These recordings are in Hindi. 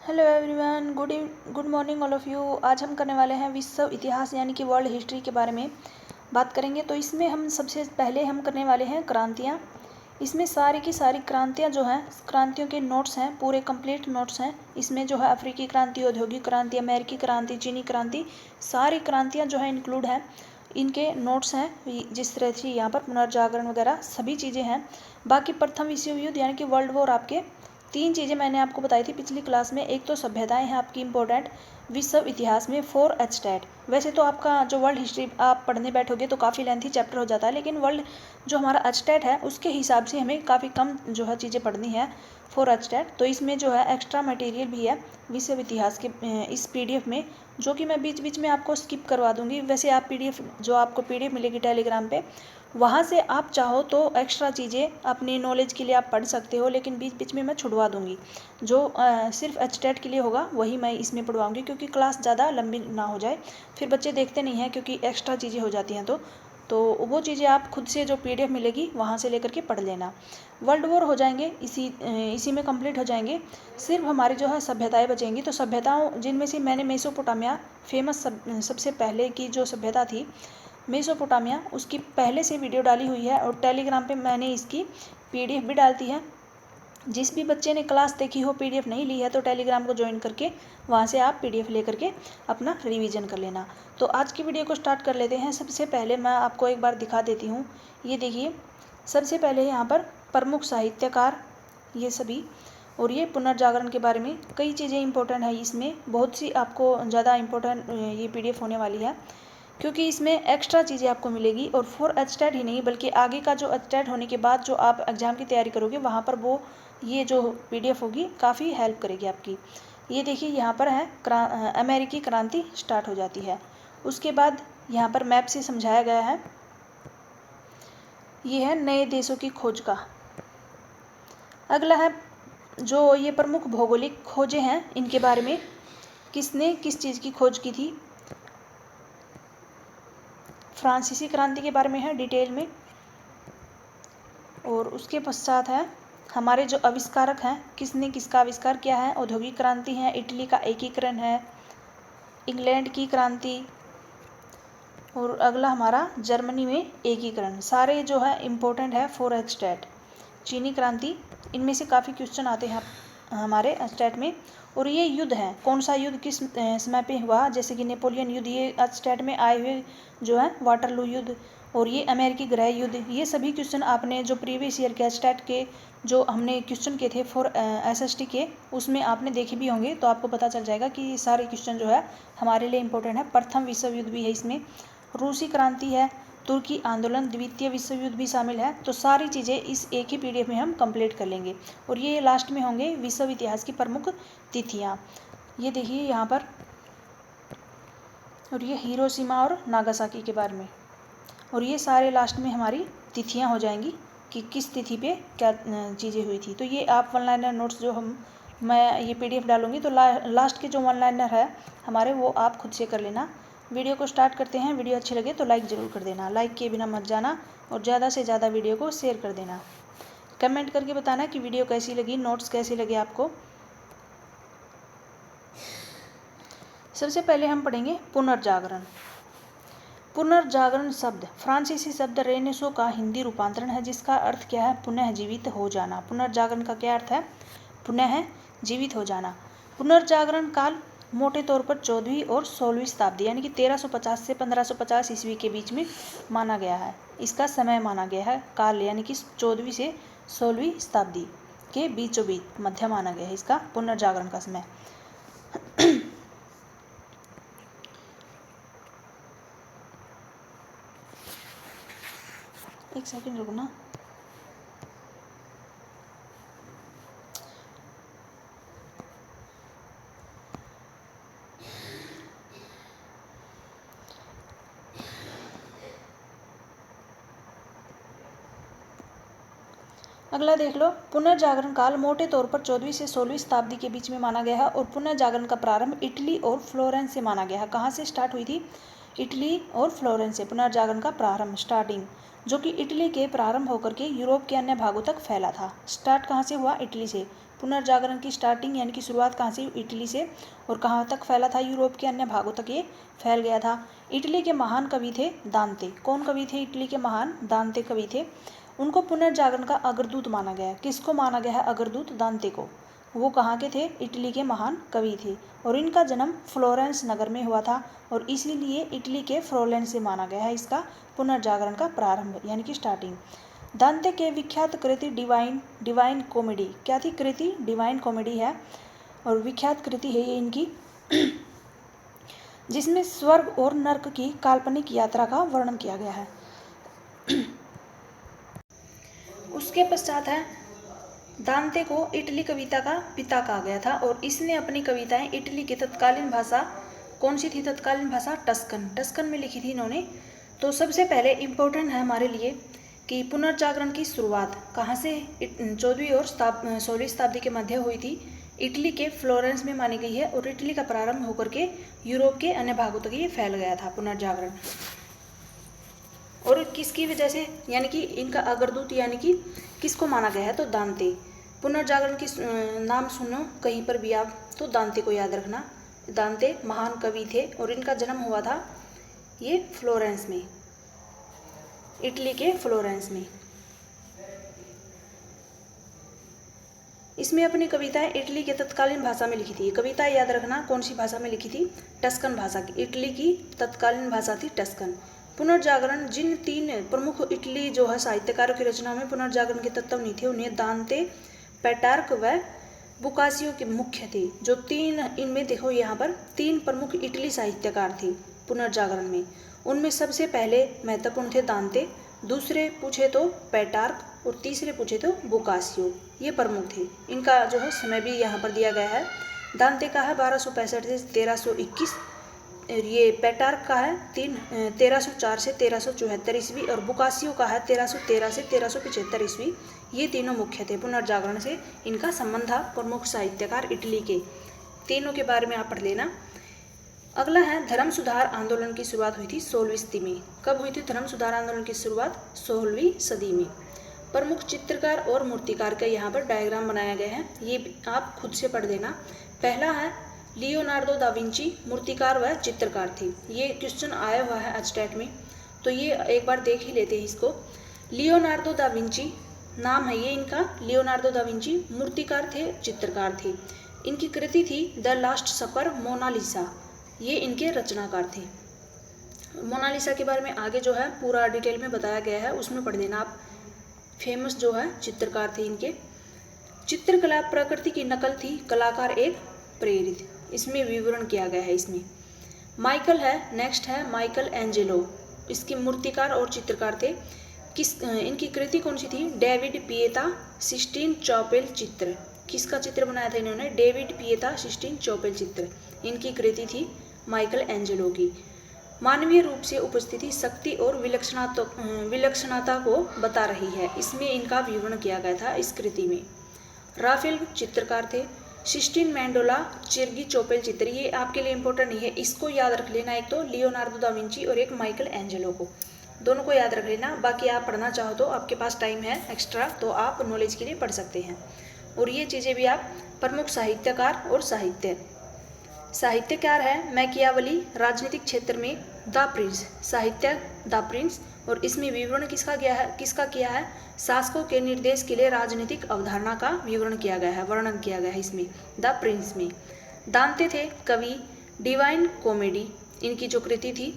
Hello everyone, good morning all of you. आज हम करने वाले हैं विश्व इतिहास यानी कि वर्ल्ड हिस्ट्री के बारे में बात करेंगे। तो इसमें हम सबसे पहले हम करने वाले हैं क्रांतियाँ। इसमें सारी की सारी क्रांतियाँ जो हैं, क्रांतियों के नोट्स हैं, पूरे कंप्लीट नोट्स हैं। इसमें जो है अफ्रीकी क्रांति, औद्योगिक क्रांति, अमेरिकी क्रांति, चीनी क्रांति, सारी क्रांतियाँ जो है इंक्लूड हैं। इनके नोट्स हैं जिस तरह से यहाँ पर पुनर्जागरण वगैरह सभी चीज़ें हैं। बाकी प्रथम विश्व युद्ध यानी कि वर्ल्ड वॉर, आपके 3 चीज़ें मैंने आपको बताई थी पिछली क्लास में। एक तो सभ्यताएं हैं आपकी इंपॉर्टेंट विश्व इतिहास में 4 एचटेट। वैसे तो आपका जो वर्ल्ड हिस्ट्री आप पढ़ने बैठोगे तो काफ़ी लेंथी चैप्टर हो जाता है, लेकिन वर्ल्ड जो हमारा एचटेट है उसके हिसाब से हमें काफ़ी कम जो है चीज़ें पढ़नी है 4 एचटेट। तो इसमें जो है एक्स्ट्रा मटेरियल भी है विश्व इतिहास के इस पीडीएफ में, जो कि मैं बीच बीच में आपको स्किप करवा दूंगी। वैसे आप पीडीएफ जो आपको पीडीएफ मिलेगी टेलीग्राम पे, वहाँ से आप चाहो तो एक्स्ट्रा चीज़ें अपनी नॉलेज के लिए आप पढ़ सकते हो, लेकिन बीच बीच में मैं छुड़वा दूंगी। जो सिर्फ एचटेट के लिए होगा वही मैं इसमें पढ़वाऊंगी, क्योंकि क्लास ज़्यादा लंबी ना हो जाए, फिर बच्चे देखते नहीं हैं क्योंकि एक्स्ट्रा चीज़ें हो जाती हैं। तो वो चीज़ें आप खुद से जो पीडीएफ मिलेगी वहाँ से लेकर के पढ़ लेना। वर्ल्ड वॉर हो जाएंगे, इसी में कंप्लीट हो जाएंगे। सिर्फ हमारी जो है सभ्यताएं बचेंगी। तो सभ्यताओं जिनमें से मैंने मेसोपोटामिया फेमस सबसे पहले की जो सभ्यता थी मेसोपोटामिया, उसकी पहले से वीडियो डाली हुई है और टेलीग्राम पे मैंने इसकी पीडीएफ भी डालती है। जिस भी बच्चे ने क्लास देखी हो, पीडीएफ नहीं ली है, तो टेलीग्राम को ज्वाइन करके वहाँ से आप पीडीएफ लेकर के अपना रिवीजन कर लेना। तो आज की वीडियो को स्टार्ट कर लेते हैं। सबसे पहले मैं आपको एक बार दिखा देती हूँ। ये देखिए, सबसे पहले यहाँ पर प्रमुख साहित्यकार ये सभी, और ये पुनर्जागरण के बारे में कई चीज़ें इंपॉर्टेंट है। इसमें बहुत सी आपको ज़्यादा इंपॉर्टेंट ये पीडीएफ होने वाली है, क्योंकि इसमें एक्स्ट्रा चीज़ें आपको मिलेगी। और 4 एचटेट ही नहीं, बल्कि आगे का जो एचटेट होने के बाद जो आप एग्ज़ाम की तैयारी करोगे वहाँ पर वो ये जो पीडीएफ होगी काफ़ी हेल्प करेगी आपकी। ये देखिए, यहाँ पर है अमेरिकी क्रांति स्टार्ट हो जाती है। उसके बाद यहाँ पर मैप से समझाया गया है। ये है नए देशों की खोज का। अगला है जो ये प्रमुख भौगोलिक खोजें हैं, इनके बारे में किसने किस चीज़ की खोज की थी। फ्रांसीसी क्रांति के बारे में है डिटेल में। और उसके पश्चात है हमारे जो आविष्कारक हैं, किसने किसका आविष्कार किया है। औद्योगिक क्रांति है, इटली का एकीकरण है, इंग्लैंड की क्रांति, और अगला हमारा जर्मनी में एकीकरण। सारे जो है इम्पोर्टेंट है 4 एचटेट। चीनी क्रांति, इनमें से काफ़ी क्वेश्चन आते हैं हमारे एचटेट में। और ये युद्ध है, कौन सा युद्ध किस समय पे हुआ, जैसे कि नेपोलियन युद्ध, ये एचटेट में आए हुए जो है वाटरलू युद्ध, और ये अमेरिकी गृह युद्ध। ये सभी क्वेश्चन आपने जो प्रीवियस ईयर के एचटेट के जो हमने क्वेश्चन किए थे फॉर एसएसटी के, उसमें आपने देखे भी होंगे, तो आपको पता चल जाएगा कि ये सारे क्वेश्चन जो है हमारे लिए इंपॉर्टेंट है। प्रथम विश्व युद्ध भी है इसमें, रूसी क्रांति है, तुर्की आंदोलन, द्वितीय विश्व युद्ध भी शामिल है। तो सारी चीज़ें इस एक ही पीडीएफ में हम कंप्लीट कर लेंगे। और ये लास्ट में होंगे विश्व इतिहास की प्रमुख तिथियाँ। ये देखिए यहाँ पर, और ये हिरोशिमा और नागासाकी के बारे में। और ये सारे लास्ट में हमारी तिथियाँ हो जाएंगी कि किस तिथि पे क्या चीज़ें हुई थी। तो ये आप वन लाइनर नोट्स जो मैं ये पीडीएफ डालूंगी, तो लास्ट के जो वन लाइनर है हमारे, वो आप खुद से कर लेना। वीडियो को स्टार्ट करते हैं। वीडियो अच्छी लगे तो लाइक ज़रूर कर देना, लाइक किए बिना मत जाना, और ज़्यादा से ज़्यादा वीडियो को शेयर कर देना। कमेंट करके बताना कि वीडियो कैसी लगी, नोट्स कैसे लगे आपको। सबसे पहले हम पढ़ेंगे पुनर्जागरण। पुनर्जागरण शब्द फ्रांसीसी शब्द रेनेसो का हिंदी रूपांतरण है, जिसका अर्थ क्या है, पुनः जीवित हो जाना। पुनर्जागरण का क्या अर्थ है, पुनः जीवित हो जाना। पुनर्जागरण काल मोटे तौर पर 14वीं और 16वीं शताब्दी यानी कि 1350 से 1550 ईस्वी के बीच में माना गया है। इसका समय माना गया है, काल यानी कि 14वीं से 16वीं शताब्दी के बीचों बीच मध्य माना गया है इसका पुनर्जागरण का समय। एक सेकंड रुकना। अगला देख लो, पुनर्जागरण काल मोटे तौर पर 14वीं से 16वीं शताब्दी के बीच में माना गया है। और पुनर्जागरण का प्रारंभ इटली और फ्लोरेंस से माना गया है। कहाँ से स्टार्ट हुई थी, इटली और फ्लोरेंस से पुनर्जागरण का प्रारंभ, स्टार्टिंग। जो कि इटली के प्रारंभ होकर के यूरोप के अन्य भागों तक फैला था। स्टार्ट कहाँ से हुआ? इटली से। पुनर्जागरण की स्टार्टिंग यानी कि शुरुआत कहाँ से? इटली से। और कहाँ तक फैला था? यूरोप के अन्य भागों तक ये फैल गया था। इटली के महान कवि थे दांते। कौन कवि थे इटली के महान? दांते कवि थे। उनको पुनर्जागरण का अग्रदूत माना गया है। किसको माना गया है अग्रदूत? दांते को। वो कहाँ के थे? इटली के महान कवि थे और इनका जन्म फ्लोरेंस नगर में हुआ था और इसीलिए इटली के फ्लोरेंस से माना गया है इसका पुनर्जागरण का प्रारंभ यानी कि स्टार्टिंग। दांते के विख्यात कृति डिवाइन कॉमेडी। क्या थी कृति? डिवाइन कॉमेडी है और विख्यात कृति है ये इनकी जिसमें स्वर्ग और नर्क की काल्पनिक यात्रा का वर्णन किया गया है। उसके पश्चात है दांते को इटली कविता का पिता कहा गया था और इसने अपनी कविताएं इटली की तत्कालीन भाषा, कौन सी थी तत्कालीन भाषा? टस्कन में लिखी थी इन्होंने। तो सबसे पहले इम्पोर्टेंट है हमारे लिए कि पुनर्जागरण की शुरुआत कहाँ से? 14वीं और 16वीं शताब्दी के मध्य हुई थी। इटली के फ्लोरेंस में मानी गई है और इटली का प्रारंभ होकर के यूरोप के अन्य भागों तक ये फैल गया था पुनर्जागरण। और किसकी वजह से? यानी कि इनका अग्रदूत यानी कि किसको माना गया है? तो दांते। पुनर्जागरण की नाम सुनो कहीं पर भी आप तो दांते को याद रखना। दांते महान कवि थे और इनका जन्म हुआ था ये फ्लोरेंस में, इटली के फ्लोरेंस में। इसमें अपनी कविताएं इटली के तत्कालीन भाषा में लिखी थी। कविता याद रखना कौन सी भाषा में लिखी थी? टस्कन भाषा की। इटली की तत्कालीन भाषा थी टस्कन। पुनर्जागरण जिन 3 प्रमुख इटली जो है साहित्यकारों की रचना में पुनर्जागरण के तत्व नहीं थे उन्हें दांते, पेटार्क व बुकासियो के मुख्य थे। जो 3 इनमें देखो यहाँ पर 3 प्रमुख इटली साहित्यकार थे पुनर्जागरण में। उनमें सबसे पहले महत्वपूर्ण थे दांते, दूसरे पूछे तो पेटार्क और तीसरे पूछे तो बुकासियो। ये प्रमुख थे। इनका जो है समय भी यहाँ पर दिया गया है। दांते का है 1265 से 1321, ये पेटार्क का है 1304 से 1374 ईस्वी और बुकासियो का है 1313 से 1375 ईस्वी। ये तीनों मुख्य थे। पुनर्जागरण से इनका संबंध था। प्रमुख साहित्यकार इटली के तीनों के बारे में आप पढ़ लेना। अगला है धर्म सुधार आंदोलन की शुरुआत हुई थी 16वीं सदी में। कब हुई थी धर्म सुधार आंदोलन की शुरुआत? 16वीं सदी में। प्रमुख चित्रकार और मूर्तिकार का यहाँ पर डायग्राम बनाया गया है, ये आप खुद से पढ़ देना। पहला है लियोनार्दो दा विंची, मूर्तिकार व चित्रकार थे। ये क्वेश्चन आया हुआ है एचटेट में तो ये एक बार देख ही लेते हैं इसको। लियोनार्दो दा विंची नाम है ये इनका, लियोनार्दो दा विंची। मूर्तिकार थे, चित्रकार थे। इनकी कृति थी द लास्ट सपर, मोनालिसा। ये इनके रचनाकार थे। मोनालिसा के बारे में आगे जो है पूरा डिटेल में बताया गया है, उसमें पढ़ देना आप। फेमस जो है चित्रकार थे इनके। चित्रकला प्रकृति की नकल थी, कलाकार एक प्रेरित। इसमें विवरण किया गया है इसमें। माइकल है, नेक्स्ट है माइकल एंजेलो। इसके मूर्तिकार और चित्रकार थे। इनकी कृति कौन सी थी? डेविड पिएटा सिस्टीन चौपेल चित्र। किसका चित्र बनाया था इन्होंने? डेविड पिएटा सिस्टीन चौपेल चित्र इनकी कृति थी माइकल एंजेलो की। मानवीय रूप से उपस्थिति, शक्ति और विलक्षणता को बता रही है, इसमें इनका विवरण किया गया था इस कृति में। राफेल चित्रकार थे। सिस्टीन मेंडोला चिर्गी चौपेल चित्र, ये आपके लिए इंपॉर्टेंट नहीं है, इसको याद रख लेना। एक तो लियोनार्दो दा विंची और एक माइकल एंजेलो को, दोनों को याद रख लेना। बाकी आप पढ़ना चाहो तो आपके पास टाइम है एक्स्ट्रा तो आप नॉलेज के लिए पढ़ सकते हैं। और ये चीज़ें भी आप प्रमुख साहित्यकार और साहित्यकार है मैकियावली। राजनीतिक क्षेत्र में द प्रिंस, साहित्य द प्रिंस। और इसमें विवरण किसका किया है? शासकों के निर्देश के लिए राजनीतिक अवधारणा का विवरण किया गया है, वर्णन किया गया है इसमें द प्रिंस में। दांते थे कवि, डिवाइन कॉमेडी इनकी जो कृति थी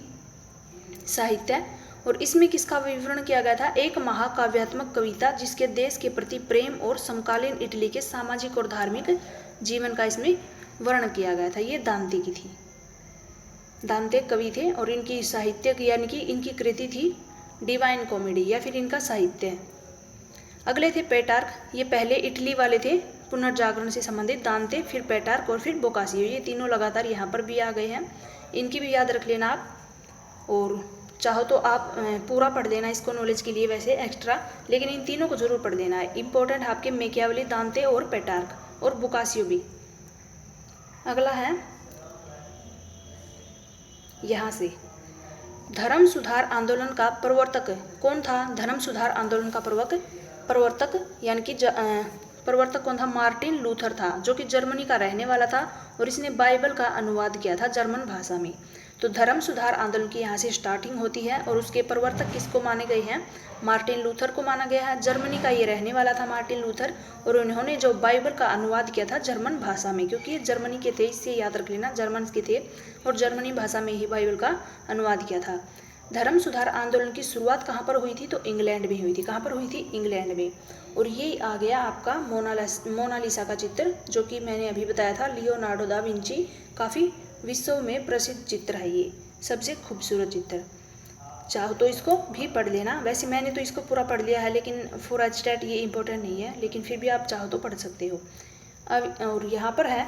साहित्य। और इसमें किसका विवरण किया गया था? एक महाकाव्यात्मक कविता जिसके देश के प्रति प्रेम और समकालीन इटली के सामाजिक और धार्मिक जीवन का इसमें वर्णन किया गया था। ये दांते की थी। दांते कवि थे और इनकी साहित्य यानी कि इनकी कृति थी डिवाइन कॉमेडी या फिर इनका साहित्य। अगले थे पेटार्क, ये पहले इटली वाले थे पुनर्जागरण से संबंधित। दांते, फिर पेटार्क और फिर बोकासियो, ये तीनों लगातार यहाँ पर भी आ गए हैं, इनकी भी याद रख लेना आप। और चाहो तो आप पूरा पढ़ देना इसको नॉलेज के लिए वैसे एक्स्ट्रा, लेकिन इन तीनों को जरूर पढ़ देना है। इंपॉर्टेंट आपके मैकियावली, दांते और पेटार्क और बोकासियो भी। अगला है यहाँ से धर्म सुधार आंदोलन का प्रवर्तक कौन था? धर्म सुधार आंदोलन का प्रवर्तक यानी कि प्रवर्तक कौन था? मार्टिन लूथर था, जो कि जर्मनी का रहने वाला था और इसने बाइबल का अनुवाद किया था जर्मन भाषा में। तो धर्म सुधार आंदोलन की यहाँ से स्टार्टिंग होती है और उसके प्रवर्तक किसको माने गए हैं? मार्टिन लूथर को माना गया है। जर्मनी का ये रहने वाला था मार्टिन लूथर, और उन्होंने जो बाइबल का अनुवाद किया था जर्मन भाषा में, क्योंकि ये जर्मनी के थे, इससे याद रख लेना, जर्मन के थे और जर्मनी भाषा में ही बाइबल का अनुवाद किया था। धर्म सुधार आंदोलन की शुरुआत कहाँ पर हुई थी? तो इंग्लैंड में हुई थी। कहाँ पर हुई थी? इंग्लैंड में। और ये आ गया आपका मोनालिसा का चित्र, जो कि मैंने अभी बताया था लियोनार्डो दा विंची। काफ़ी विश्व में प्रसिद्ध चित्र है, ये सबसे खूबसूरत चित्र। चाहो तो इसको भी पढ़ लेना। वैसे मैंने तो इसको पूरा पढ़ लिया है, लेकिन फॉर एचटेट ये इम्पोर्टेंट नहीं है, लेकिन फिर भी आप चाहो तो पढ़ सकते हो। अब और यहाँ पर है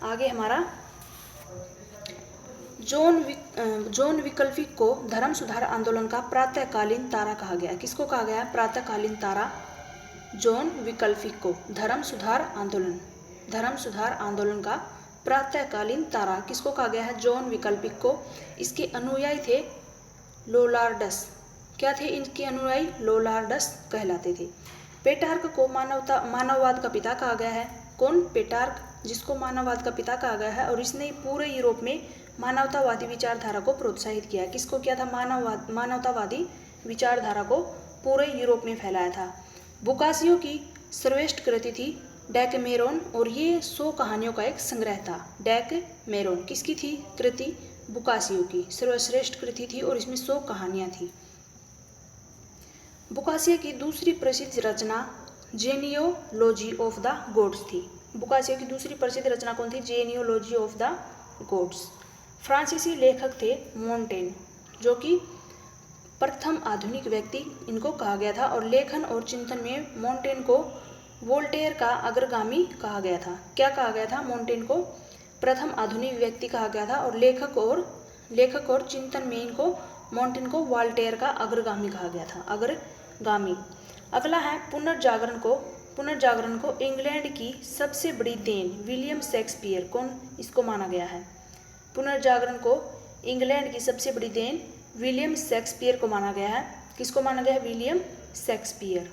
आगे हमारा जॉन विकल्पिक को धर्म सुधार आंदोलन का प्रातःकालीन तारा कहा गया। किसको कहा गया? प्रातःकालीन तारा। जॉन विकल्पिक को धर्म सुधार आंदोलन का प्रातःकालीन तारा किसको कहा गया है? जॉन विकल्पिक को। इसके अनुयायी थे लोलार्डस। क्या थे इनके अनुयायी? लोलार्डस कहलाते थे। पेटार्क को मानववाद का पिता कहा गया है। कौन? पेटार्क, जिसको मानववाद का पिता कहा गया है, और इसने पूरे यूरोप में मानवतावादी विचारधारा को प्रोत्साहित किया। किसको किया था? मानवतावादी विचारधारा को पूरे यूरोप में फैलाया था। बोकासियो की सर्वश्रेष्ठ कृति थी डेकमेरोन, और ये 100 कहानियों का एक संग्रह था। डेकमेरोन किसकी थी कृति? बोकासियो की सर्वश्रेष्ठ कृति थी और इसमें 100 कहानियां थी। बोकासियो की दूसरी प्रसिद्ध रचना जेनियोलॉजी ऑफ द गॉड्स थी। बोकासियो की दूसरी प्रसिद्ध रचना कौन थी? जेनियोलॉजी ऑफ द गॉड्स। फ्रांसीसी लेखक थे मोंटेन, जो कि प्रथम आधुनिक व्यक्ति इनको कहा गया था, और लेखन और चिंतन में मोंटेन को वोल्टेयर का अग्रगामी कहा गया था। क्या कहा गया था? मोंटेन को प्रथम आधुनिक व्यक्ति कहा गया था, और लेखक और चिंतन में इनको मोंटेन को वोल्टेयर का अग्रगामी कहा गया था। अग्रगामी। अगला है पुनर्जागरण को इंग्लैंड की सबसे बड़ी देन विलियम शेक्सपियर। कौन इसको माना गया है? पुनर्जागरण को इंग्लैंड की सबसे बड़ी देन विलियम शेक्सपियर को माना गया है। किसको माना गया है? William Shakespeare.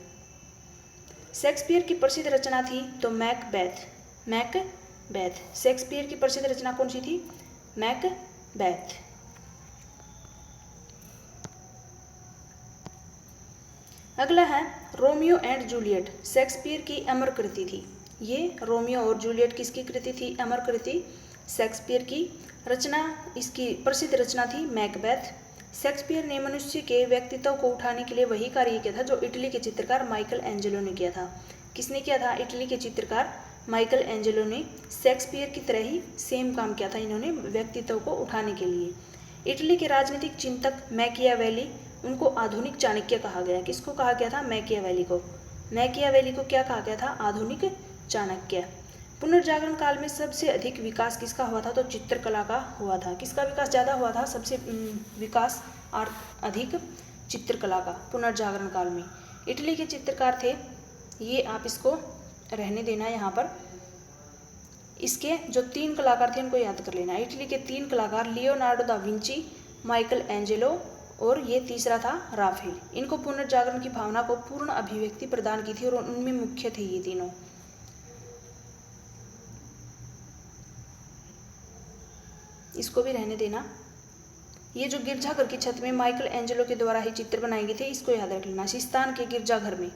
शेक्सपियर की प्रसिद्ध रचना थी तो मैकबेथ। शेक्सपियर की प्रसिद्ध रचना कौन सी थी? मैकबेथ। अगला है रोमियो एंड जूलियट। शेक्सपियर की अमर कृति थी। ये रोमियो और जूलियट किसकी कृति थी? अमर कृति शेक्सपियर की। रचना, इसकी प्रसिद्ध रचना थी मैकबेथ। शेक्सपियर ने मनुष्य के व्यक्तित्व को उठाने के लिए वही कार्य किया था जो इटली के चित्रकार माइकल एंजेलो ने किया था। किसने किया था? इटली के चित्रकार माइकल एंजेलो ने शेक्सपियर की तरह ही सेम काम किया था इन्होंने व्यक्तित्व को उठाने के लिए। इटली के राजनीतिक चिंतक मैकियावेली, उनको आधुनिक चाणक्य कहा गया। किसको कहा गया था? मैकियावेली को। मैकियावेली को क्या कहा गया था? आधुनिक चाणक्य। पुनर्जागरण काल में सबसे अधिक विकास किसका हुआ था? तो चित्रकला का हुआ था। किसका विकास ज़्यादा हुआ था? सबसे विकास और अधिक चित्रकला का पुनर्जागरण काल में। इटली के चित्रकार थे, ये आप इसको रहने देना यहाँ पर। इसके जो 3 कलाकार थे उनको याद कर लेना। इटली के 3 कलाकार Leonardo da Vinci, Michael Angelo और ये तीसरा था राफेल। इनको पुनर्जागरण की भावना को पूर्ण अभिव्यक्ति प्रदान की थी और उनमें मुख्य थे ये तीनों। इसको भी रहने देना। ये जो गिरजाघर की छत में माइकल एंजेलो के द्वारा ही चित्र बनाए गए थे, इसको याद रख लेना। सिस्तान के गिरजाघर में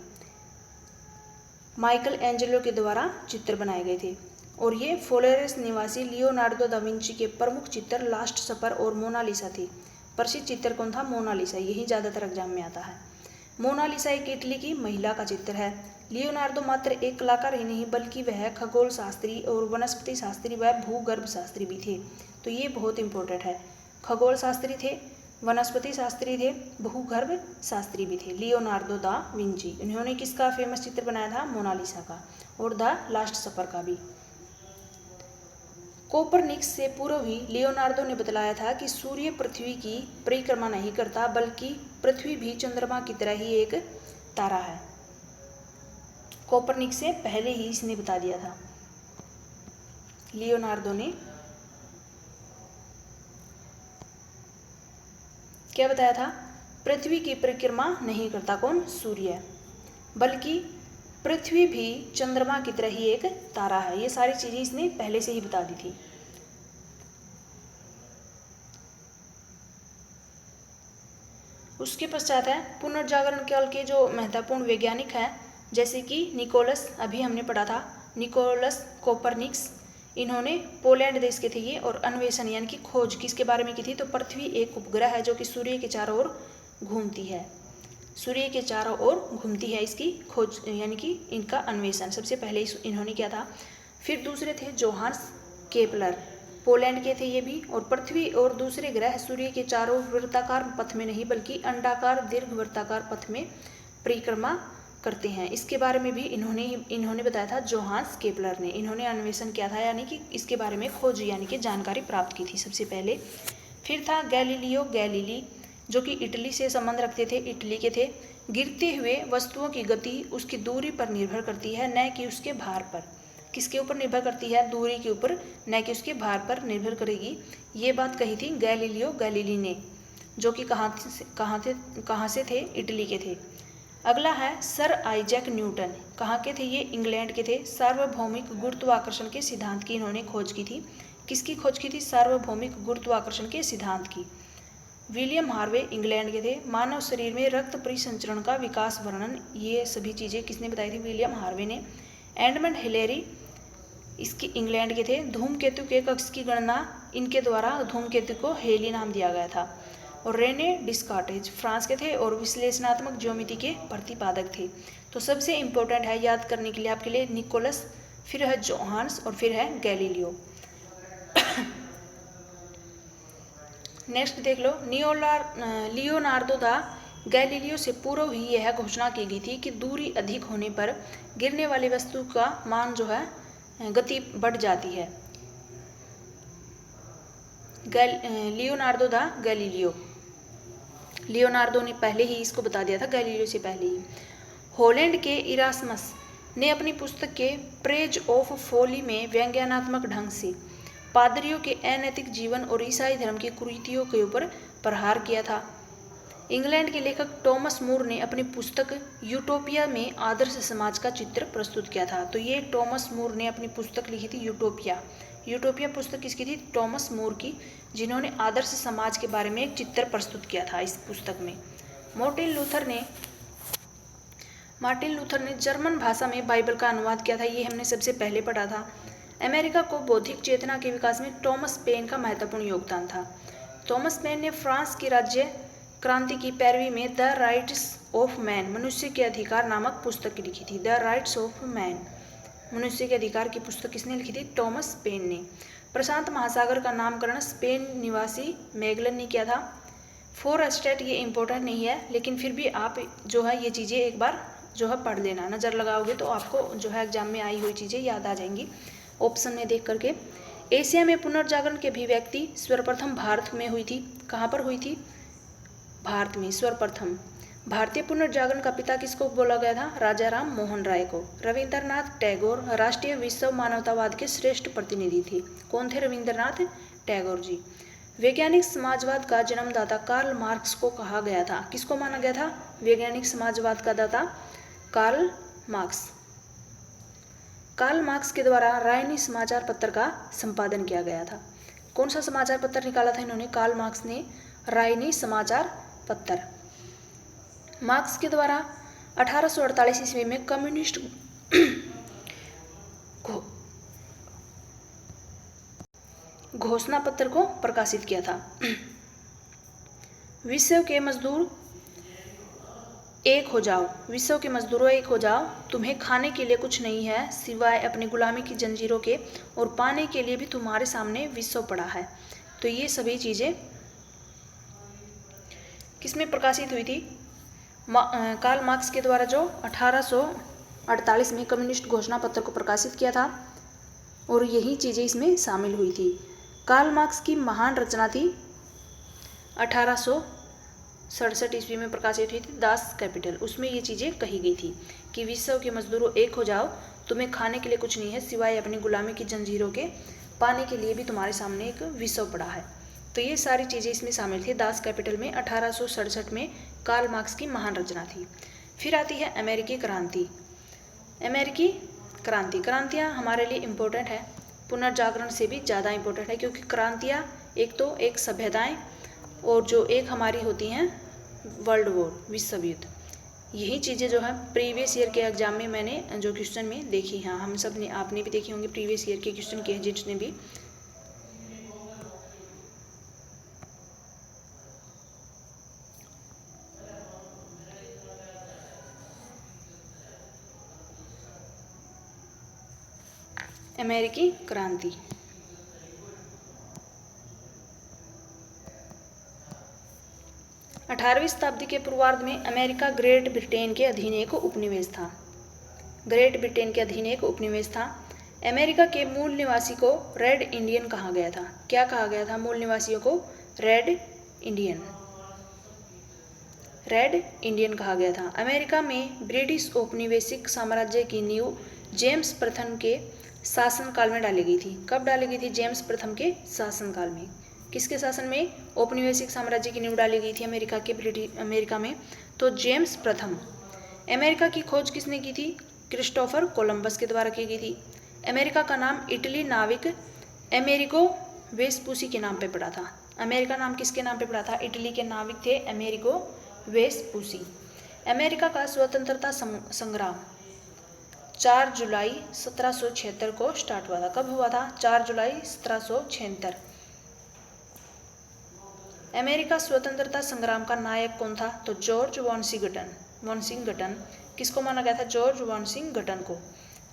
माइकल एंजेलो के द्वारा चित्र बनाए गए थे। और ये फ्लोरेंस निवासी लियोनार्डो दा विंची के प्रमुख चित्र लास्ट सपर और मोनालिसा थे। प्रसिद्ध चित्र कौन था? मोनालिसा। यही ज़्यादातर एग्जाम में आता है। मोनालिसा एक इटली की महिला का चित्र है। लियोनार्डो मात्र एक कलाकार ही नहीं बल्कि वह खगोल शास्त्री और वनस्पति शास्त्री व भूगर्भ शास्त्री भी थे। तो ये बहुत इंपॉर्टेंट है। खगोल शास्त्री थे, वनस्पति शास्त्री थे, भूगर्भ शास्त्री भी थे। लियोनार्डो दा विंची, इन्होंने किसका फेमस चित्र बनाया था? मोनालिसा का, और द लास्ट सपर का भी। कोपरनिकस से पूर्व ही लियोनार्डो ने बतलाया था कि सूर्य पृथ्वी की परिक्रमा नहीं करता बल्कि पृथ्वी भी चंद्रमा की तरह ही एक तारा है। कोपरनिकस से पहले ही इसने बता दिया था लियोनार्डो ने। क्या बताया था? पृथ्वी की परिक्रमा नहीं करता कौन? सूर्य, बल्कि पृथ्वी भी चंद्रमा की तरह ही एक तारा है। ये सारी चीजें इसने पहले से ही बता दी थी। उसके पश्चात है पुनर्जागरण काल के जो महत्वपूर्ण वैज्ञानिक हैं, जैसे कि निकोलस, अभी हमने पढ़ा था, निकोलस कोपरनिकस। इन्होंने पोलैंड देश के थे ये, और अन्वेषण यानी कि खोज किसके बारे में की थी? तो पृथ्वी एक उपग्रह है जो कि सूर्य के चारों ओर घूमती है, सूर्य के चारों ओर घूमती है, इसकी खोज यानी कि इनका अन्वेषण सबसे पहले इन्होंने किया था। फिर दूसरे थे जोहान्स केपलर, पोलैंड के थे ये भी, और पृथ्वी और दूसरे ग्रह सूर्य के चारों वृत्ताकार पथ में नहीं बल्कि अंडाकार दीर्घ वृत्ताकार पथ में परिक्रमा करते हैं। इसके बारे में भी इन्होंने बताया था, जोहान्स केपलर ने। इन्होंने अन्वेषण किया था, यानी कि इसके बारे में खोज यानी कि जानकारी प्राप्त की थी सबसे पहले। फिर था गैलीलियो गैलीली, जो कि इटली से संबंध रखते थे, इटली के थे। गिरते हुए वस्तुओं की गति उसकी दूरी पर निर्भर करती है, न कि उसके भार पर। किसके ऊपर निर्भर करती है? दूरी के ऊपर, न कि उसके भार पर निर्भर करेगी। ये बात कही थी गैलीलियो गैलीली ने, जो कि कहाँ से थे? इटली के थे। अगला है सर आइजैक न्यूटन, कहाँ के थे ये? इंग्लैंड के थे। सार्वभौमिक गुरुत्वाकर्षण के सिद्धांत की इन्होंने खोज की थी। किसकी खोज की थी? सार्वभौमिक गुरुत्वाकर्षण के सिद्धांत की। विलियम हार्वे, इंग्लैंड के थे। मानव शरीर में रक्त परिसंचरण का विकास वर्णन, ये सभी चीज़ें किसने बताई थी? विलियम हार्वे ने। एडमंड हिलेरी, इसकी इंग्लैंड के थे। धूमकेतु के कक्ष की गणना इनके द्वारा धूमकेतु को हेली नाम दिया गया था। और रेने डिस्कार्टेज, फ्रांस के थे और विश्लेषणात्मक ज्योमिति के प्रतिपादक थे। तो सबसे इम्पोर्टेंट है याद करने के लिए आपके लिए निकोलस, फिर है जोहान्स और फिर है गैलीलियो। नेक्स्ट देख लो, लियोनार्दो दा गैलीलियो से पूर्व ही यह घोषणा की गई थी कि दूरी अधिक होने पर गिरने वाली वस्तु का मान जो है गति बढ़ जाती है। लियोनार्दो दा गैलीलियो, लियोनार्दो ने पहले ही इसको बता दिया था, गैलीलियो से पहले ही। हॉलैंड के इरास्मस ने अपनी पुस्तक के प्रेज ऑफ फोली में व्यंग्यात्मक ढंग से पादरियों के अनैतिक जीवन और ईसाई धर्म की कुरीतियों के ऊपर प्रहार किया था। इंग्लैंड के लेखक टॉमस मूर ने अपनी पुस्तक यूटोपिया में आदर्श समाज का चित्र प्रस्तुत किया था। तो ये टॉमस मूर ने अपनी पुस्तक लिखी थी यूटोपिया। यूटोपिया पुस्तक किसकी थी? टॉमस मूर की, जिन्होंने आदर्श समाज के बारे में एक चित्र प्रस्तुत किया था इस पुस्तक में। मार्टिन लूथर ने जर्मन भाषा में बाइबल का अनुवाद किया था, ये हमने सबसे पहले पढ़ा था। अमेरिका को बौद्धिक चेतना के विकास में टॉमस पेन का महत्वपूर्ण योगदान था। टॉमस पेन ने फ्रांस की राज्य क्रांति की पैरवी में द राइट्स ऑफ मैन, मनुष्य के अधिकार नामक पुस्तक लिखी थी। द राइट्स ऑफ मैन, मनुष्य के अधिकार की पुस्तक किसने लिखी थी? टॉमस पेन ने। प्रशांत महासागर का नामकरण स्पेन निवासी मैगलन ने किया था। फोर स्टेट, ये इंपॉर्टेंट नहीं है, लेकिन फिर भी आप जो है ये चीज़ें एक बार जो है पढ़ लेना, नज़र लगाओगे तो आपको जो है एग्जाम में आई हुई चीज़ें याद आ जाएंगी ऑप्शन में देख करके। एशिया में पुनर्जागरण की अभिव्यक्ति सर्वप्रथम भारत में हुई थी। कहाँ पर हुई थी? भारत में सर्वप्रथम। भारतीय पुनर्जागरण का पिता किसको बोला गया था? राजा राम मोहन राय को। रविंद्रनाथ टैगोर राष्ट्रीय विश्व मानवतावाद के श्रेष्ठ प्रतिनिधि थे। कौन थे? रविंद्रनाथ टैगोर जी। वैज्ञानिक समाजवाद का जन्मदाता कार्ल मार्क्स को कहा गया था। किसको माना गया था? वैज्ञानिक समाजवाद का दाता कार्ल मार्क्स। कार्ल मार्क्स के द्वारा रायनी समाचार पत्र का संपादन किया गया था। कौन सा समाचार पत्र निकाला था इन्होंने? कार्ल मार्क्स ने रायनी समाचार पत्र। मार्क्स के द्वारा 1848 ईस्वी में कम्युनिस्ट घोषणा पत्र को प्रकाशित किया था। विश्व के मजदूर एक हो जाओ, विश्व के मजदूरों एक हो जाओ, तुम्हें खाने के लिए कुछ नहीं है सिवाय अपनी गुलामी की जंजीरों के, और पाने के लिए भी तुम्हारे सामने विश्व पड़ा है। तो ये सभी चीज़ें किसमें प्रकाशित हुई थी? कार्ल मार्क्स के द्वारा जो 1848 में कम्युनिस्ट घोषणा पत्र को प्रकाशित किया था, और यही चीज़ें इसमें शामिल हुई थी। कार्ल मार्क्स की महान रचना थी 1867 ईस्वी में प्रकाशित हुई थी दास कैपिटल। उसमें ये चीज़ें कही गई थी कि विश्व के मजदूरों एक हो जाओ, तुम्हें खाने के लिए कुछ नहीं है सिवाय अपनी गुलामी की जंजीरों के, पाने के लिए भी तुम्हारे सामने एक विश्व पड़ा है। तो ये सारी चीज़ें इसमें शामिल थी। दास कैपिटल में 1867 में कार्ल मार्क्स की महान रचना थी। फिर आती है अमेरिकी क्रांति। अमेरिकी क्रांति, क्रांतियाँ हमारे लिए इम्पोर्टेंट है, पुनर्जागरण से भी ज़्यादा इम्पोर्टेंट है, क्योंकि क्रांतियाँ एक सभ्यताएं और जो एक हमारी होती हैं वर्ल्ड वॉर, विश्व युद्ध, यही चीज़ें जो है प्रीवियस ईयर के एग्जाम में मैंने जो क्वेश्चन में देखी हैं, हम सब ने, आपने भी देखी होंगी, प्रीवियस ईयर के क्वेश्चन किए हैं जिसने भी। अमेरिकी क्रांति। 18वीं शताब्दी के पूर्वार्ध में अमेरिका ग्रेट ब्रिटेन के अधीन एक उपनिवेश था। ग्रेट ब्रिटेन के अधीन एक उपनिवेश था। अमेरिका के मूल निवासी को रेड इंडियन कहा गया था। क्या कहा गया था मूल निवासियों को? रेड इंडियन, रेड इंडियन कहा गया था। अमेरिका में ब्रिटिश औपनिवेशिक साम्राज्य की नींव जेम्स प्रथम के शासनकाल में डाली गई थी। कब डाली गई थी? जेम्स प्रथम के शासनकाल में। किसके शासन में औपनिवेशिक साम्राज्य की नींव डाली गई थी अमेरिका में? तो जेम्स प्रथम। अमेरिका की खोज किसने की थी? क्रिस्टोफर कोलंबस के द्वारा की गई थी। अमेरिका का नाम इटली नाविक अमेरिगो वेस्पूसी के नाम पे पड़ा था। अमेरिका नाम किसके नाम पे पड़ा था? इटली के नाविक थे अमेरिगो वेस्पूसी। अमेरिका का स्वतंत्रता संग्राम 4 जुलाई 1776 को स्टार्ट हुआ था। कब हुआ था? 4 जुलाई 1776। अमेरिका स्वतंत्रता संग्राम का नायक कौन था? तो जॉर्ज वॉशिंगटन। किसको माना गया था? जॉर्ज वॉशिंगटन को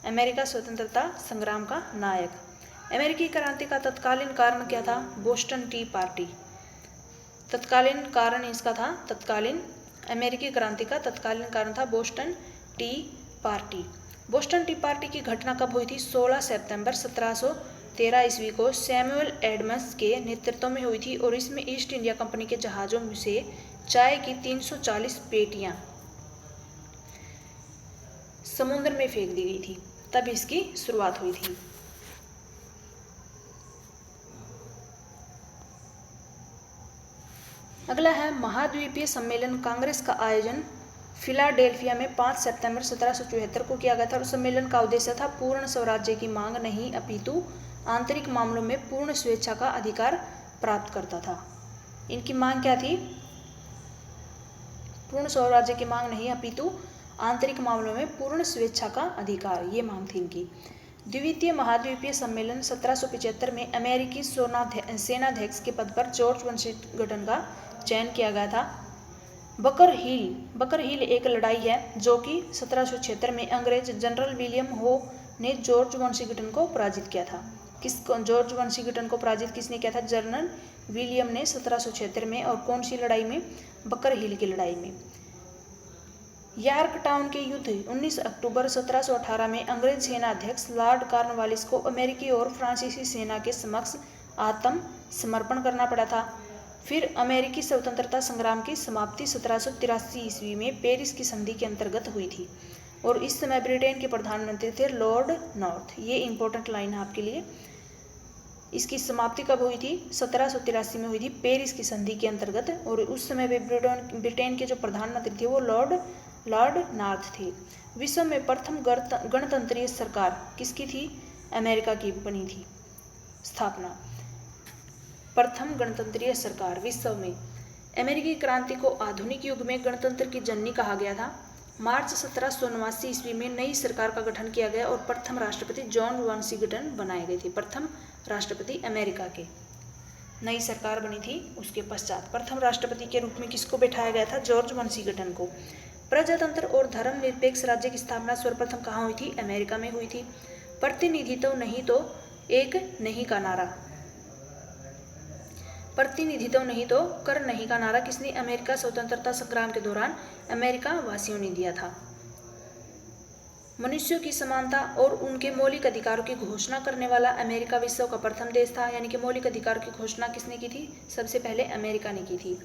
अमेरिका स्वतंत्रता संग्राम का नायक। अमेरिकी क्रांति का तत्कालीन कारण क्या था? Boston T party. तत्कालीन कारण इसका था, अमेरिकी क्रांति का तत्कालीन कारण था Boston T party. Boston T party की घटना कब हुई थी? 16 सितंबर 1713 ईस्वी को सैमुअल एडम्स के नेतृत्व में हुई थी और इसमें ईस्ट इंडिया कंपनी के जहाज़ों से चाय की 340 पेटियां समुद्र में फेंक दी गई थी, तब इसकी शुरुआत हुई थी। अगला है महाद्वीपीय सम्मेलन कांग्रेस का आयोजन फिलाडेल्फिया में 5 सितंबर 1774 को किया गया था और सम्मेलन का उद्देश्य था पूर्ण स्वराज्य की मांग नहीं अपितु आंतरिक मामलों में पूर्ण स्वेच्छा का अधिकार प्राप्त करता था। इनकी मांग क्या थी? पूर्ण स्वराज्य की मांग नहीं अपितु आंतरिक मामलों में पूर्ण स्वेच्छा का अधिकार, ये मांग थी इनकी। द्वितीय महाद्वीपीय सम्मेलन 1775 में अमेरिकी सेनाध्यक्ष के पद पर जॉर्ज वॉशिंगटन का चयन किया गया था। बकर हिल एक लड़ाई है जो कि 1776 में अंग्रेज जनरल विलियम हो ने जॉर्ज वॉशिंगटन को पराजित किया था। जॉर्ज वॉशिंगटन को पराजित किसने किया था? जनरल विलियम ने 1776 में। और कौन सी लड़ाई में? बकर हिल की लड़ाई में। यॉर्क टाउन के युद्ध 19 अक्टूबर 1718 में अंग्रेज सेनाध्यक्ष लॉर्ड कॉर्नवालिस को अमेरिकी और फ्रांसीसी सेना के समक्ष आत्मसमर्पण करना पड़ा था। फिर अमेरिकी स्वतंत्रता संग्राम की समाप्ति 1783 ईस्वी में पेरिस की संधि के अंतर्गत हुई थी और इस समय ब्रिटेन के प्रधानमंत्री थे लॉर्ड नॉर्थ। ये इंपॉर्टेंट लाइन है आपके लिए। इसकी समाप्ति कब हुई थी? 1783 में हुई थी पेरिस की संधि के अंतर्गत और उस समय ब्रिटेन के जो प्रधानमंत्री थे वो लॉर्ड नॉर्थ थे। विश्व में प्रथम गणतंत्रीय सरकार किसकी थी? अमेरिका की बनी थी स्थापना। प्रथम गणतंत्रीय सरकार विश्व में। अमेरिकी क्रांति को आधुनिक युग में गणतंत्र की जननी कहा गया था। मार्च 1789 ईस्वी में नई सरकार का गठन किया गया और प्रथम राष्ट्रपति जॉन वॉशिंगटन बनाए गए थे। प्रथम राष्ट्रपति अमेरिका के नई सरकार बनी थी, उसके पश्चात प्रथम राष्ट्रपति के रूप में किसको बैठाया गया था? जॉर्ज वॉशिंगटन को। प्रजातंत्र और धर्मनिरपेक्ष राज्य की स्थापना सर्वप्रथम कहाँ हुई थी? अमेरिका में हुई थी। प्रतिनिधित्व नहीं तो एक नहीं का नारा, प्रतिनिधित्व नहीं तो कर नहीं का नारा किसने अमेरिका स्वतंत्रता संग्राम के दौरान अमेरिका वासियों ने दिया था। मनुष्यों की समानता और उनके मौलिक अधिकारों की घोषणा करने वाला अमेरिका विश्व का प्रथम देश था। यानी कि मौलिक अधिकारों की घोषणा किसने की थी? सबसे पहले अमेरिका ने की थी।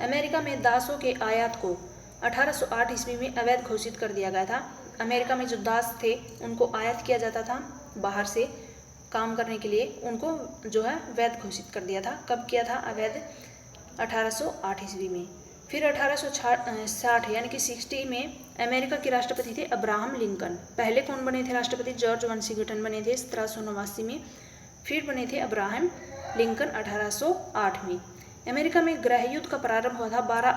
अमेरिका में दासों के आयात को 1808 ईस्वी में अवैध घोषित कर दिया गया था। अमेरिका में जो दास थे उनको आयात किया जाता था बाहर से काम करने के लिए उनको जो है वैध घोषित कर दिया था। कब किया था अवैध? 1808 ईस्वी में। फिर 1860 यानी कि 60 में अमेरिका के राष्ट्रपति थे अब्राहम लिंकन। पहले कौन बने थे राष्ट्रपति? जॉर्ज वाशिंगटन बने थे 1789 में। फिर बने थे अब्राहम लिंकन 1808 में। अमेरिका में गृह युद्ध का प्रारंभ हुआ था 12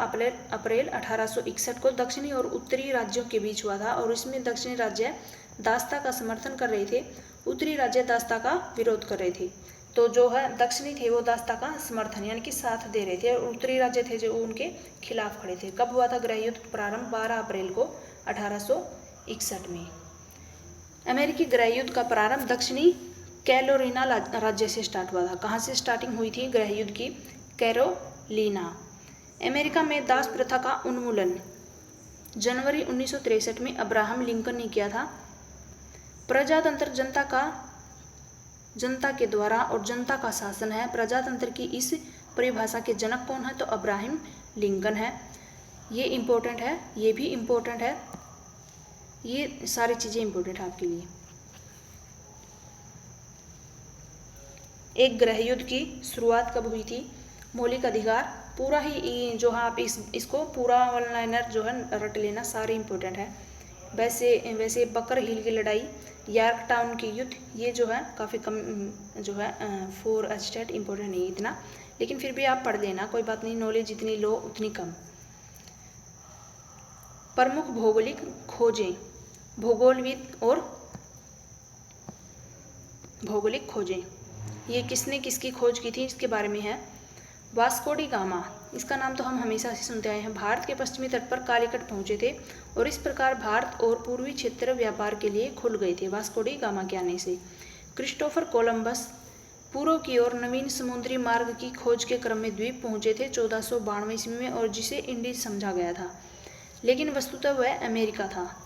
अप्रैल 1861 को। दक्षिणी और उत्तरी राज्यों के बीच हुआ था और इसमें दक्षिणी राज्य दासता का समर्थन कर रहे थे, उत्तरी राज्य दासता का विरोध कर रहे थे। तो जो है दक्षिणी थे वो दासता का समर्थन यानी कि साथ दे रहे थे और उत्तरी राज्य थे जो उनके खिलाफ खड़े थे। कब हुआ था गृह युद्ध प्रारंभ? 12 अप्रैल को 1861 में। अमेरिकी गृह युद्ध का प्रारंभ दक्षिणी कैरोलिना राज्य से स्टार्ट हुआ था। कहाँ से स्टार्टिंग हुई थी गृह युद्ध की? कैरोलिना। अमेरिका में दास प्रथा का उन्मूलन जनवरी 1963 में अब्राहम लिंकन ने किया था। प्रजातंत्र जनता के द्वारा और जनता का शासन है। प्रजातंत्र की इस परिभाषा के जनक कौन है? तो अब्राहम लिंकन है। ये इम्पोर्टेंट है, ये भी इम्पोर्टेंट है, ये सारी चीज़ें इम्पोर्टेंट है आपके लिए। एक गृह युद्ध की शुरुआत कब हुई थी? मौलिक अधिकार पूरा ही जो है आप इसको पूरा वन लाइनर जो है रट लेना, सारे इम्पोर्टेंट है। वैसे बकर हिल की लड़ाई, यॉर्क टाउन की युद्ध, ये जो है काफ़ी कम जो है फॉर स्टेट इम्पोर्टेंट नहीं इतना, लेकिन फिर भी आप पढ़ लेना, कोई बात नहीं, नॉलेज जितनी लो उतनी कम। प्रमुख भौगोलिक खोजें, भूगोलविद और भौगोलिक खोजें, ये किसने किसकी खोज की थी इसके बारे में है। वास्को डी गामा, इसका नाम तो हम हमेशा से सुनते आए हैं। भारत के पश्चिमी तट पर कालीकट पहुंचे थे और इस प्रकार भारत और पूर्वी क्षेत्र व्यापार के लिए खुल गए थे वास्को डी गामा के आने से। क्रिस्टोफर कोलंबस पूर्व की ओर नवीन समुद्री मार्ग की खोज के क्रम में द्वीप पहुंचे थे 1492 ईस्वी में और जिसे इंडीज समझा गया था, लेकिन वस्तुतः वह अमेरिका था।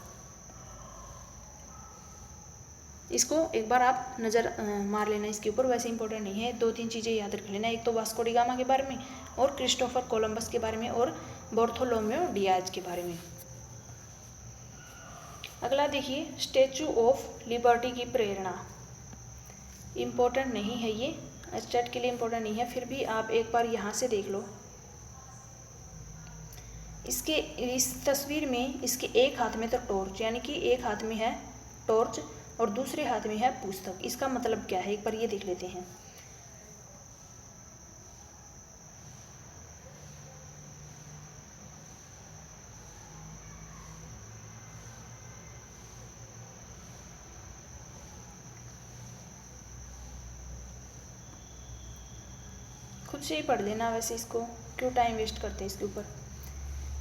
इसको एक बार आप नज़र मार लेना इसके ऊपर, वैसे इंपॉर्टेंट नहीं है, 2-3 चीज़ें याद रख लेना, एक तो वास्को डी गामा के बारे में और क्रिस्टोफर कोलंबस के बारे में और बार्थोलोमेओ डियाज के बारे में। अगला देखिए, स्टैचू ऑफ लिबर्टी की प्रेरणा, इम्पोर्टेंट नहीं है, ये स्टेट के लिए इम्पोर्टेंट नहीं है, फिर भी आप एक बार यहाँ से देख लो। इस तस्वीर में इसके एक हाथ में तो टॉर्च, यानी कि एक हाथ में है टॉर्च और दूसरे हाथ में है पुस्तक। इसका मतलब क्या है एक बार ये देख लेते हैं। खुद से ही पढ़ लेना, वैसे इसको क्यों टाइम वेस्ट करते हैं इसके ऊपर।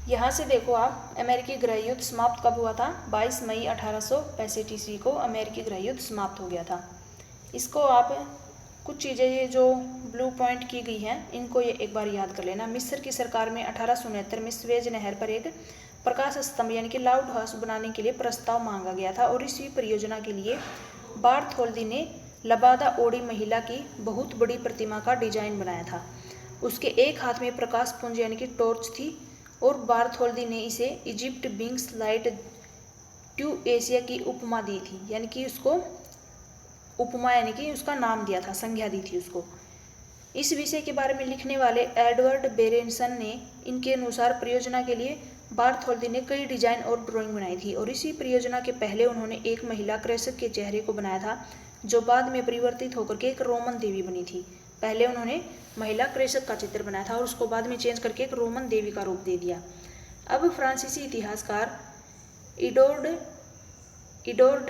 यहाँ से देखो आप, अमेरिकी गृह युद्ध समाप्त कब हुआ था? 22 मई 1865 ईस्वी को अमेरिकी गृह युद्ध समाप्त हो गया था। इसको आप कुछ चीज़ें ये जो ब्लू पॉइंट की गई हैं इनको ये एक बार याद कर लेना। मिस्र की सरकार में 1869 में स्वेज नहर पर एक प्रकाश स्तंभ यानी कि लाउड हाउस बनाने के लिए प्रस्ताव मांगा गया था और इसी परियोजना के लिए बार्थोल्दी ने लबादा ओडी महिला की बहुत बड़ी प्रतिमा का डिजाइन बनाया था। उसके एक हाथ में प्रकाश पुंज यानी कि टॉर्च थी और बार्थोल्दी ने इसे इजिप्ट बिंग्स लाइट ट्यू एशिया की उपमा दी थी, यानी कि उसको उपमा यानी कि उसका नाम दिया था, संज्ञा दी थी उसको। इस विषय के बारे में लिखने वाले एडवर्ड बेरेंसन ने इनके अनुसार परियोजना के लिए बार्थोल्दी ने कई डिजाइन और ड्राइंग बनाई थी और इसी परियोजना के पहले उन्होंने एक महिला कृषक के चेहरे को बनाया था जो बाद में परिवर्तित होकर के एक रोमन देवी बनी थी। पहले उन्होंने महिला कृषक का चित्र बनाया था और उसको बाद में चेंज करके एक रोमन देवी का रूप दे दिया। अब फ्रांसीसी इतिहासकार इडोर्ड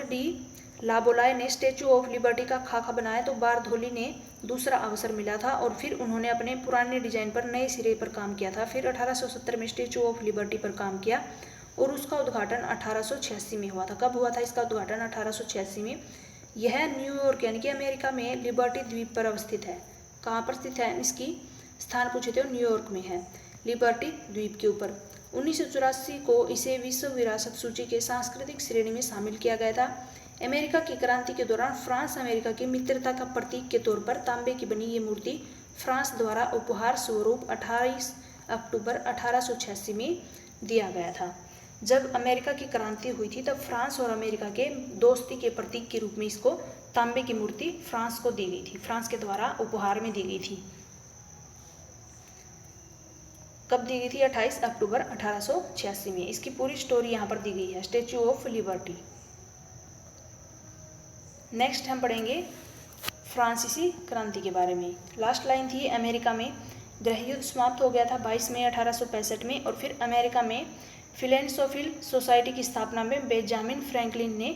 डी लाबोलाय ने स्टैचू ऑफ लिबर्टी का खाका बनाया तो बार्थोल्दी ने दूसरा अवसर मिला था और फिर उन्होंने अपने पुराने डिजाइन पर नए सिरे पर काम किया था। फिर 1870 में स्टैचू ऑफ लिबर्टी पर काम किया और उसका उद्घाटन 1886 में हुआ था। कब हुआ था इसका उद्घाटन? 1886 में। यह न्यूयॉर्क यानी कि अमेरिका में लिबर्टी द्वीप पर अवस्थित है। कहाँ पर स्थित है? इसकी स्थान पूछे थे, न्यूयॉर्क में है, लिबर्टी द्वीप के ऊपर। 1984 को इसे विश्व विरासत सूची के सांस्कृतिक श्रेणी में शामिल किया गया था। अमेरिका की क्रांति के दौरान फ्रांस अमेरिका की मित्रता का प्रतीक के तौर पर तांबे की बनी ये मूर्ति फ्रांस द्वारा उपहार स्वरूप 28 अक्टूबर 1886 में दिया गया था। जब अमेरिका की क्रांति हुई थी तब फ्रांस और अमेरिका के दोस्ती के प्रतीक के रूप में इसको तांबे की मूर्ति फ्रांस को दी गई थी, फ्रांस के द्वारा उपहार में दी गई थी। कब दी गई थी? 28 अक्टूबर 1886 में। इसकी पूरी स्टोरी यहाँ पर दी गई है, स्टैच्यू ऑफ लिबर्टी। नेक्स्ट हम पढ़ेंगे फ्रांसीसी क्रांति के बारे में। लास्ट लाइन थी अमेरिका में गृह युद्ध समाप्त हो गया था 22 मई 1865 में, और फिर अमेरिका में फिलोसोफिकल सोसाइटी की स्थापना में बेंजामिन फ्रैंकलिन ने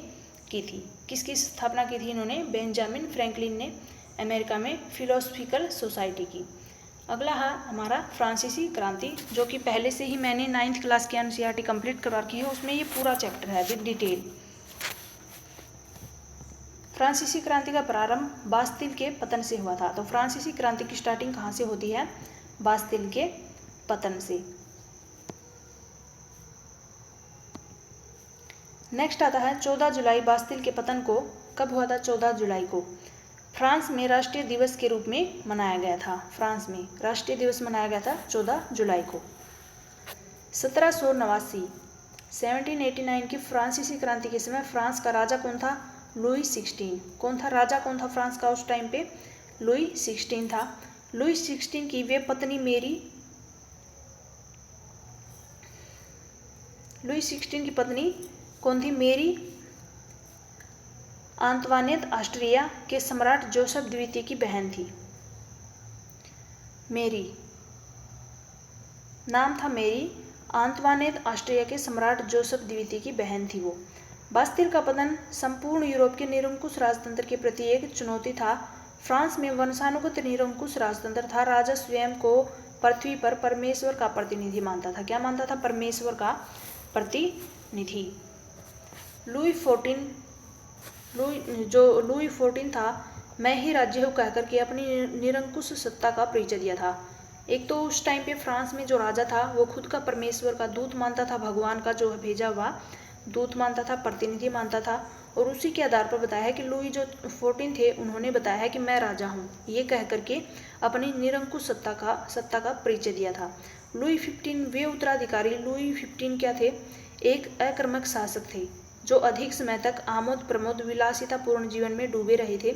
की थी। किसकी स्थापना की थी इन्होंने? बेंजामिन फ्रैंकलिन ने अमेरिका में फिलोसोफिकल सोसाइटी की। अगला है हमारा फ्रांसीसी क्रांति, जो कि पहले से ही मैंने 9th क्लास की एनसीईआरटी कंप्लीट करवा रखी है, उसमें ये पूरा चैप्टर है विद डिटेल। फ्रांसीसी क्रांति का प्रारंभ बास्तिल के पतन से हुआ था। तो फ्रांसीसी क्रांति की स्टार्टिंग कहाँ से होती है? बास्तिल के पतन से। नेक्स्ट आता है 14 जुलाई। बास्तिल के पतन को कब हुआ था? 14 जुलाई को फ्रांस में राष्ट्रीय दिवस के रूप में मनाया गया था। फ्रांस में राष्ट्रीय दिवस मनाया गया था 14 जुलाई को। 1789 की फ्रांसीसी क्रांति के समय फ्रांस का राजा कौन था? लुई 16। कौन था राजा? कौन था फ्रांस का उस टाइम पे? लुई 16 था। लुई 16 की वे पत्नी मेरी, लुई 16 की पत्नी कौन थी? मेरी आंतवानेत ऑस्ट्रिया के सम्राट जोसेफ द्वितीय की बहन थी। मेरी नाम था मेरी, आंतवानेत ऑस्ट्रिया के सम्राट जोसेफ द्वितीय की बहन थी वो। बास्तिल का पतन संपूर्ण यूरोप के निरंकुश राजतंत्र के प्रति एक चुनौती था। फ्रांस में वंशानुगत निरंकुश राजतंत्र था। राजा स्वयं को पृथ्वी पर परमेश्वर का प्रतिनिधि मानता था। क्या मानता था? परमेश्वर का प्रतिनिधि। लुई 14 था, मैं ही राज्य हूँ कहकर के अपनी निरंकुश सत्ता का परिचय दिया था। एक तो उस टाइम पे फ्रांस में जो राजा था वो खुद का परमेश्वर का दूत मानता था, भगवान का जो भेजा हुआ दूत मानता था, प्रतिनिधि मानता था, और उसी के आधार पर बताया है कि लुई जो 14 थे उन्होंने बताया है कि मैं राजा हूँ, ये कह करके अपनी निरंकुश सत्ता का परिचय दिया था। लुई 15 वे उत्तराधिकारी लुई 15 क्या थे? एक आक्रामक शासक थे जो अधिक समय तक आमोद प्रमोद विलासिता पूर्ण जीवन में डूबे रहे थे।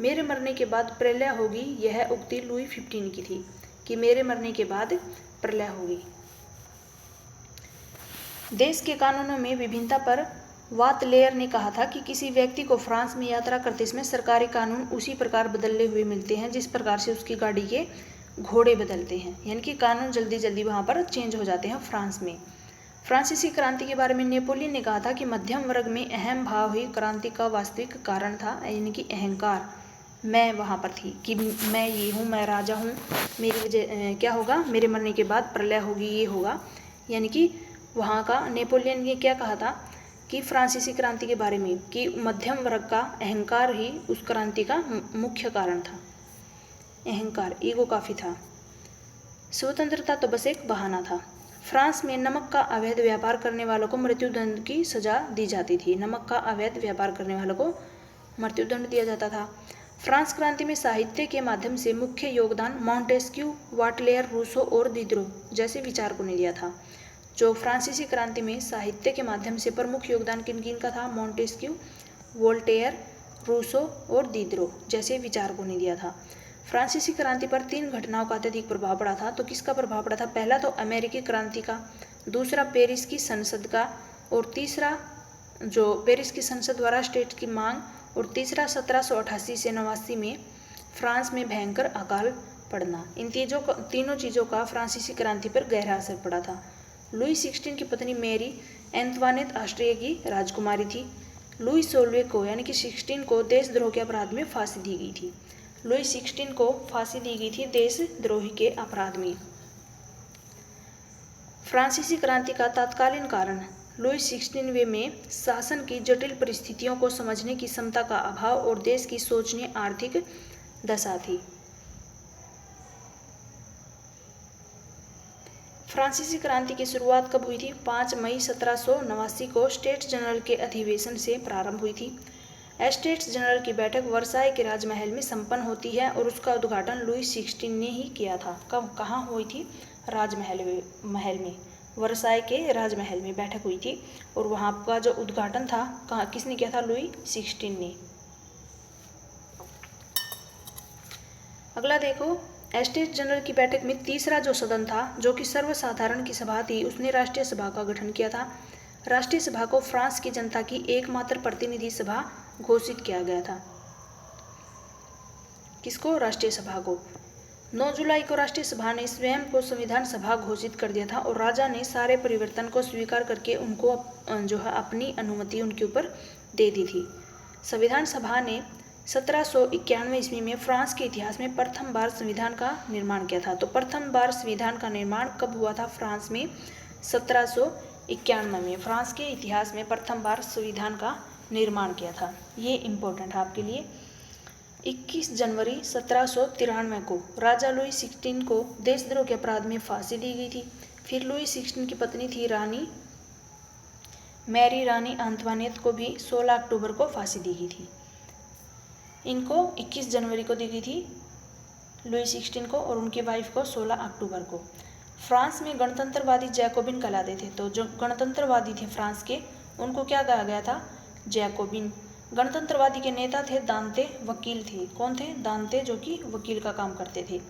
मेरे मरने के बाद प्रलय होगी, यह उक्ति लुई 15 की थी कि मेरे मरने के बाद प्रलय होगी। देश के कानूनों में विभिन्नता पर वाटलेयर ने कहा था कि किसी व्यक्ति को फ्रांस में यात्रा करते समय सरकारी कानून उसी प्रकार बदले हुए मिलते हैं जिस प्रकार से उसकी गाड़ी के घोड़े बदलते हैं, यानी कि कानून जल्दी जल्दी वहाँ पर चेंज हो जाते हैं फ्रांस में। फ्रांसीसी क्रांति के बारे में नेपोलियन ने कहा था कि मध्यम वर्ग में अहम भाव ही क्रांति का वास्तविक कारण था, यानी कि अहंकार। मैं वहाँ पर थी कि मैं ये हूँ, मैं राजा हूँ, मेरी वजह क्या होगा, मेरे मरने के बाद प्रलय होगी, ये होगा। यानी कि वहाँ का नेपोलियन ने क्या कहा था कि फ्रांसीसी क्रांति के बारे में कि मध्यम वर्ग का अहंकार ही उस क्रांति का मुख्य कारण था। अहंकार, ईगो काफ़ी था। स्वतंत्रता तो बस एक बहाना था। फ्रांस में नमक का अवैध व्यापार करने वालों को मृत्युदंड की सजा दी जाती थी। नमक का अवैध व्यापार करने वालों को मृत्युदंड दिया जाता था। फ्रांस क्रांति में साहित्य के माध्यम से मुख्य योगदान मॉन्टेस्क्यू, वाटलेयर, रूसो और दिदरो जैसे विचारकों ने दिया था। जो फ्रांसीसी क्रांति में साहित्य के माध्यम से प्रमुख योगदान किन किन का था? मॉन्टेस्क्यू, वोल्टेयर, रूसो और दिदरो जैसे विचारकों ने दिया था। फ्रांसीसी क्रांति पर 3 घटनाओं का अत्यधिक प्रभाव पड़ा था। तो किसका प्रभाव पड़ा था? पहला तो अमेरिकी क्रांति का, दूसरा पेरिस की संसद का, और तीसरा जो पेरिस की संसद द्वारा स्टेट की मांग, और तीसरा 1788 से 89 में फ्रांस में भयंकर अकाल पड़ना। इन तीनों चीज़ों का फ्रांसीसी क्रांति पर गहरा असर पड़ा था। लुई 16 की पत्नी मेरी एंतवानेत ऑस्ट्रिया की राजकुमारी थी। लुई 16 को यानी कि 16 को देशद्रोह के अपराध में फांसी दी गई थी। लुई 16 को फांसी दी गई थी देशद्रोही के अपराध में। फ्रांसीसी क्रांति का तत्कालीन कारण लुई 16वें में शासन की जटिल परिस्थितियों को समझने की क्षमता का अभाव और देश की शोचनीय आर्थिक दशा थी। फ्रांसीसी क्रांति की शुरुआत कब हुई थी? 5 मई 1789 को स्टेट्स जनरल के अधिवेशन से प्रारंभ हुई थी। स्टेट्स जनरल की बैठक वर्साई के राजमहल में संपन्न होती है और उसका उद्घाटन लुई 16 ने ही किया था। कब, कहाँ हुई थी? राजमहल में, वर्साई के राजमहल में बैठक हुई थी और वहाँ का जो उद्घाटन था किसने किया था? लुई 16 ने। अगला देखो, एस्टेट जनरल की बैठक में तीसरा जो सदन था, जो कि सर्वसाधारण की सभा थी, उसने राष्ट्रीय सभा का गठन किया था। राष्ट्रीय सभा को फ्रांस की जनता की एकमात्र प्रतिनिधि सभा घोषित किया गया था। किसको? राष्ट्रीय सभा को। 9 जुलाई को राष्ट्रीय सभा ने स्वयं को संविधान सभा घोषित कर दिया था और राजा ने सारे परिवर्तन को स्वीकार करके उनको जो है अपनी अनुमति उनके ऊपर दे दी थी। संविधान सभा ने 1791 ईस्वी में फ्रांस के इतिहास में प्रथम बार संविधान का निर्माण किया था। तो प्रथम बार संविधान का निर्माण कब हुआ था? फ्रांस में 1791 में फ्रांस के इतिहास में प्रथम बार संविधान का निर्माण किया था। ये इम्पोर्टेंट है आपके लिए। 21 जनवरी 1793 को राजा लुई 16 को देशद्रोह के अपराध में फांसी दी गई थी। फिर लुई 16 की पत्नी थी मैरी रानी अंतवानेत को भी 16 अक्टूबर को फांसी दी गई थी। इनको 21 जनवरी को दी गई थी लुई 16 को और उनकी वाइफ को 16 अक्टूबर को। फ्रांस में गणतंत्रवादी जैकोबिन कहलाते थे। तो जो गणतंत्रवादी थे फ्रांस के, उनको क्या कहा गया था? जैकोबिन। गणतंत्रवादी के नेता थे दांते, वकील थे। कौन थे? दांते, जो कि वकील का काम करते थे।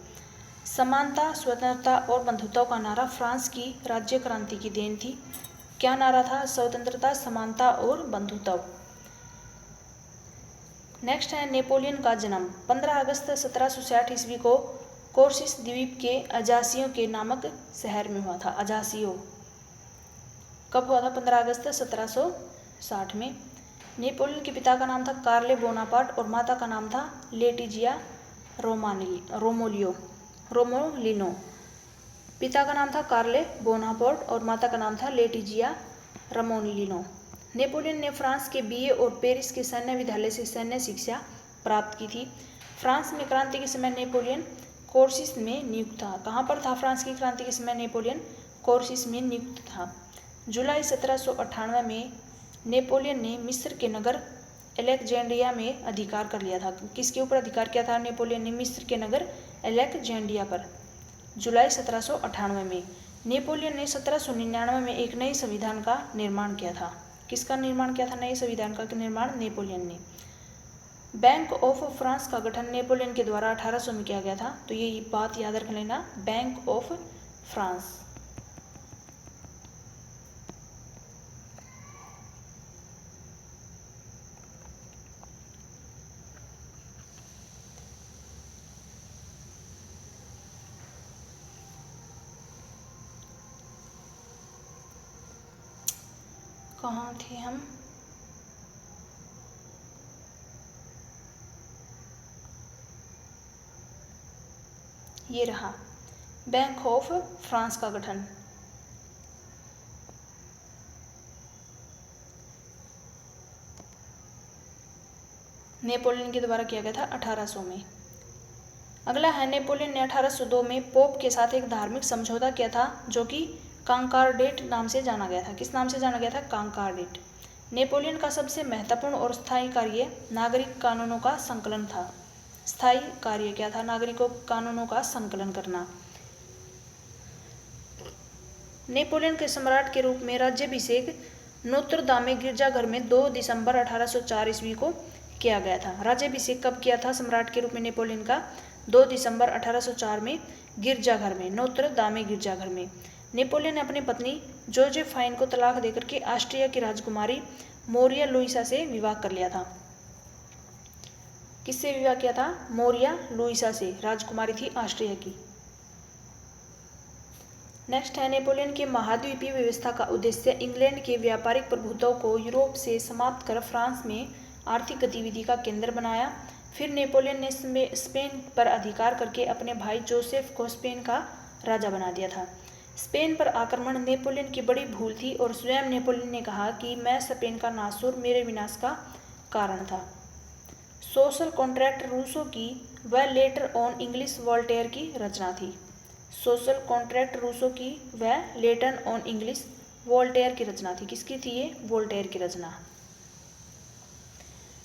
समानता, स्वतंत्रता और बंधुत्व का नारा फ्रांस की राज्य क्रांति की देन थी। क्या नारा था? स्वतंत्रता, समानता और बंधुत्व। नेक्स्ट है नेपोलियन का जन्म। 15 अगस्त 1760 ईस्वी को कोर्सिस द्वीप के अजासियों के नामक शहर में हुआ था। अजासियो कब हुआ था? 15 अगस्त 1760 में। नेपोलियन के पिता का नाम था कार्ले बोनापार्ट और माता का नाम था लेटिजिया रोमोलिनो। पिता का नाम था कार्ले बोनापार्ट और माता का नाम था लेटिजिया रोमोलिनो। नेपोलियन ने फ्रांस के बीए और पेरिस के सैन्य विद्यालय से सैन्य शिक्षा प्राप्त की थी। फ्रांस में क्रांति के समय नेपोलियन कोर्सिस में नियुक्त था। कहाँ पर था फ्रांस की क्रांति के समय नेपोलियन? कोर्सिस में नियुक्त था। जुलाई 1798 में नेपोलियन ने मिस्र के नगर अलेक्जेंड्रिया में अधिकार कर लिया था। किसके ऊपर अधिकार किया था नेपोलियन ने? मिस्र के नगर अलेक्जेंड्रिया पर। जुलाई 1798 में। नेपोलियन ने 1799 में एक नए संविधान का निर्माण किया था। किसका निर्माण किया था? नए संविधान का निर्माण नेपोलियन ने। बैंक ऑफ फ्रांस का गठन नेपोलियन के द्वारा 1800 में किया गया था। तो ये बात याद रख लेना, बैंक ऑफ फ्रांस। कहाँ थे हम? ये रहा, बैंक ऑफ फ्रांस का गठन। नेपोलियन के द्वारा किया गया था 1800 में। अगला है, नेपोलियन ने 1802 में पोप के साथ एक धार्मिक समझौता किया था, जो कि कॉन्कॉर्डेट नाम से जाना गया था। किस नाम से जाना गया था? कॉन्कॉर्डेट। नेपोलियन का सबसे महत्वपूर्ण और स्थायी कार्य नागरिक कानूनों का संकलन था। स्थायी कार्य क्या था? नागरिकों कानूनों का संकलन करना। नेपोलियन के सम्राट के रूप में राज्याभिषेक नोत्र दामे गिरजाघर में 2 दिसंबर 1804 ईस्वी को किया गया था। राज्याभिषेक कब किया था सम्राट के रूप में नेपोलियन का? 2 दिसंबर 1804 में गिरजाघर में, नोत्र दामे गिरजाघर में। नेपोलियन ने अपनी पत्नी जोजेफाइन को तलाक देकर के ऑस्ट्रिया की राजकुमारी मोरिया लुइसा से विवाह कर लिया था। किससे विवाह किया था? मोरिया लुइसा से, राजकुमारी थी ऑस्ट्रिया की। नेक्स्ट है, नेपोलियन के महाद्वीपीय व्यवस्था का उद्देश्य इंग्लैंड के व्यापारिक प्रभुत्व को यूरोप से समाप्त कर फ्रांस में आर्थिक गतिविधि का केंद्र बनाया। फिर नेपोलियन ने स्पेन पर अधिकार करके अपने भाई जोसेफ को स्पेन का राजा बना दिया था। स्पेन पर आक्रमण नेपोलियन की बड़ी भूल थी और स्वयं नेपोलियन ने कहा कि मैं स्पेन का नासूर मेरे विनाश का कारण था। सोशल कॉन्ट्रैक्ट रूसो की व लेटर ऑन इंग्लिश वोल्टेयर की रचना थी। सोशल कॉन्ट्रैक्ट रूसो की व लेटर ऑन इंग्लिश वोल्टेयर की रचना थी। किसकी थी ये? वोल्टेयर की रचना।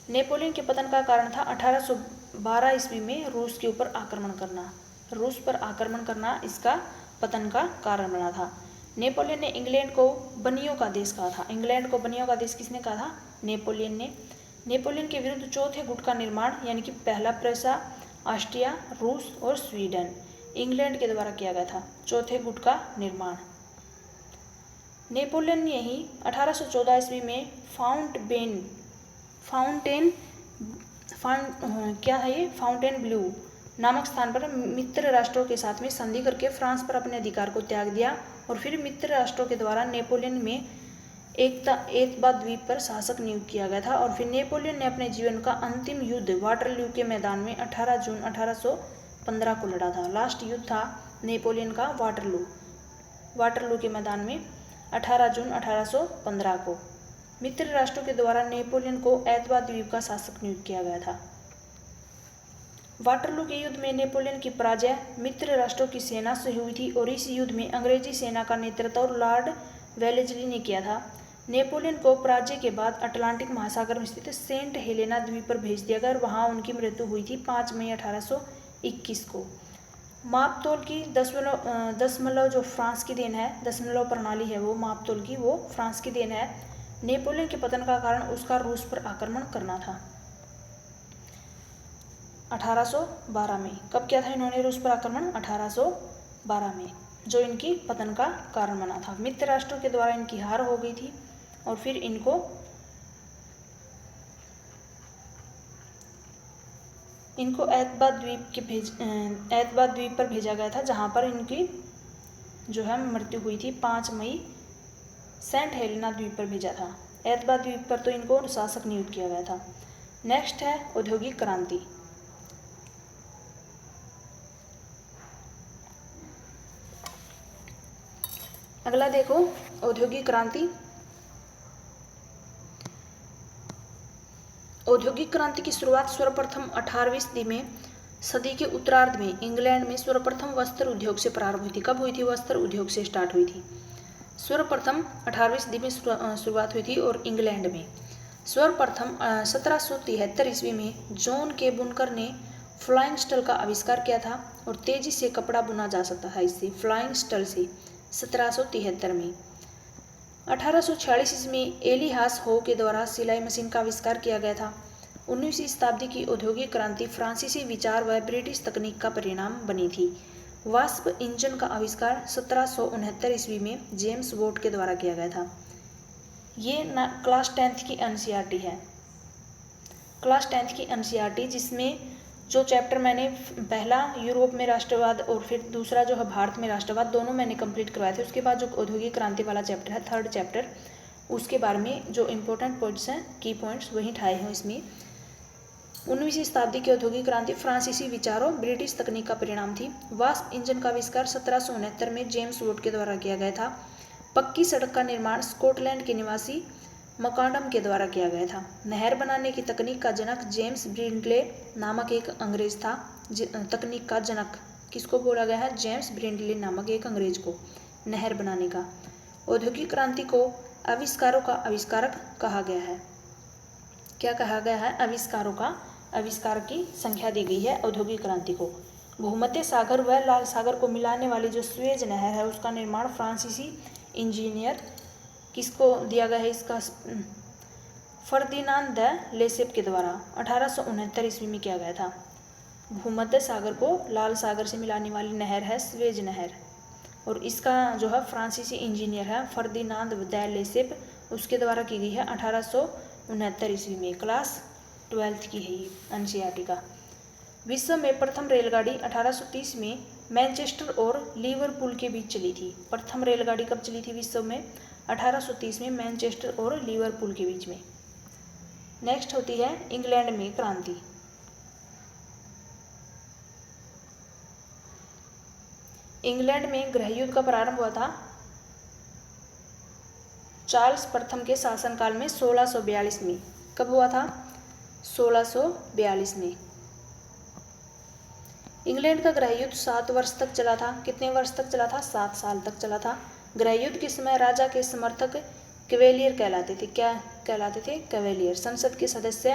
नेपोलियन के पतन का कारण था 1812 ईस्वी में रूस के ऊपर आक्रमण करना। रूस पर आक्रमण करना इसका पतन का कारण बना था। नेपोलियन ने इंग्लैंड को बनियों का देश कहा था। इंग्लैंड को बनियों का देश किसने कहा था? नेपोलियन ने। नेपोलियन के विरुद्ध चौथे गुट का निर्माण यानी कि पहला प्रसा ऑस्ट्रिया, रूस और स्वीडन। इंग्लैंड के द्वारा किया गया था। चौथे गुट का निर्माण नेपोलियन ने ही 1814 ईस्वी में फाउंटेन ब्लू नामक स्थान पर मित्र राष्ट्रों के साथ में संधि करके फ्रांस पर अपने अधिकार को त्याग दिया और फिर मित्र राष्ट्रों के द्वारा नेपोलियन में एकता द्वीप पर शासक नियुक्त किया गया था। और फिर नेपोलियन ने अपने जीवन का अंतिम युद्ध वाटरलू के मैदान में 18 जून 1815 को लड़ा था। लास्ट युद्ध था नेपोलियन का वाटरलू के मैदान में 18 जून 1815 को। मित्र राष्ट्रों के द्वारा नेपोलियन को ऐतबा द्वीप का शासक नियुक्त किया गया था। वाटरलू के युद्ध में नेपोलियन की पराजय मित्र राष्ट्रों की सेना से हुई थी और इस युद्ध में अंग्रेजी सेना का नेतृत्व लॉर्ड वेलेस्ली ने किया था। नेपोलियन को पराजय के बाद अटलांटिक महासागर में स्थित सेंट हेलेना द्वीप पर भेज दिया गया और वहां उनकी मृत्यु हुई थी 5 मई 1821 को। मापतोल की दशमलव जो फ्रांस की देन है, दशमलव प्रणाली है वो मापतोल की, वो फ्रांस की देन है। नेपोलियन के पतन का कारण उसका रूस पर आक्रमण करना था 1812 में। कब किया था इन्होंने रूस पर आक्रमण? 1812 में, जो इनकी पतन का कारण बना था। मित्र राष्ट्रों के द्वारा इनकी हार हो गई थी और फिर इनको ऐतबा द्वीप पर भेजा गया था, जहां पर इनकी जो है मृत्यु हुई थी 5 मई। सेंट हेलेना द्वीप पर भेजा था। ऐतबा द्वीप पर तो इनको शासक नियुक्त किया गया था। नेक्स्ट है औद्योगिक क्रांति। अगला देखो औद्योगिक क्रांति। औद्योगिक क्रांति की शुरुआत सर्वप्रथम 18वीं सदी के उत्तरार्ध में इंग्लैंड में सर्वप्रथम वस्त्र उद्योग से प्रारंभ हुई थी। कब हुई थी? वस्त्र उद्योग से स्टार्ट हुई थी। सर्वप्रथम 18वीं सदी में शुरुआत हुई थी और इंग्लैंड में। सर्वप्रथम 1773 ईस्वी में जॉन के बुनकर ने फ्लाइंग स्टल का आविष्कार किया था और तेजी से कपड़ा बुना जा सकता था इससे, फ्लाइंग स्टल से। 1773 में 1846 में एलिहास हो के द्वारा सिलाई मशीन का आविष्कार किया गया था। 19वीं शताब्दी की औद्योगिक क्रांति फ्रांसीसी विचार व ब्रिटिश तकनीक का परिणाम बनी थी। वाष्प इंजन का आविष्कार 1769 ईस्वी में जेम्स वॉट के द्वारा किया गया था। ये क्लास 10th की एनसीईआरटी है। क्लास 10th की एनसीईआरटी, जिसमें जो चैप्टर मैंने पहला यूरोप में राष्ट्रवाद और फिर दूसरा जो है भारत में राष्ट्रवाद, दोनों मैंने कंप्लीट करवाए थे। उसके बाद जो औद्योगिक क्रांति वाला चैप्टर है, 3rd चैप्टर, उसके बारे में जो इंपॉर्टेंट पॉइंट्स हैं, की पॉइंट्स, वही ठाए हैं इसमें। 19वीं शताब्दी की औद्योगिक क्रांति फ्रांसीसी विचारों ब्रिटिश तकनीक का परिणाम थी। वाष्प इंजन का आविष्कार 1769 में जेम्स वॉट के द्वारा किया गया था। पक्की सड़क का निर्माण स्कॉटलैंड के निवासी मकाडम के द्वारा किया गया था। नहर बनाने की तकनीक का जनक जेम्स ब्रिंडले नामक एक अंग्रेज था। तकनीक का जनक किसको बोला गया है? जेम्स ब्रिंडले नामक एक अंग्रेज को, नहर बनाने का। औद्योगिक क्रांति को आविष्कारों का आविष्कारक कहा गया है। क्या कहा गया है? आविष्कारों का आविष्कार की संख्या दी गई है औद्योगिक क्रांति को। भूमध्य सागर व लाल सागर को मिलाने वाली जो स्वेज नहर है, उसका निर्माण फ्रांसीसी इंजीनियर किसको दिया गया है? इसका फर्दिनांद द लेसेप के द्वारा 1869 ईस्वी में किया गया था। भूमध्य सागर को लाल सागर से मिलाने वाली नहर है स्वेज नहर, और इसका जो है फ्रांसीसी इंजीनियर है फर्दिनांद द लेसेप, उसके द्वारा की गई है 1869 ईस्वी में। क्लास 12th की है ये एनसीईआरटी का। विश्व में प्रथम रेलगाड़ी 1830 में मैनचेस्टर और लिवरपूल के बीच चली थी। प्रथम रेलगाड़ी कब चली थी विश्व में? 1830 में मैनचेस्टर और लिवरपूल के बीच में। नेक्स्ट होती है इंग्लैंड में क्रांति। इंग्लैंड में गृहयुद्ध का प्रारंभ हुआ था चार्ल्स प्रथम के शासनकाल में 1642 में। कब हुआ था? 1642 में। इंग्लैंड का गृहयुद्ध 7 वर्ष तक चला था। कितने वर्ष तक चला था? 7 साल तक चला था। गृहयुद्ध के समय राजा के समर्थक कैवेलियर कहलाते थे। क्या कहलाते थे? कैवेलियर। संसद के सदस्य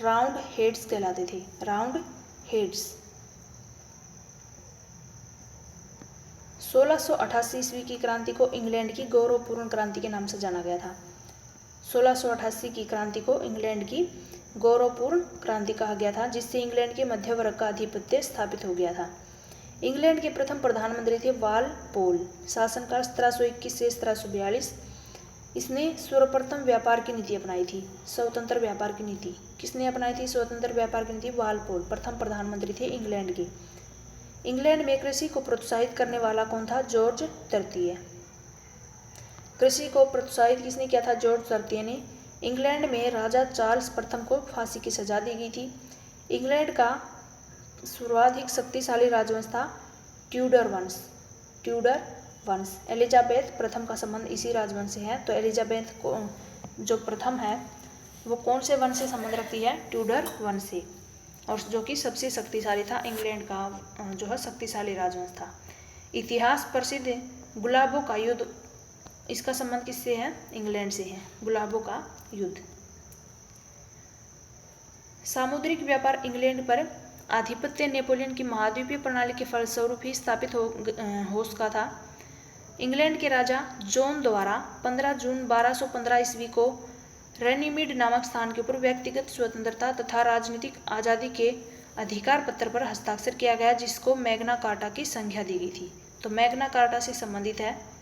राउंड हेड्स कहलाते थे। Round heads. 1688 ईस्वी की क्रांति को इंग्लैंड की गौरवपूर्ण क्रांति के नाम से जाना गया था। 1688 की क्रांति को इंग्लैंड की गौरवपूर्ण क्रांति कहा गया था, जिससे इंग्लैंड के मध्य वर्ग का आधिपत्य स्थापित हो गया था। इंग्लैंड के प्रथम प्रधानमंत्री थे वालपोल, शासनकाल 1721 से 1742। इसने सर्वप्रथम व्यापार की नीति अपनाई थी, स्वतंत्र व्यापार की नीति। किसने अपनाई थी स्वतंत्र व्यापार की नीति? वालपोल प्रथम प्रधानमंत्री थे इंग्लैंड के। इंग्लैंड में कृषि को प्रोत्साहित करने वाला कौन था? जॉर्ज तृतीय। कृषि को प्रोत्साहित किसने किया था? जॉर्ज तृतीय ने। इंग्लैंड में राजा चार्ल्स प्रथम को फांसी की सजा दी गई थी। इंग्लैंड का सर्वाधिक शक्तिशाली राजवंश था ट्यूडर वंश। ट्यूडर वंश। एलिजाबेथ प्रथम का संबंध इसी राजवंश से है। तो एलिजाबेथ को जो प्रथम है वो कौन से वंश से संबंध रखती है? ट्यूडर वंश से, और जो कि सबसे शक्तिशाली था, इंग्लैंड का जो है शक्तिशाली राजवंश था। इतिहास प्रसिद्ध गुलाबों का युद्ध, इसका संबंध किससे है? इंग्लैंड से है, गुलाबों का युद्ध। सामुद्रिक व्यापार इंग्लैंड पर आधिपत्य नेपोलियन की महाद्वीपीय प्रणाली के फलस्वरूप ही स्थापित हो सका था। इंग्लैंड के राजा जॉन द्वारा 15 जून 1215 ईस्वी को रनीमीड नामक स्थान के ऊपर व्यक्तिगत स्वतंत्रता तथा राजनीतिक आज़ादी के अधिकार पत्र पर हस्ताक्षर किया गया, जिसको मैग्ना कार्टा की संज्ञा दी गई थी। तो मैग्ना कार्टा से संबंधित है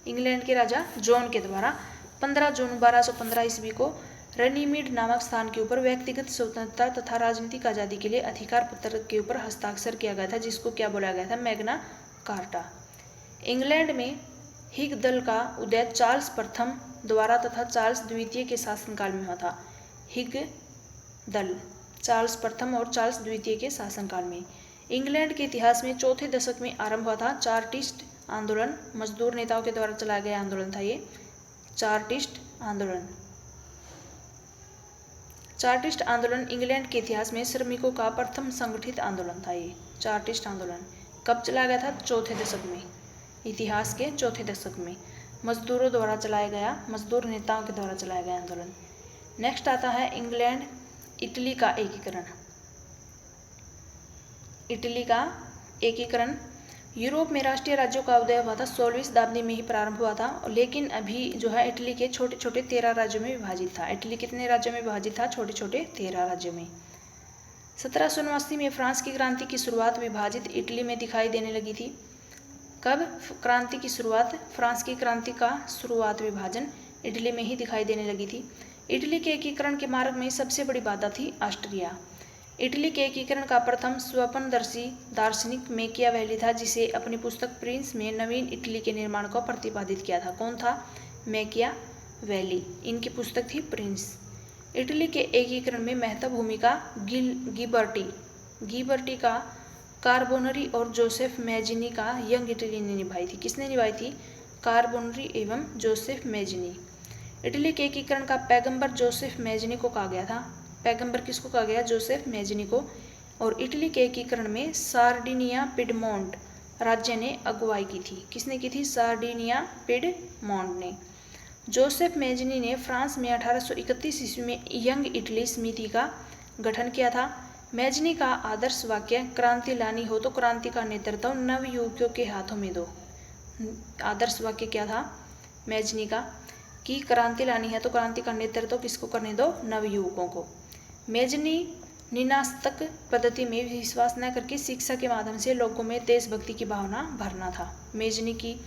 इंग्लैंड के राजा जॉन के द्वारा 15 जून 1215 ईस्वी को रनीमीड नामक स्थान के ऊपर व्यक्तिगत स्वतंत्रता तथा राजनीतिक आज़ादी के लिए अधिकार पत्र के ऊपर हस्ताक्षर किया गया था, जिसको क्या बोला गया था? Magna carta. इंग्लैंड में हिग दल का उदय चार्ल्स प्रथम द्वारा तथा चार्ल्स द्वितीय के शासनकाल में हुआ था। हिग दल चार्ल्स प्रथम और चार्ल्स द्वितीय के शासनकाल में। इंग्लैंड के इतिहास में चौथे दशक में आरंभ हुआ था चार्टिस्ट आंदोलन। मजदूर नेताओं के द्वारा चलाया गया आंदोलन था ये चार्टिस्ट आंदोलन। चार्टिस्ट आंदोलन इंग्लैंड के इतिहास में श्रमिकों का प्रथम संगठित आंदोलन था। ये चार्टिस्ट आंदोलन कब चलाया गया था? चौथे दशक में, इतिहास के चौथे दशक में मजदूरों द्वारा चलाया गया, मजदूर नेताओं के द्वारा चलाया गया आंदोलन। नेक्स्ट आता है इंग्लैंड इटली का एकीकरण। इटली का एकीकरण यूरोप में राष्ट्रीय राज्यों का उदय हुआ था 16वीं शताब्दी में ही प्रारंभ हुआ था, लेकिन अभी जो है इटली के छोटे छोटे 13 राज्यों में विभाजित था। इटली कितने राज्यों में विभाजित था? छोटे छोटे 13 राज्यों में। 1789 में फ्रांस की क्रांति की शुरुआत विभाजित इटली में दिखाई देने लगी थी। कब क्रांति की शुरुआत? फ्रांस की क्रांति का शुरुआत विभाजन इटली में ही दिखाई देने लगी थी। इटली के एकीकरण के मार्ग में सबसे बड़ी बाधा थी ऑस्ट्रिया। इटली के एकीकरण का प्रथम स्वप्नदर्शी दार्शनिक मैकियावेली था, जिसे अपनी पुस्तक प्रिंस में नवीन इटली के निर्माण को प्रतिपादित किया था। कौन था? मैकियावेली। इनकी पुस्तक थी प्रिंस। इटली के एकीकरण में महत्वपूर्ण भूमिका गिबर्टी का, कार्बोनरी और जोसेफ मैजिनी का यंग इटली ने निभाई थी। किसने निभाई थी? कार्बोनरी एवं जोसेफ मैजिनी। इटली के एकीकरण का पैगंबर जोसेफ मैजिनी को कहा गया था। पैगंबर किसको कहा गया? जोसेफ मैजिनी को। और इटली के एकीकरण में सार्डिनिया पिडमोंट राज्य ने अगुवाई की थी। किसने की थी? सार्डिनिया पिडमोंट ने। जोसेफ मैजिनी ने फ्रांस में 1831 ईस्वी में यंग इटली समिति का गठन किया था। मैजिनी का आदर्श वाक्य क्रांति लानी हो तो क्रांति का नेतृत्व नवयुवकों के हाथों में दो। आदर्श वाक्य क्या था मैजिनी का? कि क्रांति लानी है तो क्रांति का नेतृत्व किसको करने दो? नवयुवकों को। मैजिनी निनास्तक पद्धति में विश्वास न करके शिक्षा के माध्यम से लोगों में देशभक्ति की भावना भरना था। मैजिनी की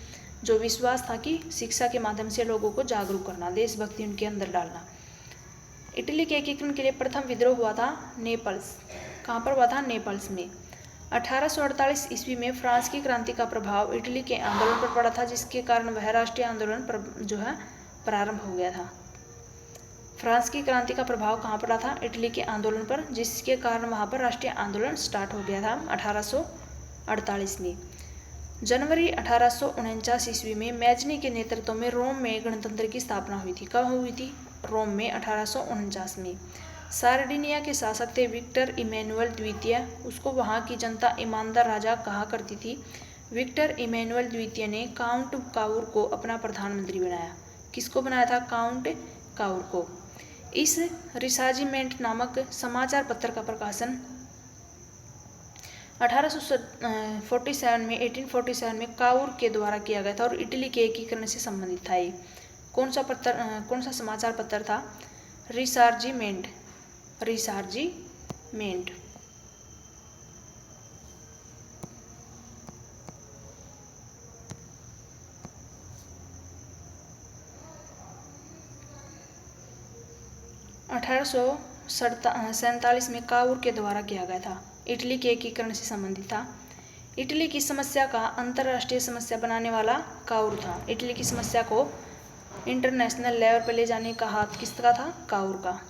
जो विश्वास था कि शिक्षा के माध्यम से लोगों को जागरूक करना, देशभक्ति उनके अंदर डालना। इटली के एकीकरण के लिए प्रथम विद्रोह हुआ था नेपल्स। कहाँ पर हुआ था? नेपल्स में। 1848 ईस्वी में फ्रांस की क्रांति का प्रभाव इटली के आंदोलन पर पड़ा था, जिसके कारण वह राष्ट्रीय आंदोलन जो है प्रारंभ हो गया था। फ्रांस की क्रांति का प्रभाव कहाँ पड़ा था? इटली के आंदोलन पर, जिसके कारण वहाँ पर राष्ट्रीय आंदोलन स्टार्ट हो गया था 1848 में। जनवरी 1849 ईस्वी में मैजिनी के नेतृत्व में रोम में गणतंत्र की स्थापना हुई थी। कब हुई थी? रोम में 1849 में। सार्डिनिया के शासक थे विक्टर इमैनुअल द्वितीय। उसको वहाँ की जनता ईमानदार राजा कहा करती थी। विक्टर इमैनुअल द्वितीय ने काउंट काउर को अपना प्रधानमंत्री बनाया। किसको बनाया था? काउंट काउर को। इस रिसाजिमेंट नामक समाचार पत्र का प्रकाशन 1847 में काउर के द्वारा किया गया था और इटली के एकीकरण से संबंधित था। ये कौन सा समाचार पत्र था? रिसार्जिमेंट। 1847 में काउर के द्वारा किया गया था। इटली के एकीकरण से संबंधित था। इटली की समस्या का अंतर्राष्ट्रीय समस्या बनाने वाला काउर था। इटली की समस्या को इंटरनेशनल लेवल पर ले जाने का हाथ किसका था? काउर का।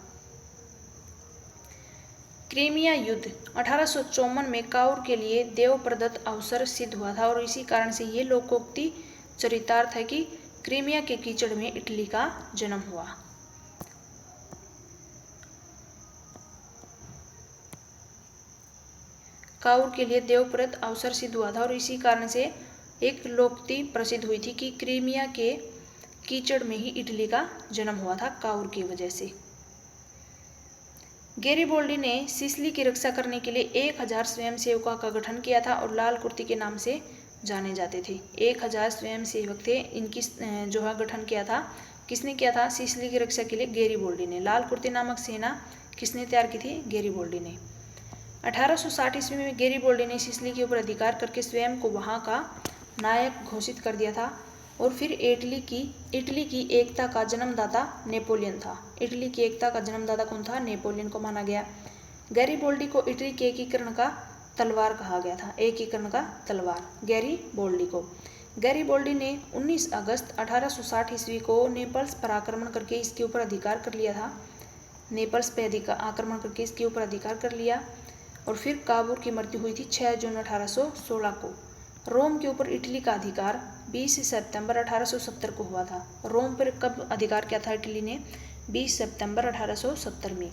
क्रीमिया युद्ध 1854 में काउर के लिए देव प्रदत्त अवसर सिद्ध हुआ था और इसी कारण से ये लोकोक्ति चरितार्थ है कि क्रीमिया के कीचड़ में इटली का जन्म हुआ। काउर के लिए देवप्रद अवसर सिद्ध हुआ था और इसी कारण से एक लोकोक्ति प्रसिद्ध हुई थी कि क्रीमिया के कीचड़ में ही इटली का जन्म हुआ था काउर की वजह से। गैरिबोल्डी ने सिसिली की रक्षा करने के लिए 1000 स्वयंसेवकों का गठन किया था और लाल कुर्ती के नाम से जाने जाते थे। 1000 स्वयंसेवक थे, इनकी जो है गठन किया था। किसने किया था? सिसिली की रक्षा के लिए गैरिबोल्डी ने। लाल कुर्ती नामक सेना किसने तैयार की थी? गैरिबोल्डी ने। 1860 ईस्वी में गैरिबोल्डी ने सिसिली के ऊपर अधिकार करके स्वयं को वहां का नायक घोषित कर दिया था और फिर इटली की एकता का जन्मदाता नेपोलियन था। इटली की एकता का जन्मदाता कौन था? नेपोलियन को माना गया। गैरिबोल्डी को इटली के एकीकरण का तलवार कहा गया था। एकीकरण का तलवार गैरिबोल्डी को। गैरिबोल्डी ने 19 अगस्त 1860 ईस्वी को नेपल्स पर आक्रमण करके इसके ऊपर अधिकार कर लिया था। नेपल्स पे आक्रमण करके इसके ऊपर अधिकार कर लिया और फिर काबूर की मृत्यु हुई थी 6 जून 1816 को। रोम के ऊपर इटली का अधिकार 20 सितंबर 1870 को हुआ था। रोम पर कब अधिकार किया था इटली ने? 20 सितंबर 1870 में।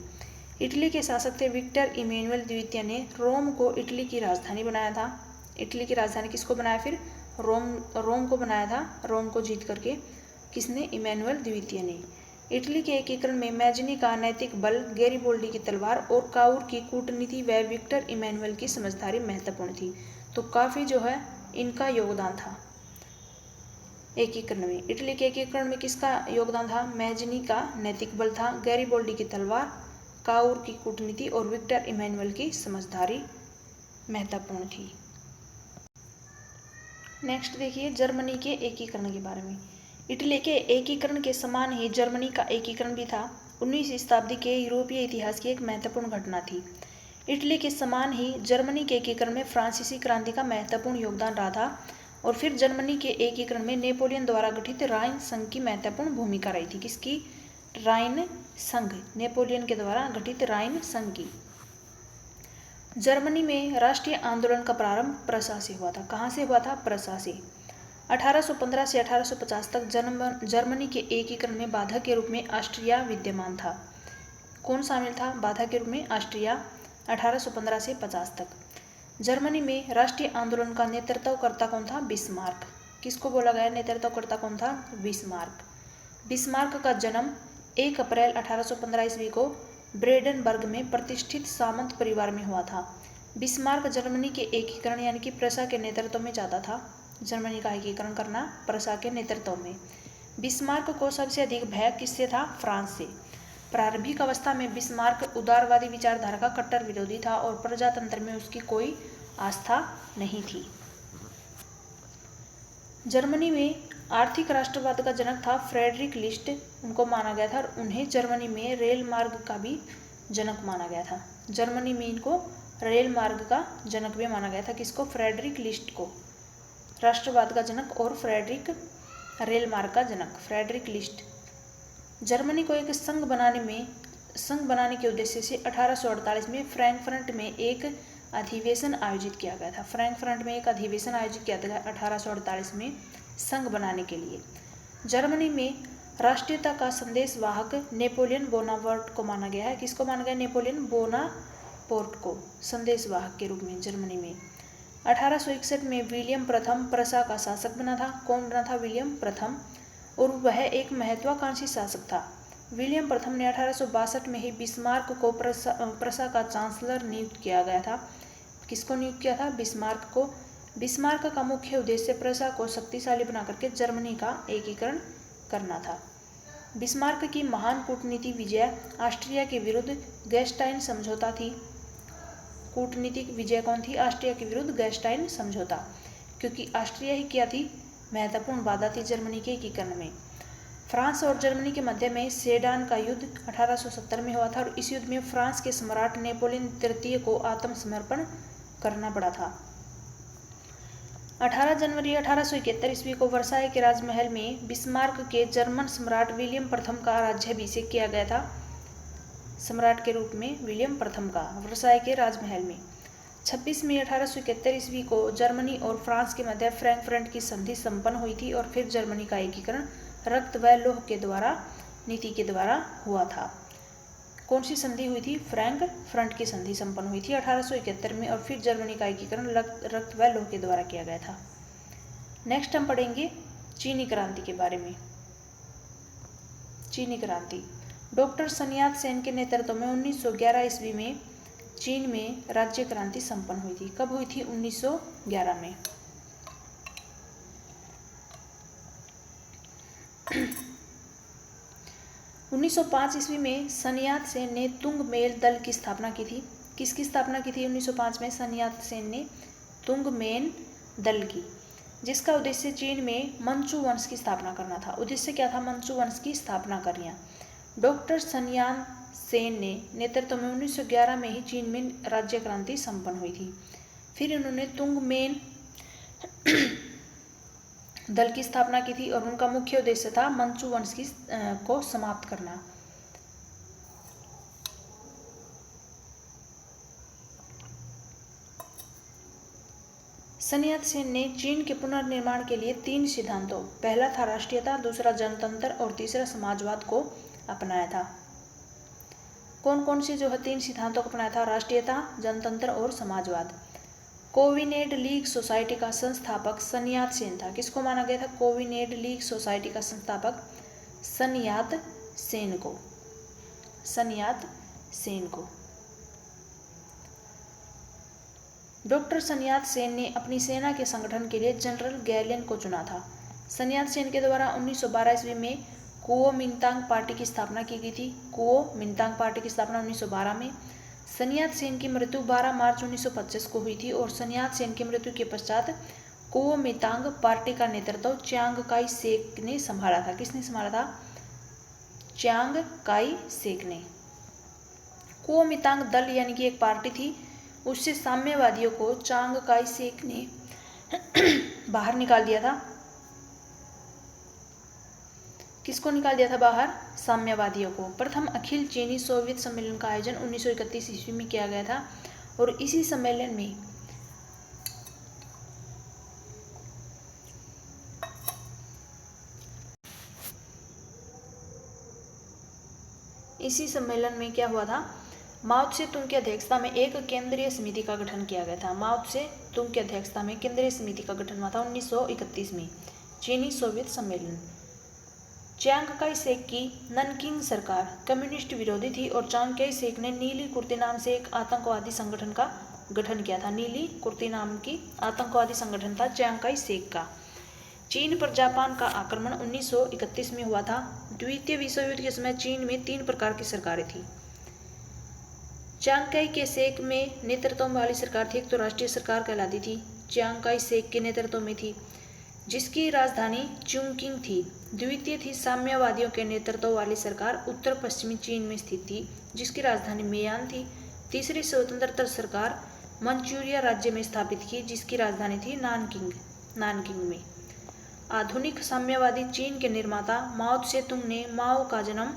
इटली के शासक थे विक्टर इमैनुअल द्वितीय ने रोम को इटली की राजधानी बनाया था। इटली की राजधानी किसको बनाया फिर? रोम को बनाया था। रोम को जीत करके किसने? इमैनुअल द्वितीय ने। इटली के एकीकरण में मैजनी का नैतिक बल, गैरिबोल्डी की तलवार और काउर की कूटनीति व विक्टर इमैनुअल की समझदारी महत्वपूर्ण थी। तो काफी जो है इनका योगदान था एकीकरण में। इटली के एकीकरण में किसका योगदान था? मैजनी का नैतिक बल था, गैरिबोल्डी की तलवार, काउर की कूटनीति और विक्टर इमैनुअल की समझदारी महत्वपूर्ण थी। नेक्स्ट देखिए जर्मनी के एकीकरण के बारे में। इटली के एकीकरण के समान ही जर्मनी का एकीकरण भी था। 19वीं शताब्दी के यूरोपीय इतिहास की एक महत्वपूर्ण घटना थी। इटली के समान ही जर्मनी के एकीकरण में फ्रांसीसी क्रांति का महत्वपूर्ण योगदान रहा था और फिर जर्मनी के एकीकरण में नेपोलियन द्वारा गठित राइन संघ की महत्वपूर्ण भूमिका रही थी। किसकी? राइन संघ, नेपोलियन के द्वारा गठित राइन संघ की। जर्मनी में राष्ट्रीय आंदोलन का प्रारंभ प्रसा से हुआ था। कहाँ से हुआ था? प्रसा से। 1815 से 1850 तक जर्मनी के एकीकरण में बाधा के रूप में ऑस्ट्रिया विद्यमान था। कौन शामिल था बाधा के रूप में? ऑस्ट्रिया। 1815 से 50 तक जर्मनी में राष्ट्रीय आंदोलन का नेतृत्वकर्ता कौन था? बिस्मार्क। किसको बोला गया नेतृत्वकर्ता कौन था? बिस्मार्क। बिस्मार्क का जन्म 1 अप्रैल 1815 ईस्वी को ब्रेडेनबर्ग में प्रतिष्ठित सामंत परिवार में हुआ था। बिस्मार्क जर्मनी के एकीकरण यानी कि प्रसा के नेतृत्व में चाहता था। जर्मनी का एकीकरण करना प्रसा के नेतृत्व में। बिस्मार्क को सबसे अधिक भय किससे था? फ्रांस से। प्रारंभिक अवस्था में बिस्मार्क उदारवादी विचारधारा का कट्टर विरोधी था और प्रजातंत्र में उसकी कोई आस्था नहीं थी। जर्मनी में आर्थिक राष्ट्रवाद का जनक था फ्रेडरिक लिस्ट, उनको माना गया था और उन्हें जर्मनी में रेल मार्ग का भी जनक माना गया था। जर्मनी में इनको रेल मार्ग का जनक भी माना गया था। किसको? फ्रेडरिक लिस्ट को राष्ट्रवाद का जनक और फ्रेडरिक रेल मार्ग का जनक फ्रेडरिक लिस्ट। जर्मनी को एक संघ बनाने के उद्देश्य से 1848 में फ्रैंकफर्ट में एक अधिवेशन आयोजित किया गया था। फ्रैंकफर्ट में एक अधिवेशन आयोजित किया गया 1848 में संघ बनाने के लिए। जर्मनी में राष्ट्रीयता का संदेशवाहक नेपोलियन बोनापार्ट को माना गया है। किसको माना गया? नेपोलियन बोनापार्ट को संदेशवाहक के रूप में जर्मनी में। 1861 में विलियम प्रथम प्रसा का शासक बना था। कौन बना था? विलियम प्रथम, और वह एक महत्वाकांक्षी शासक था। विलियम प्रथम ने 1862 में ही बिस्मार्क को प्रसा का चांसलर नियुक्त किया गया था। किसको नियुक्त किया था? बिस्मार्क को। बिस्मार्क का मुख्य उद्देश्य प्रसा को शक्तिशाली बना करके जर्मनी का एकीकरण करना था। बिस्मार्क की महान कूटनीति विजय ऑस्ट्रिया के विरुद्ध गैस्टाइन समझौता थी। कूटनीतिक विजय कौन थी? ऑस्ट्रिया के विरुद्ध गैस्टाइन समझौता, क्योंकि ऑस्ट्रिया ही क्या थी? महत्वपूर्ण बाधा थी जर्मनी के एकीकरण में। फ्रांस और जर्मनी के मध्य में सेडान का युद्ध 1870 में हुआ था और इस युद्ध में फ्रांस के सम्राट नेपोलियन तृतीय को आत्मसमर्पण करना पड़ा था। 18 जनवरी 1871 ईस्वी को वर्साय के राजमहल में बिस्मार्क के जर्मन सम्राट विलियम प्रथम का राज्याभिषेक किया गया था। सम्राट के रूप में विलियम प्रथम का वर्साय के राजमहल में। 26 मई 1871 ईस्वी को जर्मनी और फ्रांस के मध्य फ्रैंकफर्ट की संधि संपन्न हुई थी और फिर जर्मनी का एकीकरण रक्त व लौह के द्वारा नीति के द्वारा हुआ था। कौन सी संधि हुई थी? फ्रैंकफर्ट की संधि संपन्न हुई थी 1871 में और फिर जर्मनी का एकीकरण रक्त व लौह के द्वारा किया गया था। नेक्स्ट हम पढ़ेंगे चीनी क्रांति के बारे में। चीनी क्रांति डॉक्टर sun यat-sen के नेतृत्व में 1911 ईस्वी में चीन में राज्य क्रांति संपन्न हुई थी। कब हुई थी? 1911 में। 1905 ईस्वी में sun yat-sen ने तुंग मेल दल की स्थापना की थी। किसकी स्थापना की थी? 1905 में sun yat-sen ने तुंग मेन दल की, जिसका उद्देश्य चीन में मंचू वंश की स्थापना करना था। उद्देश्य क्या था? मंचू वंश की स्थापना करना। डॉक्टर sun yat-sen ने नेतृत्व में 1911 में ही चीन में राज्य क्रांति संपन्न हुई थी। फिर उन्होंने तुंग मेन दल की स्थापना की थी और उनका मुख्य उद्देश्य था मंचू वंश को समाप्त करना। sun yat-sen ने चीन के पुनर्निर्माण के लिए 3 सिद्धांतों, पहला था राष्ट्रीयता, दूसरा जनतंत्र और तीसरा समाजवाद को अपनाया था। कौन कौन सी जो है 3 सिद्धांतों को अपनाया था? राष्ट्रीयता, जनतंत्र और समाजवाद। कोविनेड लीग सोसाइटी का संस्थापक sun yat-sen था। किसको माना गया था? कोविनेड लीग सोसाइटी का संस्थापक sun yat-sen को। sun yat-sen को डॉक्टर sun yat-sen ने अपनी सेना के संगठन के लिए जनरल गैलियन को चुना था। sun yat-sen के द्वारा 1912 ईस्वी में कुओमिंतांग पार्टी की स्थापना की गई थी। कुओमिंतांग पार्टी की स्थापना 1912 में। sun yat-sen की मृत्यु 12 मार्च 1925 को हुई थी और sun yat-sen की मृत्यु के पश्चात कुओमिंतांग पार्टी का नेतृत्व चियांग काई शेक ने संभाला था। किसने संभाला था? चियांग काई शेक ने। कुओमिंतांग दल यानी कि एक पार्टी थी, उससे साम्यवादियों को चियांग काई शेक ने बाहर निकाल दिया था। किसको निकाल दिया था बाहर? साम्यवादियों को। प्रथम अखिल चीनी सोवियत सम्मेलन का आयोजन 1931 ईस्वी में किया गया था और इसी सम्मेलन में क्या हुआ था? माओ त्से तुंग की अध्यक्षता में एक केंद्रीय समिति का गठन किया गया था। माओ त्से तुंग की अध्यक्षता में केंद्रीय समिति का गठन हुआ था 1931 में। चीनी सोवियत सम्मेलन। चियांग काई शेक की ननकिंग सरकार कम्युनिस्ट विरोधी थी और चियांग काई शेक ने नीली कुर्ती नाम से एक आतंकवादी संगठन का गठन किया था। नीली कुर्ती नाम की आतंकवादी संगठन था चियांग काई शेक का। चीन पर जापान का आक्रमण 1931 में हुआ था। द्वितीय विश्व युद्ध के समय चीन में 3 प्रकार की सरकारें थी। चियांग काई के शेक में नेतृत्व वाली सरकार थी। एक तो राष्ट्रीय सरकार कहलाती थी, चियांग काई शेक के नेतृत्व में थी, जिसकी राजधानी चुंगकिंग थी। द्वितीय थी साम्यवादियों के नेतृत्व वाली सरकार, उत्तर पश्चिमी चीन में स्थित थी, जिसकी राजधानी मेयान थी। तीसरी स्वतंत्र सरकार मंचूरिया राज्य में स्थापित की, जिसकी राजधानी थी नानकिंग में। आधुनिक साम्यवादी चीन के निर्माता माओ त्से तुंग ने माओ का जन्म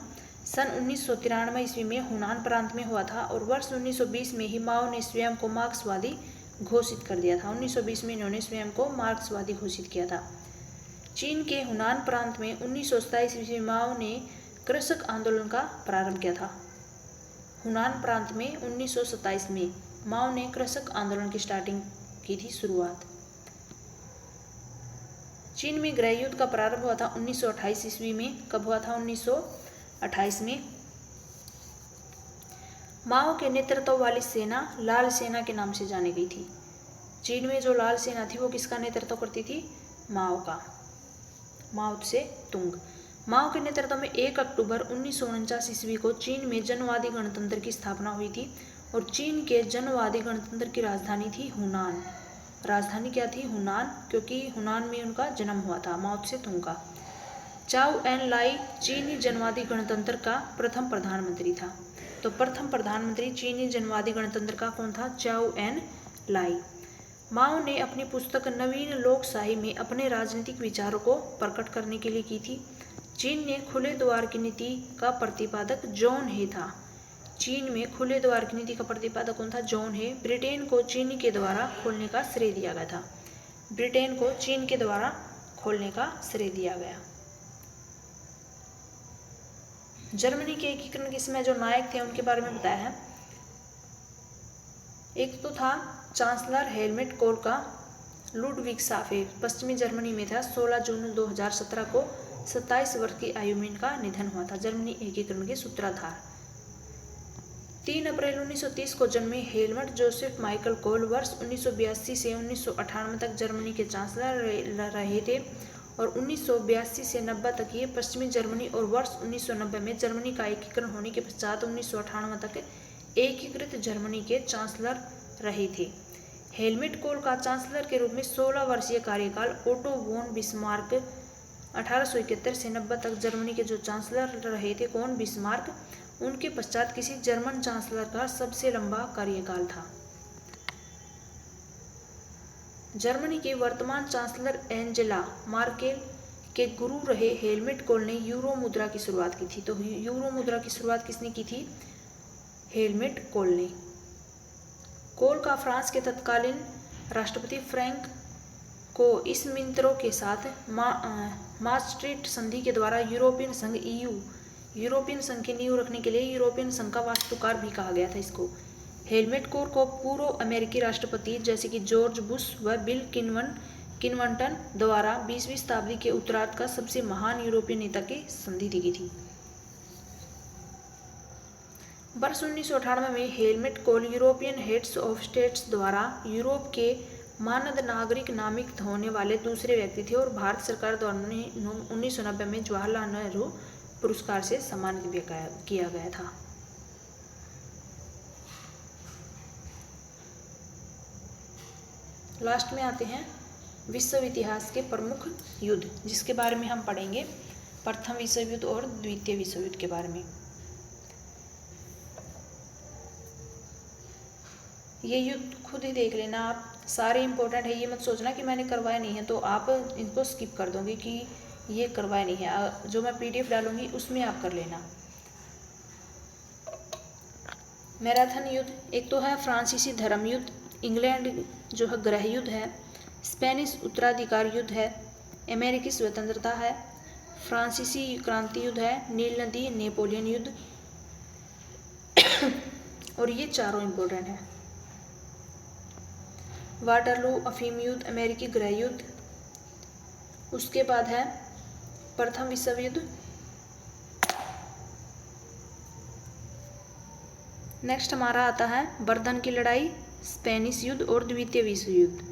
सन 1993 ईस्वी में हुनान प्रांत में हुआ था और वर्ष 1920 में ही माओ ने स्वयं को मार्क्सवादी घोषित कर दिया था। 1920 में इन्होंने स्वयं को मार्क्सवादी घोषित किया था। चीन के हुनान प्रांत में 1927 ईस्वी में माओ ने कृषक आंदोलन का प्रारंभ किया था। हुनान प्रांत में 1927 में माओ ने कृषक आंदोलन की स्टार्टिंग की थी, शुरुआत। चीन में गृह युद्ध का प्रारंभ हुआ था 1928 ईस्वी में। कब हुआ था? 1928 में। माओ के नेतृत्व वाली सेना लाल सेना के नाम से जानी गई थी। चीन में जो लाल सेना थी वो किसका नेतृत्व करती थी? माओ का, माओ त्से तुंग। माओ के नेतृत्व में 1 अक्टूबर 1949 ईस्वी को चीन में जनवादी गणतंत्र की स्थापना हुई थी और चीन के जनवादी गणतंत्र की राजधानी थी हुनान। राजधानी क्या थी? हुनान, क्योंकि हुनान में उनका जन्म हुआ था, माओ त्से तुंग का। चाउ एन लाई चीनी जनवादी गणतंत्र का प्रथम प्रधानमंत्री था। तो प्रथम प्रधानमंत्री चीनी जनवादी गणतंत्र का कौन था? चाउ एन लाई। माओ ने अपनी पुस्तक नवीन लोकशाही में अपने राजनीतिक विचारों को प्रकट करने के लिए की थी। चीन ने खुले द्वार की नीति का प्रतिपादक जॉन हे था। चीन में खुले द्वार की नीति का प्रतिपादक कौन था? जॉन हे। ब्रिटेन को चीन के द्वारा खोलने का श्रेय दिया गया था। ब्रिटेन को चीन के द्वारा खोलने का श्रेय दिया गया। जर्मनी के एकीकरण के समय जो नायक थे उनके बारे में बताया है। एक तो था चांसलर हेलमेट कोल का लुडविग्साफे, पश्चिमी जर्मनी में था। 16 जून 2017 को 27 वर्ष की आयु में इनका निधन हुआ था। जर्मनी एकीकरण के सूत्रधार। 3 अप्रैल 1930 को जन्मे हेलमट जोसेफ माइकल कोल वर्ष 1982 से 1998 तक जर्मनी के चांसलर रहे थे और 1982 से 90 तक ये पश्चिमी जर्मनी और वर्ष 1990 में जर्मनी का एकीकरण होने के पश्चात 1998 तक एकीकृत जर्मनी के चांसलर रहे थे। हेलमेट कोल का चांसलर के रूप में 16 वर्षीय कार्यकाल ओटो वोन बिस्मार्क 1871 से 90 तक जर्मनी के जो चांसलर रहे थे, कौन? बिस्मार्क। उनके पश्चात किसी जर्मन चांसलर का सबसे लंबा कार्यकाल था। जर्मनी के वर्तमान चांसलर एंजेला मार्केल के गुरु रहे हेलमेट कोल ने यूरो मुद्रा की शुरुआत की थी। तो यूरो मुद्रा की शुरुआत किसने की थी? हेलमेट कोल ने। कोल का फ्रांस के तत्कालीन राष्ट्रपति फ्रैंक को इस मित्रों के साथ मास्ट्रिक्ट संधि के द्वारा यूरोपियन संघ EU, यूरोपियन संघ की नींव रखने के लिए यूरोपियन संघ का वास्तुकार भी कहा गया था इसको। हेलमेट कोल को पूर्व अमेरिकी राष्ट्रपति जैसे कि जॉर्ज बुश व बिल क्लिंटन द्वारा 20वीं शताब्दी के उत्तरार्ध का सबसे महान यूरोपीय नेता की संधि दी गई थी। वर्ष 1998 में Helmut Kohl European heads of states द्वारा यूरोप के मानद नागरिक नामित होने वाले दूसरे व्यक्ति थे और भारत सरकार द्वारा 1990 में जवाहरलाल नेहरू पुरस्कार से सम्मानित भी किया गया था। लास्ट में आते हैं विश्व इतिहास के प्रमुख युद्ध, जिसके बारे में हम पढ़ेंगे प्रथम विश्व युद्ध और द्वितीय विश्व युद्ध के बारे में। ये युद्ध खुद ही देख लेना आप, सारे इम्पोर्टेंट है। ये मत सोचना कि मैंने करवाया नहीं है तो आप इनको स्किप कर दोगे कि ये करवाया नहीं है। जो मैं PDF डालूंगी उसमें आप कर लेना। मैराथन युद्ध, एक तो है फ्रांसीसी धर्म युद्ध, इंग्लैंड जो है गृह युद्ध है, स्पेनिश उत्तराधिकार युद्ध है, अमेरिकी स्वतंत्रता है, फ्रांसीसी क्रांति युद्ध है, नील नदी नेपोलियन युद्ध और ये चारों इम्पोर्टेंट है। वाटरलू अफीम युद्ध, अमेरिकी गृह युद्ध। उसके बाद है प्रथम विश्व युद्ध। नेक्स्ट हमारा आता है वर्धन की लड़ाई, स्पेनिश युद्ध और द्वितीय विश्व युद्ध।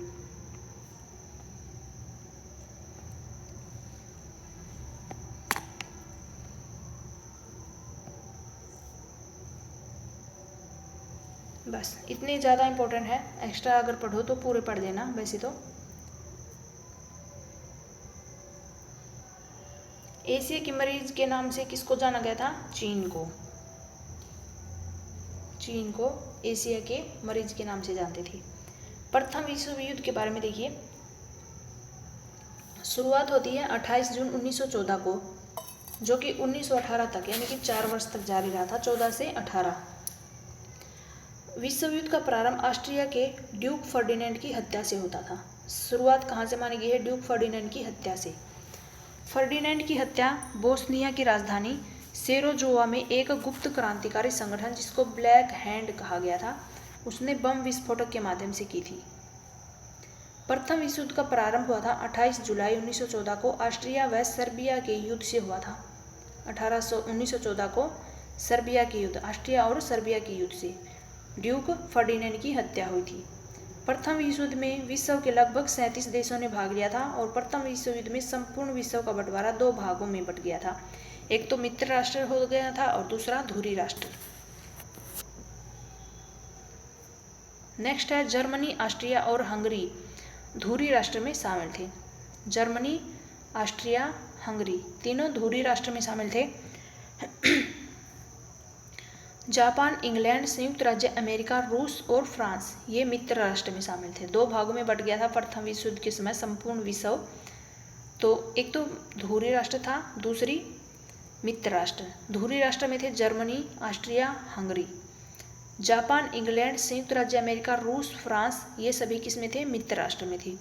बस इतने ज़्यादा इम्पोर्टेंट है, एक्स्ट्रा अगर पढ़ो तो पूरे पढ़ देना। वैसे तो एशिया के मरीज के नाम से किसको जाना गया था? चीन को। चीन को एशिया के मरीज के नाम से जानते थे। प्रथम विश्व युद्ध के बारे में देखिए, शुरुआत होती है 28 जून 1914 को, जो कि 1918 तक यानी कि 4 वर्ष तक जारी रहा था, 14 से 18। विश्व युद्ध का प्रारंभ ऑस्ट्रिया के ड्यूक फर्डिनेंड की हत्या से होता था। शुरुआत कहाँ से मानी गई है? ड्यूक फर्डिनेंड की हत्या से। फर्डिनेंड की हत्या बोस्निया की राजधानी सेरोजोवा में एक गुप्त क्रांतिकारी संगठन जिसको ब्लैक हैंड कहा गया था, उसने बम विस्फोटक के माध्यम से की थी। प्रथम विश्व युद्ध का प्रारंभ हुआ था 28 जुलाई 1914 को ऑस्ट्रिया व सर्बिया के युद्ध से हुआ था। 1914 को सर्बिया के युद्ध, ऑस्ट्रिया और सर्बिया के युद्ध से ड्यूक फर्डिनेंड की हत्या हुई थी। प्रथम विश्व युद्ध में विश्व के लगभग 37 देशों ने भाग लिया था और प्रथम विश्व युद्ध में संपूर्ण विश्व का बंटवारा 2 भागों में बट गया था। एक तो मित्र राष्ट्र हो गया था और दूसरा धुरी राष्ट्र। नेक्स्ट है जर्मनी, ऑस्ट्रिया और हंगरी धुरी राष्ट्र में शामिल थे। जर्मनी, ऑस्ट्रिया, हंगरी तीनों धुरी राष्ट्र में शामिल थे। जापान, इंग्लैंड, संयुक्त राज्य अमेरिका, रूस और फ्रांस ये मित्र राष्ट्र में शामिल थे। 2 भागों में बट गया था प्रथम विश्व युद्ध के समय संपूर्ण विश्व। तो एक तो धुरी राष्ट्र था, दूसरी मित्र राष्ट्र। धुरी राष्ट्र में थे Germany, Austria, Hungary. Japan, England, संयुक्त राज्य अमेरिका, रूस, फ्रांस ये सभी किस में थे? मित्र राष्ट्र में थे।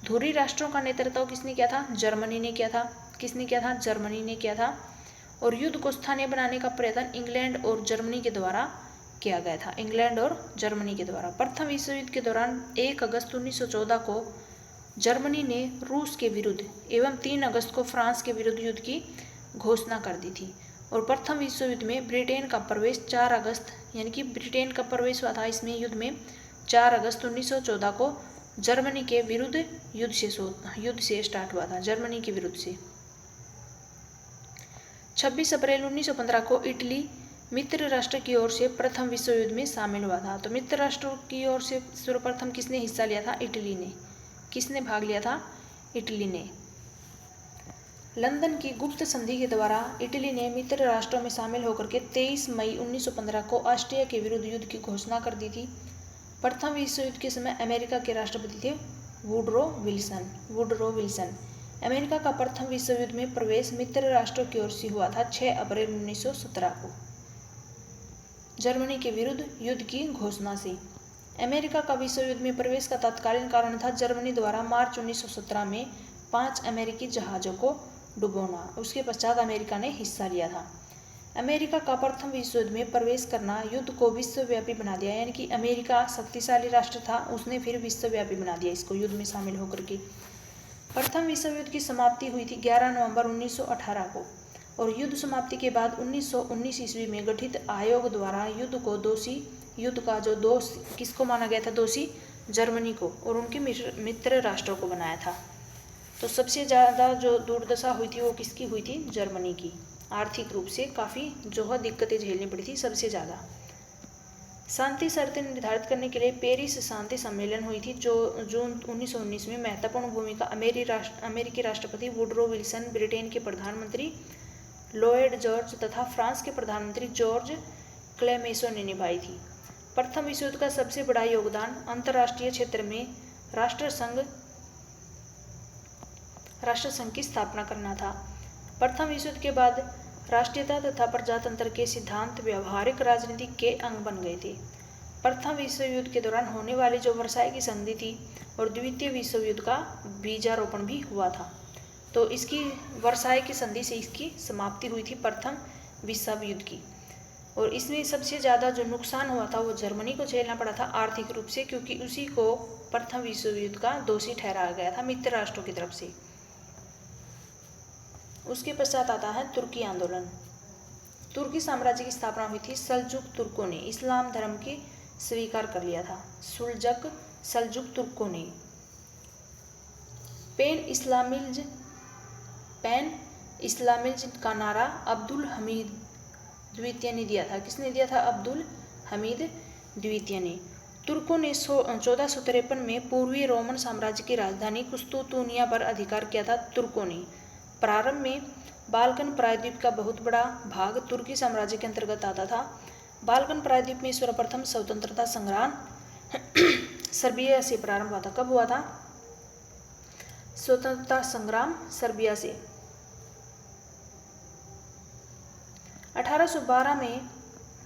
धुरी राष्ट्रों का नेतृत्व किसने किया था? जर्मनी ने किया था। किसने किया था? जर्मनी ने किया था। और युद्ध को स्थानीय बनाने का प्रयत्न इंग्लैंड और जर्मनी के द्वारा किया गया था। इंग्लैंड और जर्मनी के द्वारा। प्रथम विश्व युद्ध के दौरान 1 अगस्त 1914 को जर्मनी ने रूस के विरुद्ध एवं 3 अगस्त को फ्रांस के विरुद्ध युद्ध की घोषणा कर दी थी। और प्रथम विश्व युद्ध में ब्रिटेन का प्रवेश 4 अगस्त यानी कि ब्रिटेन का प्रवेश हुआ था इसमें युद्ध में 4 अगस्त 1914 को जर्मनी के विरुद्ध युद्ध से स्टार्ट हुआ था। जर्मनी के विरुद्ध से 26 अप्रैल 1915 को इटली मित्र राष्ट्र की ओर से प्रथम विश्व युद्ध में शामिल हुआ था। तो मित्र राष्ट्रों की ओर से सर्वप्रथम किसने हिस्सा लिया था? इटली ने। किसने भाग लिया था? इटली ने। लंदन की गुप्त संधि के द्वारा इटली ने मित्र राष्ट्रों में शामिल होकर के 23 मई 1915 को ऑस्ट्रिया के विरुद्ध युद्ध की घोषणा कर दी थी। प्रथम विश्व युद्ध के समय अमेरिका के राष्ट्रपति थे वुडरो विल्सन। अमेरिका का प्रथम विश्व युद्ध में प्रवेश मित्र राष्ट्रों की ओर से हुआ था 6 अप्रैल 1917 को जर्मनी के विरुद्ध युद्ध की घोषणा से। अमेरिका का विश्व युद्ध में प्रवेश का तत्कालीन कारण था जर्मनी द्वारा मार्च 1917 में 5 अमेरिकी जहाज़ों को डुबोना। उसके पश्चात अमेरिका ने हिस्सा लिया था। अमेरिका का प्रथम विश्व युद्ध में प्रवेश करना युद्ध को विश्वव्यापी बना दिया, यानी कि अमेरिका शक्तिशाली राष्ट्र था, उसने फिर विश्वव्यापी बना दिया इसको युद्ध में शामिल होकर के। प्रथम विश्व युद्ध की समाप्ति हुई थी 11 नवंबर 1918 को और युद्ध समाप्ति के बाद 1919 ईस्वी में गठित आयोग द्वारा युद्ध का जो दोष किसको माना गया था? दोषी जर्मनी को और उनके मित्र राष्ट्रों को बनाया था। तो सबसे ज़्यादा जो दुर्दशा हुई थी वो किसकी हुई थी? जर्मनी की। आर्थिक रूप से काफ़ी जो है दिक्कतें झेलनी पड़ी थी सबसे ज़्यादा। शांति शर्तें निर्धारित करने के लिए पेरिस शांति सम्मेलन हुई थी जो जून 1919 में महत्वपूर्ण भूमिका अमेरिकी राष्ट्रपति वुडरो विल्सन, ब्रिटेन के प्रधानमंत्री लॉयड जॉर्ज तथा फ्रांस के प्रधानमंत्री जॉर्ज क्लेमेंसो ने निभाई थी। प्रथम विश्व युद्ध का सबसे बड़ा योगदान अंतर्राष्ट्रीय क्षेत्र में राष्ट्रसंघ की स्थापना करना था। प्रथम विश्व युद्ध के बाद राष्ट्रीयता तथा प्रजातंत्र के सिद्धांत व्यावहारिक राजनीति के अंग बन गए थे। प्रथम विश्व युद्ध के दौरान होने वाली जो वर्साई की संधि थी और द्वितीय विश्व युद्ध का बीजारोपण भी हुआ था। तो इसकी वर्साई की संधि से इसकी समाप्ति हुई थी प्रथम विश्व युद्ध की। और इसमें सबसे ज़्यादा जो नुकसान हुआ था वो जर्मनी को झेलना पड़ा था आर्थिक रूप से, क्योंकि उसी को प्रथम विश्व युद्ध का दोषी ठहराया गया था मित्र राष्ट्रों की तरफ से। उसके पश्चात आता है तुर्की आंदोलन। तुर्की साम्राज्य की स्थापना हुई थी। सल्जुक तुर्कों ने इस्लाम धर्म की स्वीकार कर लिया था। सल्जुक तुर्कों ने पैन इस्लामिज्म का नारा अब्दुल हमीद द्वितीय ने दिया था। किसने दिया था? अब्दुल हमीद द्वितीय ने। तुर्कों ने 1453 में पूर्वी रोमन साम्राज्य की राजधानी कुस्तुतुनिया पर अधिकार किया था। तुर्कों ने प्रारंभ में बाल्कन प्रायद्वीप का बहुत बड़ा भाग तुर्की साम्राज्य के अंतर्गत आता था। बाल्कन प्रायद्वीप में सर्वप्रथम स्वतंत्रता संग्राम सर्बिया से प्रारंभ हुआ था। कब हुआ था? स्वतंत्रता संग्राम सर्बिया से। 1812 में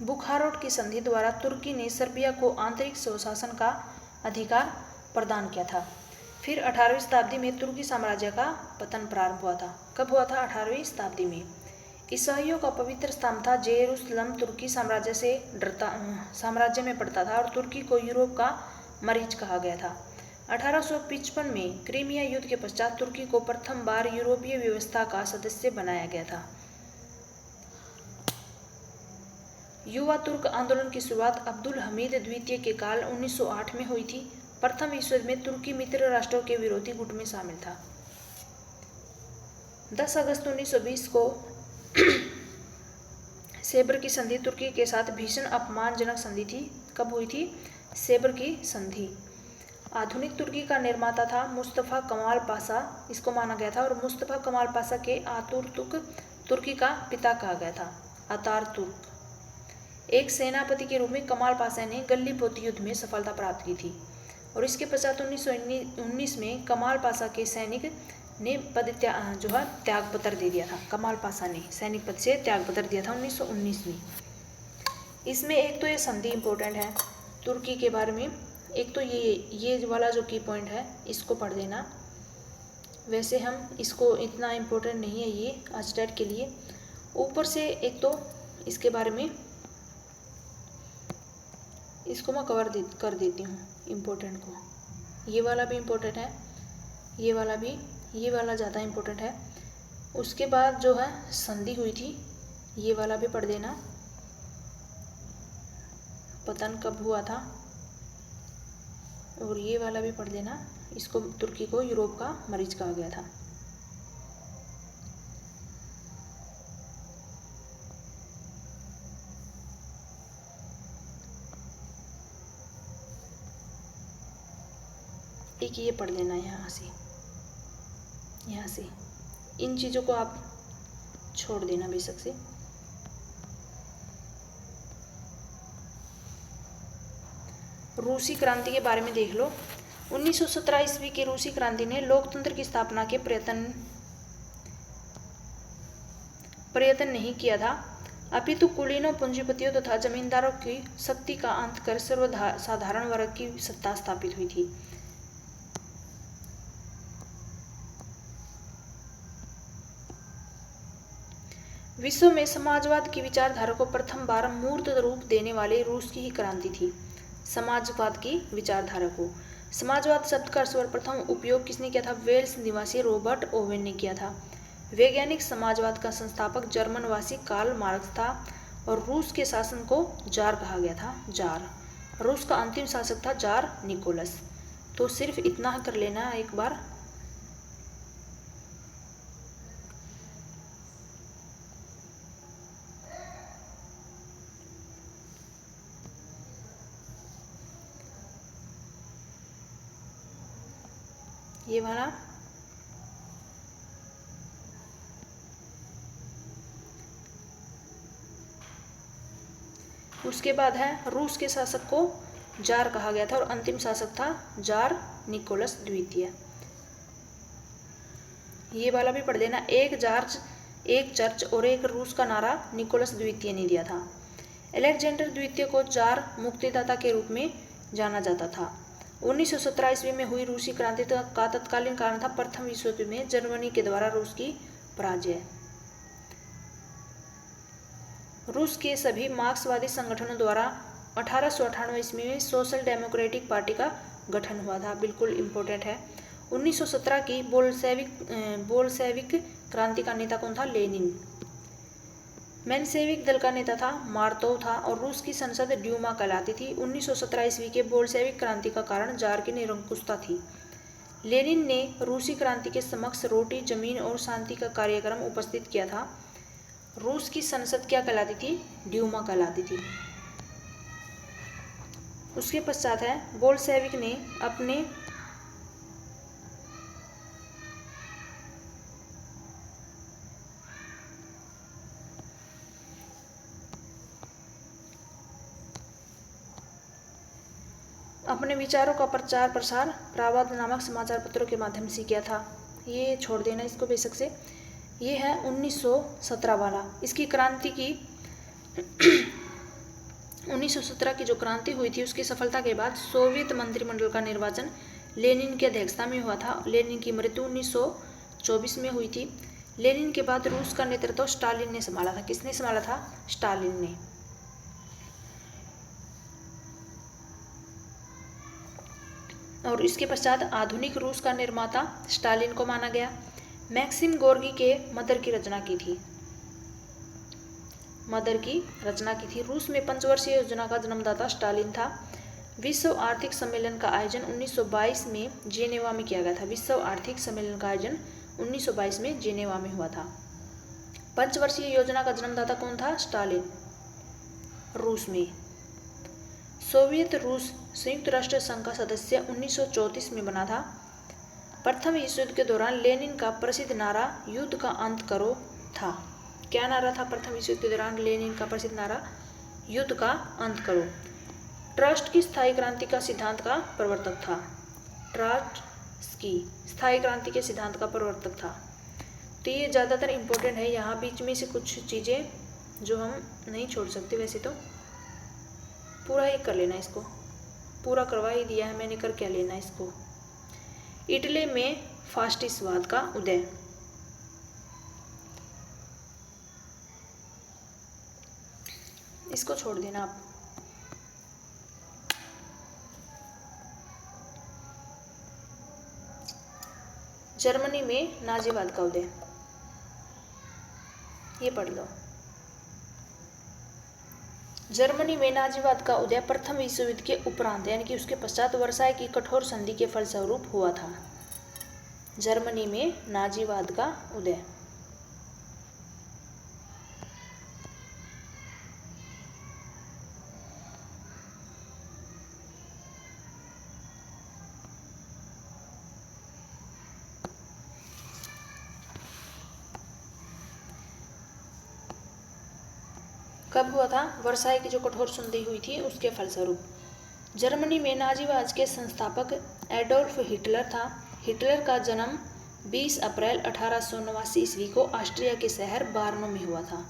बुखारोट की संधि द्वारा तुर्की ने सर्बिया को आंतरिक स्वशासन का अधिकार प्रदान किया था। फिर 18वीं शताब्दी में तुर्की साम्राज्य का पतन प्रारंभ हुआ था। कब हुआ था? 18वीं शताब्दी में। ईसाइयों का पवित्र स्थान था जेरूसलम तुर्की साम्राज्य में पड़ता था और तुर्की को यूरोप का मरीज कहा गया था। 1855 में क्रीमिया युद्ध के पश्चात तुर्की को प्रथम बार यूरोपीय व्यवस्था का सदस्य बनाया गया था। युवा तुर्क आंदोलन की शुरुआत अब्दुल हमीद द्वितीय के काल 1908 में हुई थी। प्रथम विश्व युद्ध में तुर्की मित्र राष्ट्रों के विरोधी गुट में शामिल था। 10 अगस्त 1920 को सेबर की संधि तुर्की के साथ भीषण अपमानजनक संधि थी। कब हुई थी? सेबर की संधि। आधुनिक तुर्की का निर्माता था मुस्तफा कमाल पाशा, इसको माना गया था, और मुस्तफा कमाल पाशा के आतातुर्क तुर्की का पिता कहा गया था। आतातुर्क एक सेनापति के रूप में कमाल पाशा ने गल्लीपोती युद्ध में सफलता प्राप्त की थी, और इसके पश्चात 1919 में कमाल पाशा के सैनिक ने त्याग पत्र दे दिया था। कमाल पाशा ने सैनिक पद से त्याग पत्र दिया था 1919 में। इसमें एक तो ये संधि इम्पोर्टेंट है तुर्की के बारे में, एक तो ये वाला जो की पॉइंट है इसको पढ़ देना। वैसे हम इसको इतना इम्पोर्टेंट नहीं है ये आज डेट के लिए। ऊपर से एक तो इसके बारे में इसको मैं कर देती हूँ इम्पोर्टेंट को। ये वाला भी इम्पोर्टेंट है, ये वाला भी, ये वाला ज़्यादा इम्पोर्टेंट है। उसके बाद जो है संधि हुई थी, ये वाला भी पढ़ देना, पतन कब हुआ था, और ये वाला भी पढ़ देना। इसको तुर्की को यूरोप का मरीज कहा गया था। एक ये पढ़ लेना यहाँ से इन चीज़ों को आप छोड़ देना बेशक से। रूसी क्रांति के बारे में देख लो। 1917 ईस्वी की रूसी क्रांति ने लोकतंत्र की स्थापना के प्रयत्न नहीं किया था, अपितु कुलीनों, पूंजीपतियों तथा जमींदारों की शक्ति का अंत कर सर्वसाधारण वर्ग की सत्ता स्थापित हुई थी। विश्व में समाजवाद की विचारधारा को प्रथम बार मूर्त रूप देने वाले रूस की ही क्रांति थी। समाजवाद की विचारधारा को, समाजवाद शब्द का सर्वप्रथम उपयोग किसने किया था? वेल्स निवासी रॉबर्ट ओवेन ने किया था। वैज्ञानिक समाजवाद का संस्थापक जर्मनवासी कार्ल मार्क्स था, और रूस के शासन को जार कहा गया था। जार। रूस का अंतिम शासक था जार निकोलस। तो सिर्फ इतना कर लेना एक बार। ये वाला उसके बाद है रूस के शासक को जार कहा गया था, और अंतिम शासक था जार निकोलस द्वितीय। ये वाला भी पढ़ देना। एक चर्च और एक रूस का नारा निकोलस द्वितीय ने दिया था। अलेक्जेंडर द्वितीय को जार मुक्तिदाता के रूप में जाना जाता था। 1917 ईस्वी में हुई रूसी क्रांति का तत्कालीन कारण था प्रथम विश्व युद्ध में जर्मनी के द्वारा रूस की पराजय। रूस के सभी मार्क्सवादी संगठनों द्वारा 1898 ईस्वी में सोशल डेमोक्रेटिक पार्टी का गठन हुआ था। बिल्कुल इम्पोर्टेंट है। 1917 की बोल्शेविक क्रांति का नेता कौन था? लेनिन। मेंशेविक दल का नेता था मार्तोव था, और रूस की संसद ड्यूमा कहलाती थी। 1917 ईस्वी के बोल्शेविक क्रांति का कारण जार की निरंकुशता थी। लेनिन ने रूसी क्रांति के समक्ष रोटी, जमीन और शांति का कार्यक्रम उपस्थित किया था। रूस की संसद क्या कहलाती थी? ड्यूमा कहलाती थी। उसके पश्चात है बोल्शेविक ने अपने विचारों का प्रचार प्रसार प्रावाद नामक समाचार पत्रों के माध्यम से किया था। ये छोड़ देना इसको बेशक से। ये है 1917 वाला। इसकी क्रांति की 1917 की जो क्रांति हुई थी उसकी सफलता के बाद सोवियत मंत्रिमंडल का निर्वाचन लेनिन की अध्यक्षता में हुआ था। लेनिन की मृत्यु 1924 में हुई थी। लेनिन के बाद रूस का नेतृत्व स्टालिन ने संभाला था। किसने संभाला था? स्टालिन ने। और इसके पश्चात आधुनिक रूस का निर्माता स्टालिन को माना गया। मैक्सिम गोर्की के मदर की रचना की थी। रूस में पंचवर्षीय योजना का जन्मदाता स्टालिन था। विश्व आर्थिक सम्मेलन का आयोजन 1922 में जेनेवा में किया गया था। विश्व आर्थिक सम्मेलन का आयोजन 1922 में जेनेवा में हुआ था। पंचवर्षीय योजना का जन्मदाता कौन था? स्टालिन, रूस में। सोवियत रूस संयुक्त राष्ट्र संघ का सदस्य 1934 में बना था। प्रथम विश्व युद्ध के दौरान लेनिन का प्रसिद्ध नारा युद्ध का अंत करो था। क्या नारा था प्रथम विश्व युद्ध के दौरान लेनिन का प्रसिद्ध नारा? युद्ध का अंत करो। ट्रॉट्स्की स्थायी क्रांति का सिद्धांत का प्रवर्तक था। ट्रॉट्स्की स्थायी क्रांति के सिद्धांत का प्रवर्तक था। तो ये ज़्यादातर इम्पोर्टेंट है। यहाँ बीच में से कुछ चीज़ें जो हम नहीं छोड़ सकते, वैसे तो पूरा ही कर लेना, इसको पूरा करवा ही दिया है मैंने, कर क्या लेना इसको। इटली में फास्टिस्टवाद का उदय। इसको छोड़ देना आप। जर्मनी में नाजीवाद का उदय, ये पढ़ लो। जर्मनी में नाजीवाद का उदय प्रथम विश्व युद्ध के उपरांत यानी कि उसके पश्चात वर्साय की कठोर संधि के फलस्वरूप हुआ था। जर्मनी में नाजीवाद का उदय। कब हुआ था? वर्साय की जो कठोर संधि हुई थी उसके फलस्वरूप। जर्मनी में नाजीवाद के संस्थापक एडोल्फ हिटलर था। हिटलर का जन्म 20 अप्रैल 1889 ईस्वी को ऑस्ट्रिया के शहर बार्नो में हुआ था।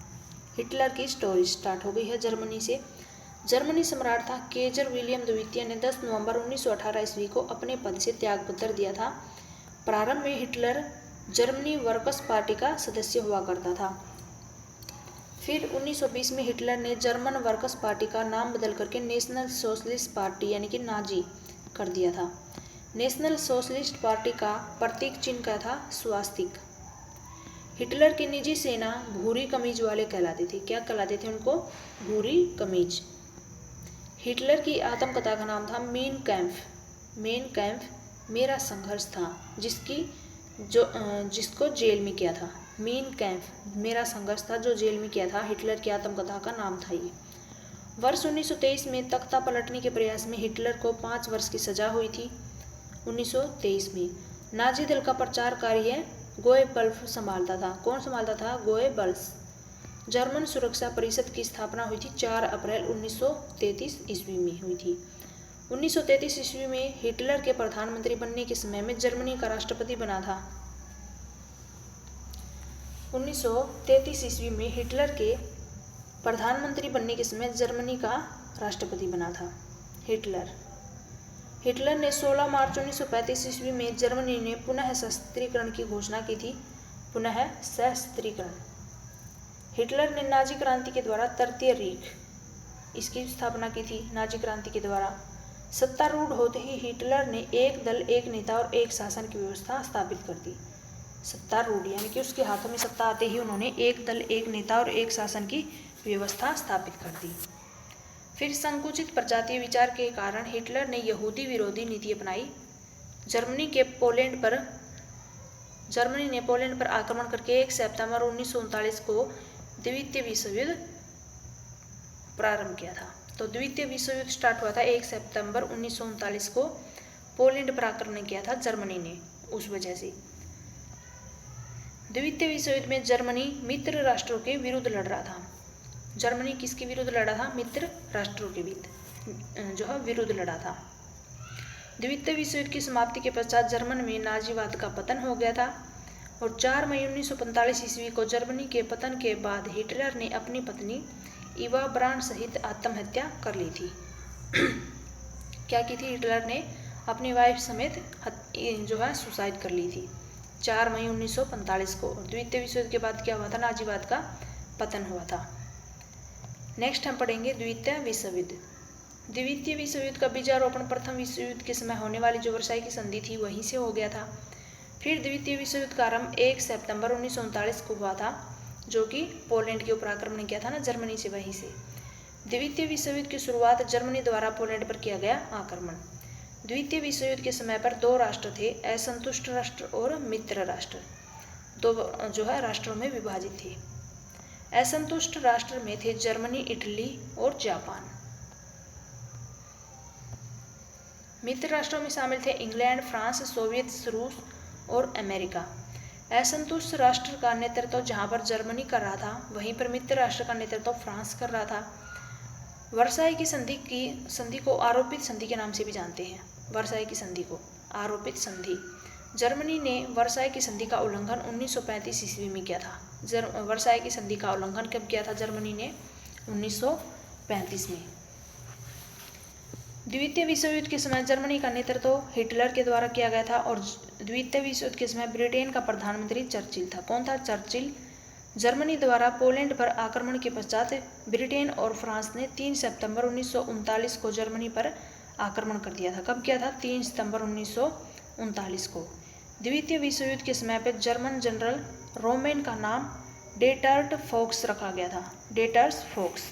हिटलर की स्टोरी स्टार्ट हो गई है जर्मनी से। जर्मनी सम्राट था केजर विलियम द्वितीय ने 10 नवंबर 1918 ईस्वी को अपने पद से त्यागपत्र दिया था। प्रारंभ में हिटलर जर्मनी वर्कर्स पार्टी का सदस्य हुआ करता था। फिर 1920 में हिटलर ने जर्मन वर्कर्स पार्टी का नाम बदल करके नेशनल सोशलिस्ट पार्टी यानी कि नाजी कर दिया था। नेशनल सोशलिस्ट पार्टी का प्रतीक चिन्ह क्या था? स्वास्तिक। हिटलर की निजी सेना भूरी कमीज वाले कहलाते थे। क्या कहलाते थे उनको? भूरी कमीज। हिटलर की आत्मकथा का नाम था मीन कैम्प। मेन कैम्प मेरा संघर्ष था, जिसको जेल में किया था। मीन कैम्प मेरा संघर्ष था, जो जेल में किया था। हिटलर की आत्मकथा का नाम था ये। वर्ष 1923 में तख्ता पलटने के प्रयास में हिटलर को 5 वर्ष की सजा हुई थी। 1923 में नाजी दल का प्रचार कार्य गोएबल्स संभालता था। कौन संभालता था? गोएबल्स। जर्मन सुरक्षा परिषद की स्थापना हुई थी 4 अप्रैल 1933 ईस्वी में हुई थी। 1933 ईस्वी में हिटलर के प्रधानमंत्री बनने के समय में जर्मनी का राष्ट्रपति बना था। 1933 ईस्वी में हिटलर के प्रधानमंत्री बनने के समय जर्मनी का राष्ट्रपति बना था हिटलर ने 16 मार्च 1935 ईस्वी में जर्मनी ने पुनः सशस्त्रीकरण की घोषणा की थी। पुनः सशस्त्रीकरण। हिटलर ने नाजी क्रांति के द्वारा तृतीय रीख इसकी स्थापना की थी। नाजी क्रांति के द्वारा सत्तारूढ़ होते ही हिटलर ने एक दल, एक नेता और एक शासन की व्यवस्था स्थापित कर दी। सत्तारूढ़ यानी कि उसके हाथों में सत्ता आते ही उन्होंने एक दल, एक नेता और एक शासन की व्यवस्था स्थापित कर दी। फिर संकुचित प्रजातीय विचार के कारण हिटलर ने यहूदी विरोधी नीति अपनाई। जर्मनी ने पोलैंड पर आक्रमण करके 1 सितंबर 1939 को द्वितीय विश्व युद्ध प्रारंभ किया था। तो द्वितीय विश्व युद्ध स्टार्ट हुआ था 1 सितंबर 1939 को। पोलैंड पर आक्रमण किया था जर्मनी ने, उस वजह से। द्वितीय विश्व युद्ध में जर्मनी मित्र राष्ट्रों के विरुद्ध लड़ रहा था। जर्मनी किसके विरुद्ध लड़ा था? मित्र राष्ट्रों के विरुद्ध लड़ा था। द्वितीय विश्व युद्ध की समाप्ति के पश्चात जर्मन में नाजीवाद का पतन हो गया था और 4 मई 1945 ईस्वी को जर्मनी के पतन के बाद हिटलर ने अपनी पत्नी इवा ब्रांड सहित आत्महत्या कर ली थी। क्या की थी? हिटलर ने अपनी वाइफ समेत सुसाइड कर ली थी 4 मई 1945 को। द्वितीय विश्व युद्ध के बाद क्या हुआ था? नाजीवाद का पतन हुआ था। नेक्स्ट हम पढ़ेंगे द्वितीय विश्व युद्ध। द्वितीय विश्व युद्ध का बीजारोपण प्रथम विश्व युद्ध के समय होने वाली जो वर्साई की संधि थी वहीं से हो गया था। फिर द्वितीय विश्व युद्ध का आरंभ 1 सितंबर 1939 को हुआ था, जो कि पोलैंड के ऊपर आक्रमण किया था ना जर्मनी से, वहीं से। द्वितीय विश्व युद्ध की शुरुआत जर्मनी द्वारा पोलैंड पर किया गया आक्रमण। द्वितीय विश्व युद्ध के समय पर दो राष्ट्र थे, असंतुष्ट राष्ट्र और मित्र राष्ट्र। दो जो है राष्ट्रों में विभाजित थे। असंतुष्ट राष्ट्र में थे जर्मनी, इटली और जापान। मित्र राष्ट्रों में शामिल थे इंग्लैंड, फ्रांस, सोवियत, रूस और अमेरिका। असंतुष्ट राष्ट्र का नेतृत्व जहां पर जर्मनी कर रहा था, वहीं पर मित्र राष्ट्र का नेतृत्व फ्रांस कर रहा था। वर्साई की संधि को आरोपित संधि के नाम से भी जानते हैं। वर्साई की संधि को आरोपित संधि। जर्मनी ने वर्साई की संधि का उल्लंघन 1935 ईस्वी में किया था। वर्साई की संधि का उल्लंघन कब किया था जर्मनी ने? 1935 में। द्वितीय विश्व युद्ध के समय जर्मनी का नेतृत्व हिटलर के द्वारा किया गया था और द्वितीय विश्व युद्ध के समय ब्रिटेन का प्रधानमंत्री चर्चिल था। कौन था? चर्चिल। जर्मनी द्वारा पोलैंड पर आक्रमण के पश्चात ब्रिटेन और फ्रांस ने 3 सितंबर 1939 को जर्मनी पर आक्रमण कर दिया था। कब किया था? 3 सितंबर 1939 को। द्वितीय विश्व युद्ध के समय पर जर्मन जनरल रोमेन का नाम डेटर्ट फोक्स रखा गया था। डेटर्स फोक्स।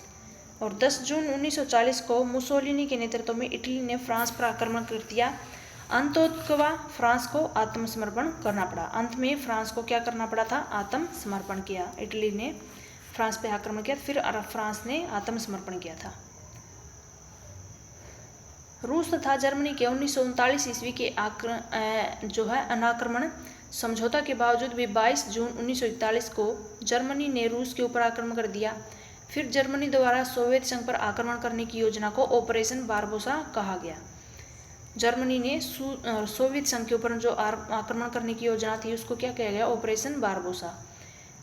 और 10 जून 1940 को मुसोलिनी के नेतृत्व में इटली ने फ्रांस पर आक्रमण कर दिया। अंततः फ्रांस को आत्मसमर्पण करना पड़ा। अंत में फ्रांस को क्या करना पड़ा था? आत्मसमर्पण किया। इटली ने फ्रांस पर आक्रमण किया, फिर फ्रांस ने आत्मसमर्पण किया था। रूस तथा जर्मनी के 1939 ईस्वी के अनाक्रमण समझौता के बावजूद भी 22 जून 1941 को जर्मनी ने रूस के ऊपर आक्रमण कर दिया। फिर जर्मनी द्वारा सोवियत संघ पर आक्रमण करने की योजना को ऑपरेशन बारबोसा कहा गया। जर्मनी ने सोवियत संघ के ऊपर जो आक्रमण करने की योजना थी उसको क्या किया गया? Operation Barbosa.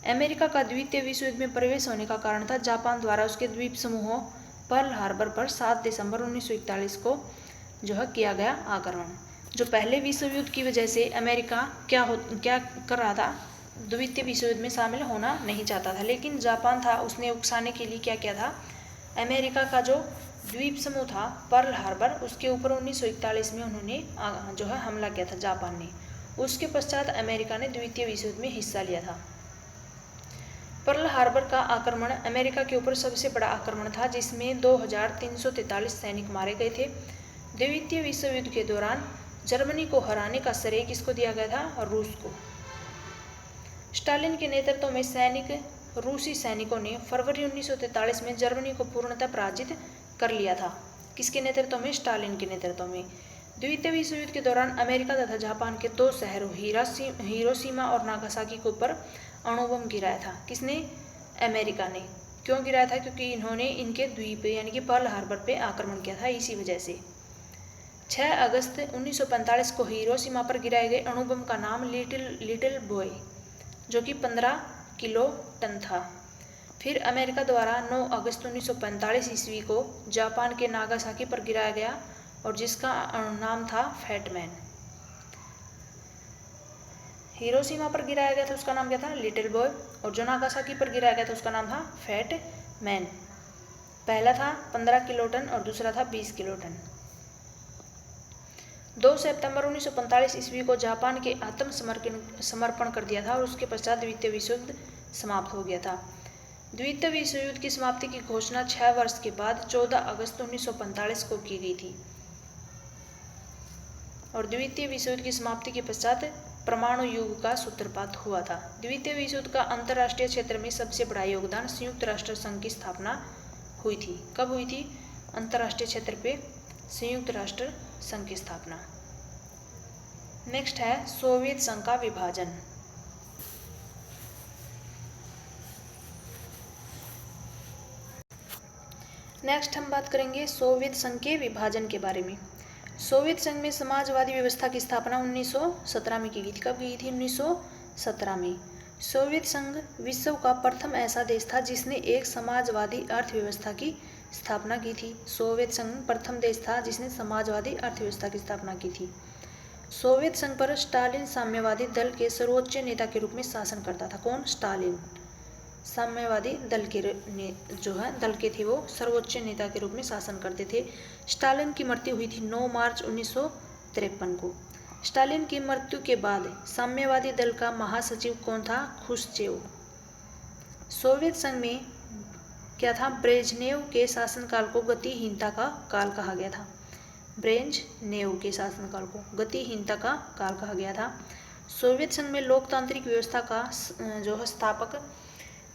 अमेरिका का द्वितीय विश्व युद्ध में प्रवेश होने का कारण था जापान द्वारा उसके द्वीप समूहों पर्ल हार्बर पर 7 दिसंबर 1941 को किया गया आक्रमण। जो पहले विश्व युद्ध की वजह से अमेरिका क्या कर रहा था? द्वितीय विश्व युद्ध में शामिल होना नहीं चाहता था, लेकिन जापान था, उसने उकसाने के लिए क्या किया था? अमेरिका का जो द्वीप समूह था पर्ल हार्बर, उसके ऊपर 1941 में उन्होंने हमला किया था जापान ने। उसके पश्चात अमेरिका ने द्वितीय विश्व युद्ध में हिस्सा लिया था। पर्ल हार्बर का आक्रमण अमेरिका के ऊपर सबसे बड़ा आक्रमण था, जिसमें 2343 सैनिक मारे गए थे। द्वितीय विश्व युद्ध के दौरान जर्मनी को हराने का श्रेय किसको दिया गया था? रूस को। स्टालिन के नेतृत्व में रूसी सैनिकों ने फरवरी 1943 में जर्मनी को पूर्णतः पराजित कर लिया था। किसके नेतृत्व में? स्टालिन के नेतृत्व में। द्वितीय विश्व युद्ध के दौरान अमेरिका तथा जापान के 2 शहरों हिरोशिमा और नागासाकी के ऊपर अणु बम गिराया था। किसने? अमेरिका ने। क्यों गिराया था? क्योंकि इन्होंने इनके द्वीप यानी कि पर्ल हार्बर पे आक्रमण किया था, इसी वजह से। 6 अगस्त 1945 को हिरोशिमा पर गिराए गए अणु बम का नाम लिटिल बॉय, जो कि 15 किलो टन था। फिर अमेरिका द्वारा 9 अगस्त 1945 ईस्वी को जापान के नागासाकी पर गिराया गया और जिसका नाम था फैट मैन। हिरोशिमा पर गिराया गया था, उसका नाम क्या था? Little boy. और जो नागासाकी पर गिराया गया था उसका नाम था फैट मैन। पहला था 15 किलो टन और दूसरा था 20 किलो टन। 2 सितंबर 1945 ईस्वी को जापान के आत्मसमर्पण कर दिया था और उसके पश्चात द्वितीय विश्व युद्ध समाप्त हो गया था। द्वितीय विश्व युद्ध की समाप्ति की घोषणा 6 वर्ष के बाद 14 अगस्त 1945 को की गई थी और द्वितीय विश्व युद्ध की समाप्ति के पश्चात परमाणु युग का सूत्रपात हुआ था। द्वितीय विश्व युद्ध का अंतर्राष्ट्रीय क्षेत्र में सबसे बड़ा योगदान संयुक्त राष्ट्र संघ की स्थापना हुई थी। कब हुई थी? अंतर्राष्ट्रीय क्षेत्र पे संयुक्त राष्ट्र संघ की स्थापना। नेक्स्ट है सोवियत संघ का विभाजन। नेक्स्ट हम बात करेंगे सोवियत संघ के विभाजन के बारे में। सोवियत संघ में समाजवादी व्यवस्था की स्थापना 1917 में की गई थी। कब की गई थी? 1917 में। सोवियत संघ विश्व का प्रथम ऐसा देश था जिसने एक समाजवादी अर्थव्यवस्था की स्थापना की थी। सोवियत संघ प्रथम देश था जिसने समाजवादी अर्थव्यवस्था की स्थापना की थी। सोवियत संघ पर स्टालिन साम्यवादी दल के सर्वोच्च नेता के रूप में शासन करता था। कौन? स्टालिन। साम्यवादी दल के दल के थे, वो सर्वोच्च नेता के रूप में शासन करते थे। स्टालिन की मृत्यु हुई थी 9 मार्च 1953 को। स्टालिन की मृत्यु के बाद साम्यवादी दल का महासचिव कौन था? ख्रुश्चेव। सोवियत संघ में क्या था? ब्रेजनेव के शासनकाल को गतिहीनता का काल कहा गया था। ब्रेजनेव के शासनकाल को गतिहीनता का काल कहा गया था। सोवियत संघ में लोकतांत्रिक व्यवस्था का जो है स्थापक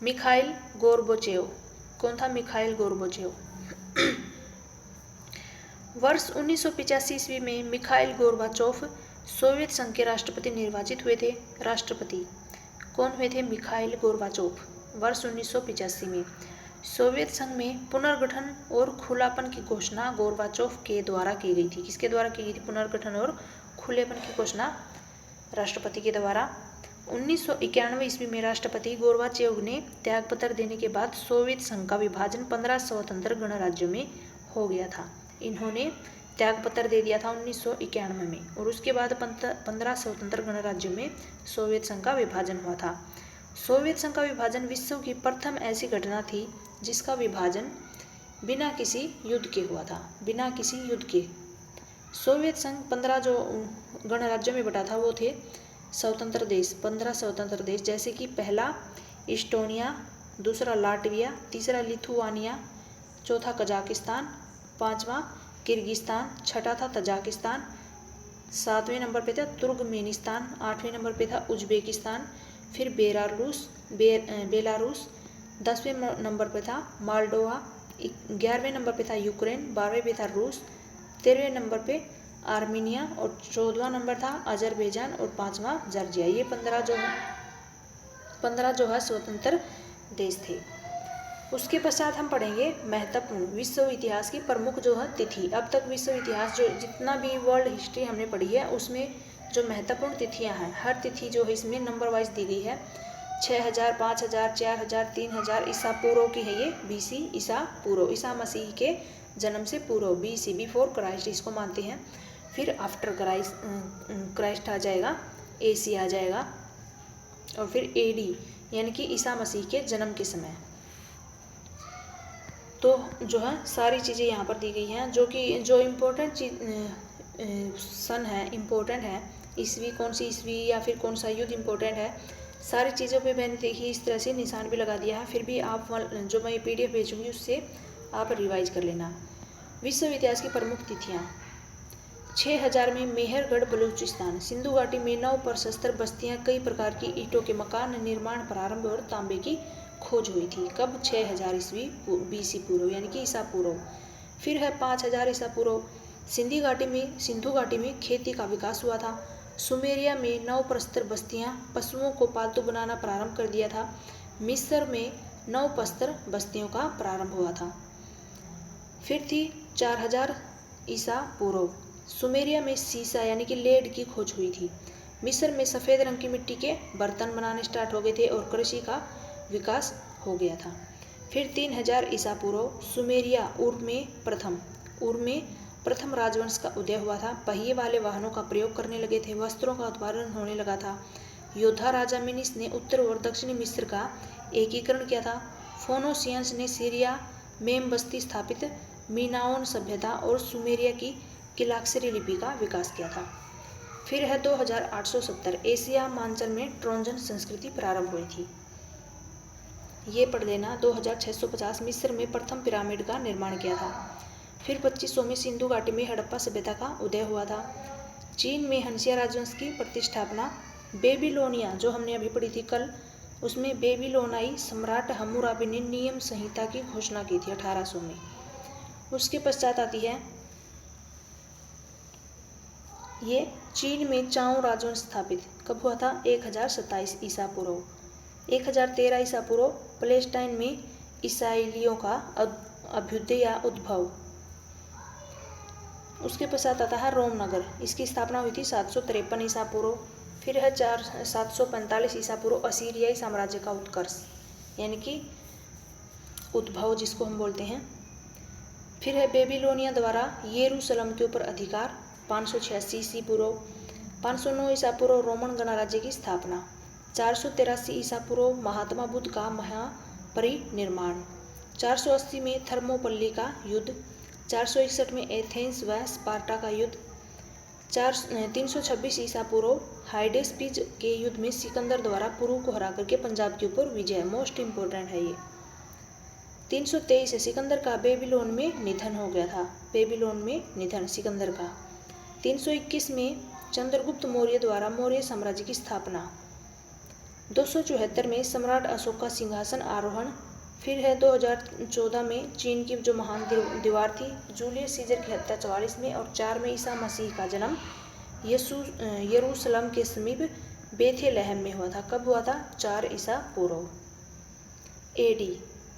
मिखाइल गोर्बाचेव। कौन था? Mikhail Gorbachev. वर्ष 1985 ईस्वी में मिखाइल गोर्बाचोव सोवियत संघ के राष्ट्रपति निर्वाचित हुए थे। राष्ट्रपति कौन हुए थे? Mikhail Gorbachev. वर्ष 1985 में सोवियत संघ में पुनर्गठन और खुलापन की घोषणा गोर्बाचोव के द्वारा की गई थी। किसके द्वारा की गई थी पुनर्गठन और खुलेपन की घोषणा? राष्ट्रपति के द्वारा। 1991 ईस्वी में राष्ट्रपति गोर्बाचेव ने त्यागपत्र देने के बाद सोवियत संघ का विभाजन 15 स्वतंत्र गणराज्यों में हो गया था। इन्होंने त्यागपत्र दे दिया था 1991 में और उसके बाद 15 स्वतंत्र गणराज्यों में सोवियत संघ का विभाजन हुआ था। सोवियत संघ का विभाजन विश्व की प्रथम ऐसी घटना थी जिसका विभाजन बिना किसी युद्ध के हुआ था। बिना किसी युद्ध के सोवियत संघ 15 जो गणराज्यों में बटा था वो थे स्वतंत्र देश, 15 स्वतंत्र देश, जैसे कि पहला इस्टोनिया, दूसरा लाटविया, तीसरा लिथुआनिया, चौथा कजाकिस्तान, पांचवा किर्गिस्तान, छठा था तजाकिस्तान, 7वें नंबर पे था तुर्कमेनिस्तान, 8वें नंबर पे था उज्बेकिस्तान, फिर बेलारूस, 10वें नंबर पे था मालडोवा, 11वें नंबर पे था यूक्रेन, 12वें पे था रूस, 13वें नंबर पे आर्मीनिया और 14वां नंबर था अजरबैजान और 5वां जॉर्जिया। ये 15 जो है स्वतंत्र देश थे। उसके पश्चात हम पढ़ेंगे महत्वपूर्ण विश्व इतिहास की प्रमुख जो है तिथि। अब तक विश्व इतिहास जो जितना भी वर्ल्ड हिस्ट्री हमने पढ़ी है उसमें जो महत्वपूर्ण तिथियां हैं, हर तिथि जो है इसमें नंबर वाइज दी गई है। 6000, 5000, 4000, 3000 ईसा पूर्व की है ये। BC ईसा पूर्व, ईसा मसीह के जन्म से पूर्व, BC बिफोर क्राइस्ट इसको मानते हैं। फिर आफ्टर क्राइस्ट आ जाएगा, AC आ जाएगा और फिर AD यानी कि ईसा मसीह के जन्म के समय। तो जो है सारी चीज़ें यहाँ पर दी गई हैं जो इम्पोर्टेंट सन है, इम्पोर्टेंट है, ईस्वी कौन सी ईस्वी या फिर कौन सा युद्ध इम्पोर्टेंट है, सारी चीज़ों पे मैंने देखी इस तरह से निशान भी लगा दिया है। फिर भी आप जो मैं PDF भेजूँगी उससे आप रिवाइज कर लेना। विश्व इतिहास की प्रमुख तिथियाँ: 6000 में मेहरगढ़ बलूचिस्तान, सिंधु घाटी में 9 प्रशस्त्र बस्तियाँ, कई प्रकार की ईंटों के मकान निर्माण प्रारंभ और तांबे की खोज हुई थी। कब? 6000 ईस्वी BC पूर्व यानी कि ईसा पूर्व। फिर है 5000 ईसा पूर्व, सिंधु घाटी में खेती का विकास हुआ था। सुमेरिया में 9 प्रस्तर बस्तियां, पशुओं को पालतू बनाना प्रारंभ कर दिया था। मिस्र में 9 प्रस्तर बस्तियों का प्रारंभ हुआ था। फिर थी 4000 ईसा पूर्व, सुमेरिया में सीसा यानी कि लेड की खोज हुई थी। मिस्र में सफ़ेद रंग की मिट्टी के बर्तन बनाने स्टार्ट हो गए थे और कृषि का विकास हो गया था। फिर 3000 ईसा पूर्व, सुमेरिया उर में प्रथम राजवंश का उदय हुआ था। पहिए वाले वाहनों का प्रयोग करने लगे थे, वस्त्रों का उत्पादन होने लगा था। योद्धा राजा मिनिस ने उत्तर और दक्षिणी मिस्र का एकीकरण किया था। फोनोसियंस ने सीरिया में बस्ती स्थापित, मीनाओन सभ्यता और सुमेरिया की किलाक्षरी लिपि का विकास किया था। फिर है 2870, एशिया मांचल में ट्रोजन संस्कृति प्रारंभ हुई थी। ये पढ़ लेना। 2650, मिस्र में प्रथम पिरामिड का निर्माण किया था। फिर 2500 में सिंधु घाटी में हड़प्पा सभ्यता का उदय हुआ था। चीन में हंसिया राजवंश की प्रतिष्ठापना। बेबीलोनिया जो हमने अभी पढ़ी थी कल, उसमें बेबीलोनाई सम्राट हम्मुराबी ने नियम संहिता की घोषणा की थी 1800 में। उसके पश्चात आती है ये चीन में चाओ राजवंश स्थापित। कब हुआ था? 1027 ईसा पूर्व। 1013 ईसा पूर्व, पैलेस्टाइन में ईसाइलियों का अभ्युदय या उद्भव। उसके पश्चात आता है रोम नगर, इसकी स्थापना हुई थी 753 ईसा पूर्व। फिर है 745 ईसा पूर्व, असीरियाई साम्राज्य का उत्कर्ष यानी कि उद्भव जिसको हम बोलते हैं। फिर है बेबीलोनिया द्वारा यरूशलेम के ऊपर अधिकार, 586 ईसा पूर्व। 509 ईसा पूर्व, रोमन गणराज्य की स्थापना। 483 ईसा पूर्व, महात्मा बुद्ध का महापरिनिर्वाण। 480 में थर्मोपल्ली का युद्ध। 461 में एथेंस व स्पार्टा का युद्ध। 326 ईसा पूर्व, हाइडेस्पिज के युद्ध में सिकंदर द्वारा पुरु को हरा करके पंजाब के ऊपर विजय। मोस्ट इम्पोर्टेंट है ये। 323 सिकंदर का बेबीलोन में निधन हो गया था। बेबीलोन में निधन सिकंदर का। 321 में चंद्रगुप्त मौर्य द्वारा मौर्य साम्राज्य की स्थापना। 274 में सम्राट अशोक का सिंहासन आरोहण। फिर है 2014 में चीन की जो महान दीवार थी, जूलियस सीजर की हत्या 44 में, और 4 में ईसा मसीह का जन्म यरूशलेम के समीप बेथलेहम में हुआ था। कब हुआ था? 4 ईसा पूर्व AD,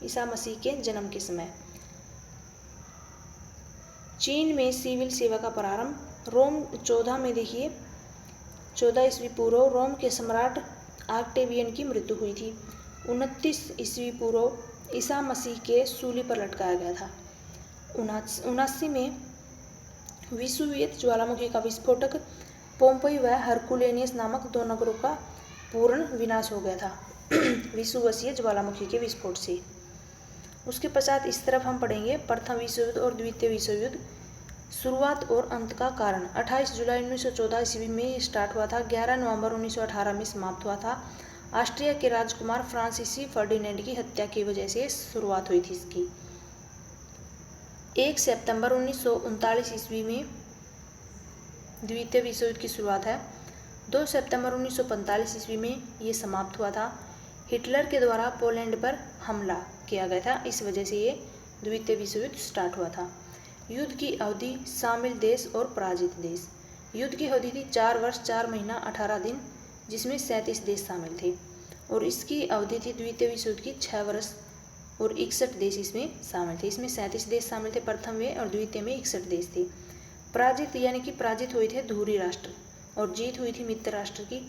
ईसा मसीह के जन्म के समय। चीन में सिविल सेवा का प्रारंभ। रोम 14 में देखिए 14 ईस्वी पूर्व रोम के सम्राट ऑक्टेवियन की मृत्यु हुई थी। 29 ईस्वी पूर्व ईसा मसीह के सूली पर लटकाया गया था। 79 में विसुवियत ज्वालामुखी का विस्फोटक। पोम्पई व हरकुलेनियस नामक 2 नगरों का पूर्ण विनाश हो गया था विसुवसीय ज्वालामुखी के विस्फोट से। उसके पश्चात इस तरफ हम पढ़ेंगे प्रथम विश्व युद्ध और द्वितीय विश्व युद्ध, शुरुआत और अंत का कारण। 28 जुलाई 1914 ईस्वी में स्टार्ट हुआ था। 11 नवंबर 1918 में समाप्त हुआ था। ऑस्ट्रिया के राजकुमार फ्रांसीसी फर्डिनेंड की हत्या की वजह से शुरुआत हुई थी इसकी। 1 सितंबर 1939 ईस्वी में द्वितीय विश्व युद्ध की शुरुआत है। 2 सितंबर 1945 ईस्वी में ये समाप्त हुआ था। हिटलर के द्वारा पोलैंड पर हमला किया गया था, इस वजह से ये द्वितीय विश्व युद्ध स्टार्ट हुआ था। युद्ध की अवधि, शामिल देश और पराजित देश। युद्ध की अवधि थी 4 वर्ष 4 महीना 18 दिन, जिसमें 37 देश शामिल थे। और इसकी अवधि थी द्वितीय विश्व युद्ध की 6 वर्ष और 61 देश इसमें शामिल थे। इसमें 37 देश शामिल थे प्रथम में, और द्वितीय में 61 देश थे। पराजित यानी कि पराजित हुए थे धुरी राष्ट्र, और जीत हुई थी मित्र राष्ट्र की।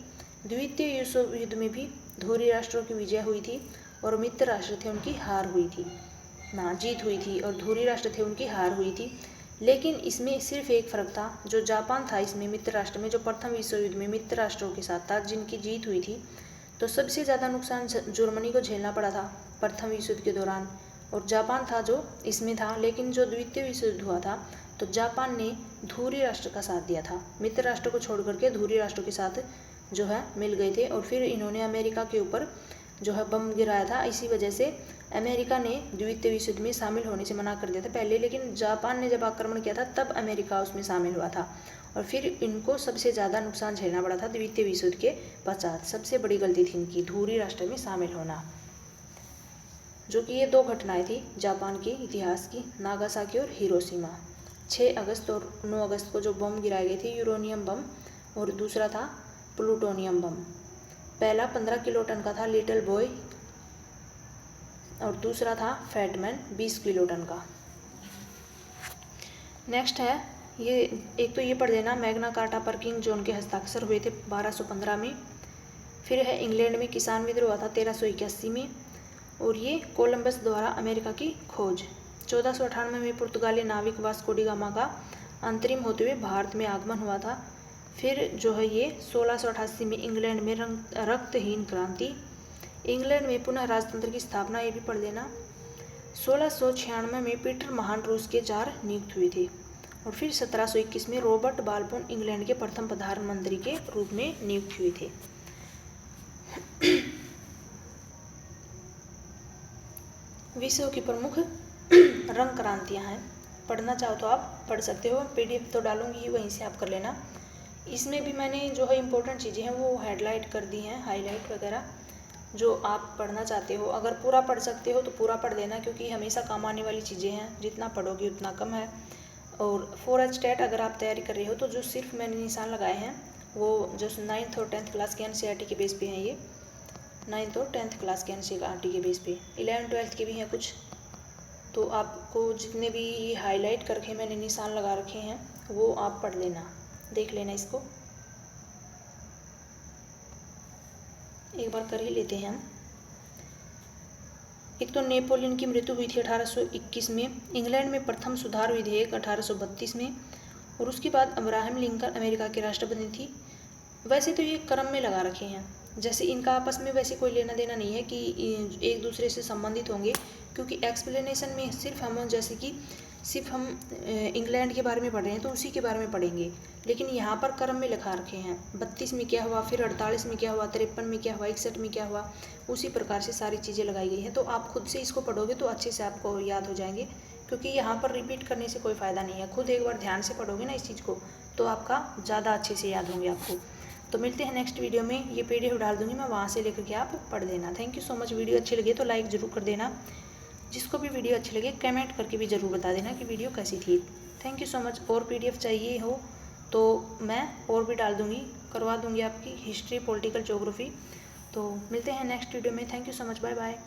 द्वितीय विश्व युद्ध में भी धुरी राष्ट्रों की विजय हुई थी, और मित्र राष्ट्र थे उनकी हार हुई थी ना, जीत हुई थी, और धुरी राष्ट्र थे उनकी हार हुई थी। लेकिन इसमें सिर्फ एक फर्क था, जो जापान था इसमें मित्र राष्ट्र में, जो प्रथम विश्व युद्ध में मित्र राष्ट्रों के साथ था, जिनकी जीत हुई थी, तो सबसे ज़्यादा नुकसान जर्मनी को झेलना पड़ा था प्रथम विश्व युद्ध के दौरान, और जापान था जो इसमें था। लेकिन जो द्वितीय विश्व युद्ध हुआ था तो जापान ने धुरी राष्ट्र का साथ दिया था, मित्र राष्ट्र को छोड़ करके धुरी राष्ट्रों के साथ जो है मिल गए थे, और फिर इन्होंने अमेरिका के ऊपर जो है बम गिराया था। इसी वजह से अमेरिका ने द्वितीय विश्व युद्ध में शामिल होने से मना कर दिया था पहले, लेकिन जापान ने जब आक्रमण किया था तब अमेरिका उसमें शामिल हुआ था, और फिर इनको सबसे ज़्यादा नुकसान झेलना पड़ा था द्वितीय विश्व युद्ध के पश्चात। सबसे बड़ी गलती थी इनकी धुरी राष्ट्र में शामिल होना, जो कि ये 2 घटनाएं थी जापान के इतिहास की, नागासाकी और हिरोशिमा। 6 अगस्त और 9 अगस्त को जो बम गिराए गए थे, यूरेनियम बम, और दूसरा था प्लूटोनियम बम। पहला 15 किलो टन का था लिटिल बॉय, और दूसरा था फैटमैन 20 किलो टन का। नेक्स्ट है ये, एक तो ये पढ़ देना, मैग्ना कार्टा पर किंग जॉन के हस्ताक्षर हुए थे 1215 में। फिर है इंग्लैंड में किसान विद्रोह हुआ था 1381 में, और ये कोलंबस द्वारा अमेरिका की खोज। 1498 में पुर्तगाली नाविक वास्को डी गामा का अंतरिम होते हुए भारत में आगमन हुआ था। फिर जो है ये 1688 में इंग्लैंड में रक्तहीन क्रांति। इंग्लैंड में पुनः राजतंत्र की स्थापना, ये भी पढ़ लेना। 1696 में पीटर महान रूस के जार नियुक्त हुए थे, और फिर 1721 में रॉबर्ट बालबोन इंग्लैंड के प्रथम प्रधानमंत्री के रूप में नियुक्त हुए थे। विश्व की प्रमुख रंग क्रांतियाँ हैं, पढ़ना चाहो तो आप पढ़ सकते हो, PDF तो डालूंगी वहीं से आप कर लेना। इसमें भी मैंने जो है इम्पोर्टेंट चीज़ें हैं वो हेडलाइट कर दी हैं, हाईलाइट वगैरह, जो आप पढ़ना चाहते हो। अगर पूरा पढ़ सकते हो तो पूरा पढ़ लेना, क्योंकि हमेशा काम आने वाली चीज़ें हैं, जितना पढ़ोगे उतना कम है। और 4H टेट अगर आप तैयारी कर रहे हो तो जो सिर्फ मैंने निशान लगाए हैं वो जो 9th और 10th क्लास के NCERT के बेस पे हैं, ये 9th और 10th क्लास के NCERT के बेस पे, 11th 12th के भी हैं कुछ। तो आपको जितने भी हाईलाइट करके मैंने निशान लगा रखे हैं वो आप पढ़ लेना, देख लेना इसको, एक बार कर ही लेते हैं हम। एक तो नेपोलियन की मृत्यु हुई थी 1821 में, इंग्लैंड में प्रथम सुधार विधेयक 1832 में, और उसके बाद अब्राहम लिंकन अमेरिका के राष्ट्रपति थी। वैसे तो ये क्रम में लगा रखे हैं, जैसे इनका आपस में वैसे कोई लेना देना नहीं है कि एक दूसरे से संबंधित होंगे, क्योंकि एक्सप्लेनेशन में सिर्फ हम जैसे कि सिर्फ हम इंग्लैंड के बारे में पढ़ रहे हैं तो उसी के बारे में पढ़ेंगे, लेकिन यहाँ पर क्रम में लिखा रखे हैं 32 में क्या हुआ, फिर 48 में क्या हुआ, 53 में क्या हुआ, 61 में क्या हुआ, उसी प्रकार से सारी चीज़ें लगाई गई हैं। तो आप खुद से इसको पढ़ोगे तो अच्छे से आपको याद हो जाएंगे, क्योंकि यहाँ पर रिपीट करने से कोई फ़ायदा नहीं है। खुद एक बार ध्यान से पढ़ोगे ना इस चीज़ को तो आपका ज़्यादा अच्छे से याद होंगे आपको। तो मिलते हैं नेक्स्ट वीडियो में, ये PDF डाल दूँगी मैं, वहाँ से लेकर के आप पढ़ देना। Thank you so much. Video अच्छी लगी तो लाइक ज़रूर कर देना, जिसको भी वीडियो अच्छी लगे कमेंट करके भी ज़रूर बता देना कि वीडियो कैसी थी। Thank you so much. और PDF चाहिए हो तो मैं और भी डाल दूँगी, करवा दूँगी आपकी हिस्ट्री, पॉलिटिकल, ज्योग्राफी। तो मिलते हैं नेक्स्ट वीडियो में। Thank you so much. Bye bye.